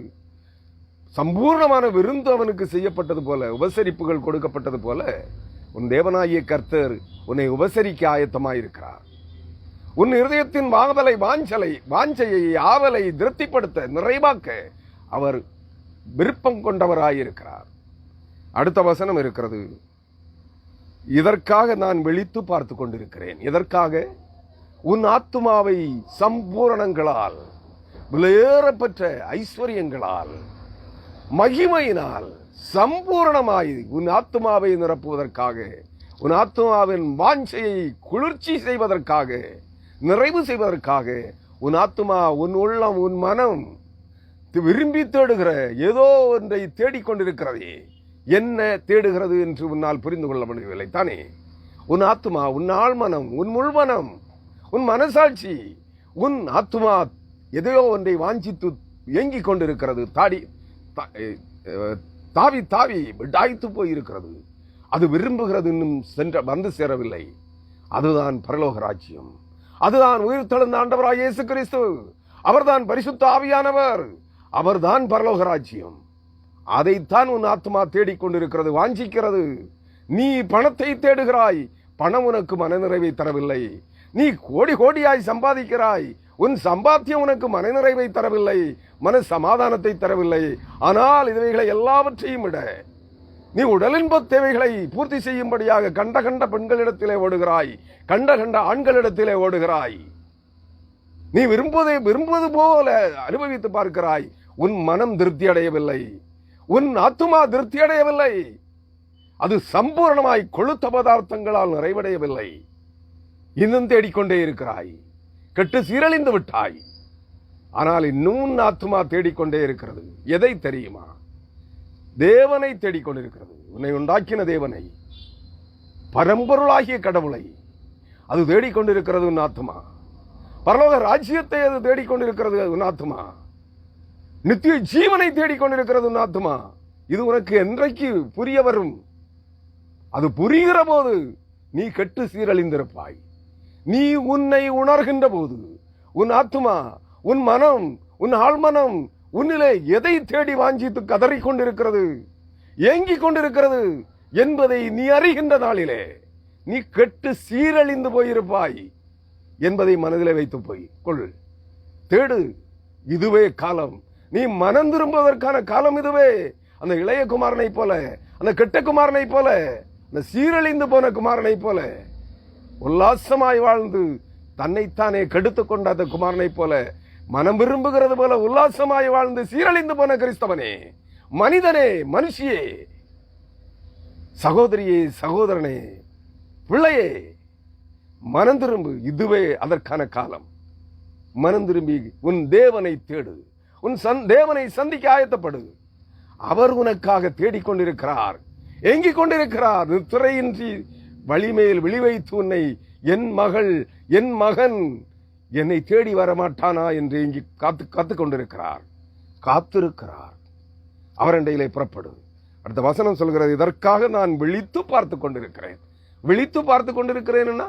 சம்பூர்ணமான விருந்து அவனுக்கு செய்யப்பட்டது போல, உபசரிப்புகள் கொடுக்கப்பட்டது போல, உன் தேவனாகிய கர்த்தர் உன்னை உபசரிக்க ஆயத்தமாயிருக்கிறார். உன் இருதயத்தின் வாஞ்சையை ஆவலை திருப்திப்படுத்த நிறைவாக்க அவர் விருப்பம் கொண்டவராயிருக்கிறார். அடுத்த வசனம் இருக்கிறது, இதற்காக நான் விழித்து பார்த்து கொண்டிருக்கிறேன். எதற்காக? உன் ஆத்துமாவை சம்பூரணங்களால், விலையேறப்பெற்ற ஐஸ்வர்யங்களால், மகிமையினால் சம்பூரணமாய் உன் ஆத்துமாவை நிரப்புவதற்காக, உன் ஆத்துமாவின் வாஞ்சையை குளிர்ச்சி செய்வதற்காக, நிறைவு செய்வதற்காக, உன் ஆத்துமா, உன் உள்ளம், உன் மனம் விரும்பி தேடுகிற ஏதோ ஒன்றை தேடிக்கொண்டிருக்கிறதே. என்ன தேடுகிறது என்று உன்னால் புரிந்து கொள்ள முடியவில்லை தானே? உன் ஆத்துமா, உன் ஆழ்மனம், உன் முள்மனம், உன் மனசாட்சி, உன் ஆத்துமா எதையோ ஒன்றை வாஞ்சித்து இயங்கிக் கொண்டிருக்கிறது. தாவி தாவி விடாய்த்து போயிருக்கிறது. அது விரும்புகிறது, இன்னும் வந்து சேரவில்லை. அதுதான் பரலோக ராஜ்யம். அதுதான் உயிர் தெழுந்த ஆண்டவராய் இயேசு கிறிஸ்து. அவர்தான் பரிசுத்த ஆவியானவர். அவர்தான் பரலோக ராஜ்யம். அதைத்தான் உன் ஆத்மா தேடிக்கொண்டிருக்கிறது, வாஞ்சிக்கிறது. நீ பணத்தை தேடுகிறாய், பணம் உனக்கு மனநிறைவை தரவில்லை. நீ கோடி கோடியாய் சம்பாதிக்கிறாய், உன் சம்பாத்தியம் உனக்கு மனநிறைவை தரவில்லை, மன சமாதானத்தை தரவில்லை. ஆனால் இவைகளை எல்லாவற்றையும் விட நீ உடலின்ப தேவைகளை பூர்த்தி செய்யும்படியாக கண்ட கண்ட பெண்களிடத்திலே ஓடுகிறாய், கண்ட கண்ட ஆண்களிடத்திலே ஓடுகிறாய். நீ விரும்புவது போல அனுபவித்து பார்க்கிறாய். உன் மனம் திருப்தி அடையவில்லை, உன் ஆத்துமா திருப்தி அடையவில்லை. அது சம்பூர்ணமாய் கொழுத்த பதார்த்தங்களால் நிறைவடையவில்லை. இன்னும் தேடிக்கொண்டே இருக்கிறாய், கெட்டு சீரழிந்து விட்டாய். ஆனால் இன்னும் ஆத்துமா தேடிக்கொண்டே இருக்கிறது. எதை தெரியுமா? தேவனை தேடிக்கொண்டிருக்கிறது. உன்னை உண்டாக்கின தேவனை, பரம்பொருளாகிய கடவுளை அது தேடிக்கொண்டிருக்கிறது உன் ஆத்துமா. பரலோக ராஜ்யத்தை அது தேடிக்கொண்டிருக்கிறது உன் ஆத்துமா. நித்திய ஜீவனை தேடிக்கொண்டிருக்கிறது உன் ஆத்துமா. இது உனக்கு என்றைக்கு புரிய வரும்? அது புரிகிற போது நீ கெட்டு சீரழிந்திருப்பாய். நீ உன்னை உணர்கின்ற போது உன் ஆத்துமா, உன் மனம், உன் ஆழ்மனம் உன்னிலே எதை தேடி வாஞ்சித்து கதறிக்கொண்டிருக்கிறது, ஏங்கிக் கொண்டிருக்கிறது என்பதை நீ அறிகின்ற நாளிலே நீ கெட்டு சீரழிந்து போயிருப்பாய் என்பதை மனதிலே வைத்து போய் கொள். தேடு, இதுவே காலம். நீ மனம் திரும்புவதற்கான காலம் இதுவே. அந்த இளைய குமாரனை போல, அந்த கெட்ட குமாரனை போல, அந்த சீரழிந்து போன குமாரனை போல உல்லாசமாய் வாழ்ந்து தன்னைத்தானே கெடுத்துக் கொண்ட அந்த குமாரனை போல, மனம் விரும்புகிறது போல உல்லாசமாய் வாழ்ந்து சீரழிந்து போன கிறிஸ்தவனே, மனிதனே, மனுஷியே, சகோதரியே, சகோதரனே, பிள்ளையே, மனம் திரும்பு. இதுவே அதற்கான காலம். மனம் திரும்பி உன் தேவனை தேடு, உன் தேவனை சந்திக்க ஆயத்தப்படு. அவர் உனக்காக தேடிக்கொண்டிருக்கிறார், ஏங்கிக் கொண்டிருக்கிறார். திரையின்றி வழிமேல் விழிவைத்து உன்னை, என் மகள், என் மகன் என்னை தேடி வரமாட்டானா என்று இங்கு காத்துக் கொண்டிருக்கிறார், காத்திருக்கிறார். அவரண்டையிலே புறப்படு. அடுத்த வசனம் சொல்கிறது, இதற்காக நான் விழித்து பார்த்து கொண்டிருக்கிறேன். விழித்து பார்த்து கொண்டிருக்கிறேன்னா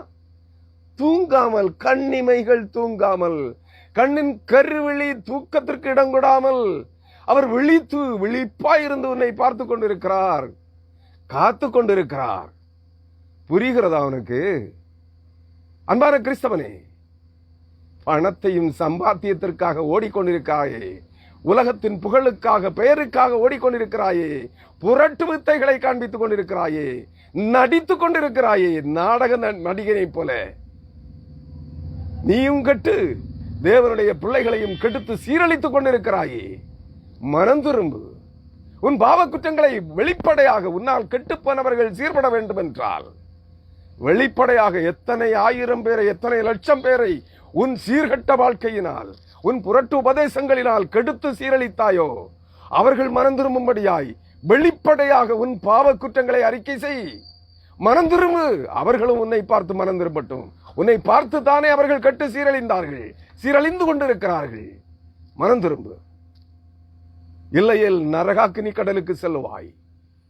தூங்காமல், கண்ணிமைகள் தூங்காமல், கண்ணின் கருவிழி தூக்கத்திற்கு இடம் கொடாமல் அவர் விழிப்பாயிருந்து உன்னை பார்த்து கொண்டிருக்கிறார், காத்து கொண்டிருக்கிறார். புரிகிறதா அவனுக்கு? அன்பான கிறிஸ்தவனே, பணத்தையும் சம்பாத்தியத்திற்காக ஓடிக்கொண்டிருக்கிறாயே, உலகத்தின் புகழுக்காக, பெயருக்காக ஓடிக்கொண்டிருக்கிறாயே, புரட்டு வித்தைகளை காண்பித்துக் கொண்டிருக்கிறாயே, நடித்துக் கொண்டிருக்கிறாயே, நாடக நடிகனை போல நீயும் கெட்டு தேவனுடைய பிள்ளைகளையும் கெடுத்து சீரழித்துக் கொண்டிருக்கிறாயே. மனம் திரும்பு. உன் பாவ குற்றங்களை வெளிப்படையாக, உன்னால் கெட்டுப்போனவர்கள் சீர்பட வேண்டும் என்றால் வெளிப்படையாக எத்தனை ஆயிரம் பேரை, எத்தனை லட்சம் பேரை உன் சீர்கட்ட வாழ்க்கையினால், உன் புரட்டு உபதேசங்களினால் கெடுத்து சீரழித்தாயோ, அவர்கள் மனம் திரும்பும்படியாய் வெளிப்படையாக உன் பாவ குற்றங்களை அறிக்கை செய். மனம் திரும்பு. அவர்களும் உன்னை பார்த்து மனம் திரும்பட்டும். உன்னை பார்த்து தானே அவர்கள் கெட்டு சீரழிந்தார்கள், சீரழிந்து கொண்டிருக்கிறார்கள். மனம் திரும்பு. இல்லையேல் நரகாக்கினி கடலுக்கு செல்லுவாய்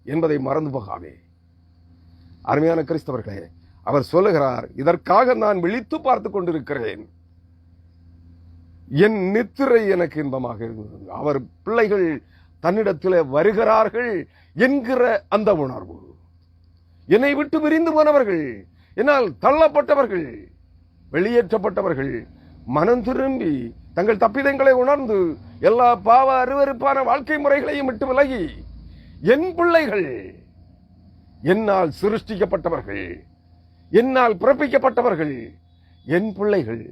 என்பதை மறந்து போகாமே. அருமையான கிறிஸ்தவர்களே, அவர் சொல்லுகிறார், இதற்காக நான் விழித்து பார்த்து கொண்டிருக்கிறேன். என் நித்திரை எனக்கு இன்பமாக இருந்தது. அவர் பிள்ளைகள் தன்னிடத்தில் வருகிறார்கள் என்கிற அந்த உணர்வு, என்னை விட்டு விரிந்து போனவர்கள், என்னால் தள்ளப்பட்டவர்கள், வெளியேற்றப்பட்டவர்கள் மனம் திரும்பி தங்கள் தப்பிதங்களை உணர்ந்து எல்லா பாவ அருவருப்பான வாழ்க்கை முறைகளையும் விட்டு விலகி, என் பிள்ளைகள், என்னால் சிருஷ்டிக்கப்பட்டவர்கள், என்னால் பிறப்பிக்கப்பட்டவர்கள், என் பிள்ளைகள்,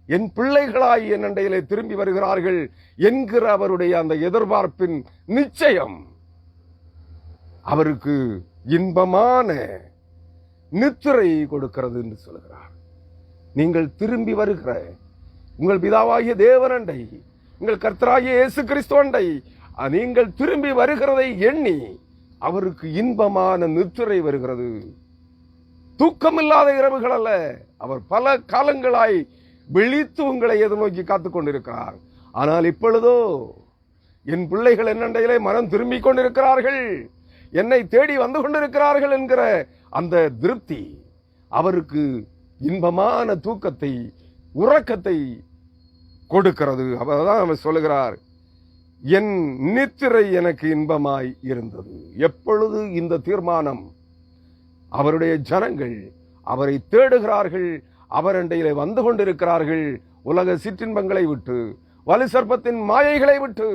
என் பிள்ளைகளாய் என் அண்டையிலே திரும்பி வருகிறார்கள் என்கிற அவருடைய அந்த எதிர்பார்ப்பின் நிச்சயம் அவருக்கு இன்பமான நித்திரை கொடுக்கிறது என்று சொல்கிறார். நீங்கள் திரும்பி வருகிற உங்கள் பிதாவாகிய தேவனண்டை, உங்கள் கர்த்தராகிய இயேசு கிறிஸ்துவண்டை நீங்கள் திரும்பி வருகிறதை எண்ணி அவருக்கு இன்பமான நித்திரை வருகிறது. தூக்கமில்லாத இரவுகள் அல்ல, அவர் பல காலங்களாய் விழித்து உங்களை எதிர்நோக்கி காத்துக் கொண்டிருக்கிறார். ஆனால் இப்பொழுதோ என் பிள்ளைகள் என்னண்டையிலே மனம் திரும்பிக் கொண்டிருக்கிறார்கள், என்னை தேடி வந்து கொண்டிருக்கிறார்கள் என்கிற அந்த திருப்தி அவருக்கு இன்பமான தூக்கத்தை, உறக்கத்தை கொடுக்கிறது. அவர்தான் அவர் சொல்லுகிறார், என் நித்திரை எனக்கு இன்பமாய் இருந்தது. எப்பொழுது இந்த தீர்மானம் அவருடைய ஜனங்கள் அவரை தேடுகிறார்கள், அவர் அண்டையிலே வந்து கொண்டிருக்கிறார்கள், உலக சிற்றின்பங்களை விட்டு, வலு சர்ப்பத்தின் மாயைகளை விட்டு,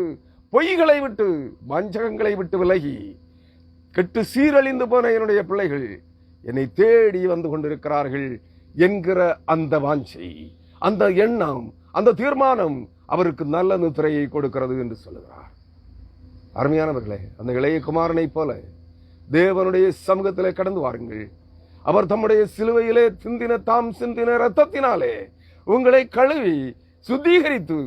பொய்களை விட்டு, வஞ்சகங்களை விட்டு விலகி, கெட்டு சீரழிந்து போன என்னுடைய பிள்ளைகள் என்னை தேடி வந்து கொண்டிருக்கிறார்கள் என்கிற அந்த வாஞ்சை, அந்த எண்ணம், அந்த தீர்மானம் அவருக்கு நல்ல நித்திரையை கொடுக்கிறது என்று சொல்லுகிறார். அருமையானவர்களே, அந்த இளைய குமாரனை போல தேவனுடைய சமூகத்திலே கடந்து வாருங்கள். அவர் தம்முடைய சிலுவையிலே தாம் சிந்தின இரத்தத்தினாலே உங்களை கழுவி சுத்திகரித்து,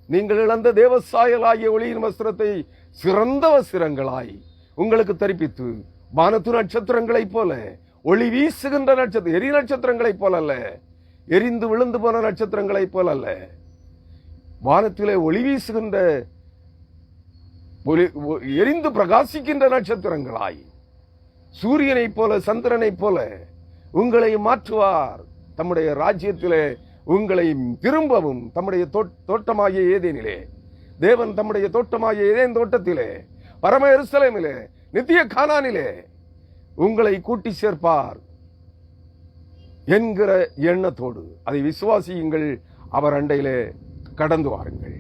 நீங்கள் இழந்த தேவசாயலாகிய ஒளியின் வஸ்திரத்தை சிறந்த வஸ்திரங்களாய் உங்களுக்கு தரிப்பித்து, வானத்து நட்சத்திரங்களைப் போல ஒளி வீசுகின்ற நட்சத்திரம், எரி நட்சத்திரங்களைப் போல அல்ல, எரிந்து விழுந்து போன நட்சத்திரங்களைப் போல அல்ல, வானத்திலே ஒளி வீசுகின்ற, எரிந்து பிரகாசிக்கின்ற நட்சத்திரங்களாய், சூரியனைப் போல சந்திரனைப் போல உங்களை மாற்றுவார். தம்முடைய ராஜ்யத்திலே உங்களை திரும்பவும் தம்முடைய தோட்டமாகிய ஏதேனிலே, தேவன் தம்முடைய தோட்டமாகிய ஏதேன் தோட்டத்திலே, பரம எருசலேமிலே, நித்திய கானானிலே உங்களை கூட்டி சேர்ப்பார் என்கிற எண்ணத்தோடு அதை விசுவாசியுங்கள். அவர் அண்டையிலே கடந்து வாருங்கள்.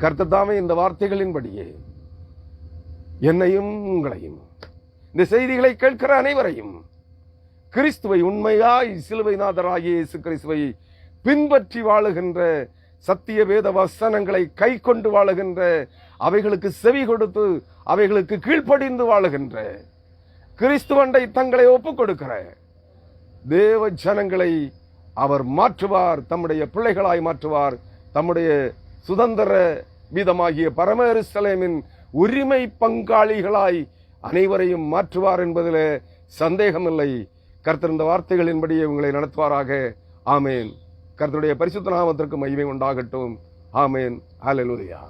கர்த்தர் தாமே இந்த வார்த்தைகளின்படியே என்னையும் உங்களையும், இந்த செய்திகளை கேட்கிற அனைவரையும், கிறிஸ்துவை உண்மையாய் சிலுவைநாதராகிய இயேசு கிறிஸ்துவை பின்பற்றி வாழுகின்ற, சத்திய வேத வசனங்களை கை கொண்டு வாழுகின்ற, அவைகளுக்கு செவி கொடுத்து அவைகளுக்கு கீழ்ப்படிந்து வாழுகின்ற, கிறிஸ்துவண்டை தங்களை ஒப்புக் கொடுக்கிற தேவ ஜனங்களை அவர் மாற்றுவார், தம்முடைய பிள்ளைகளாய் மாற்றுவார். தம்முடைய சுதந்திர வீதமாகிய பரம எருசலேமின் உரிமை பங்காளிகளாய் அனைவரையும் மாற்றுவார் என்பதில் சந்தேகமில்லை. கர்த்தர் இந்த வார்த்தைகளின்படியே உங்களை நடத்துவாராக. ஆமேன். கர்த்தருடைய பரிசுத்த நாமத்திற்கு மகிமை உண்டாகட்டும். ஆமேன். ஹல்லேலூயா.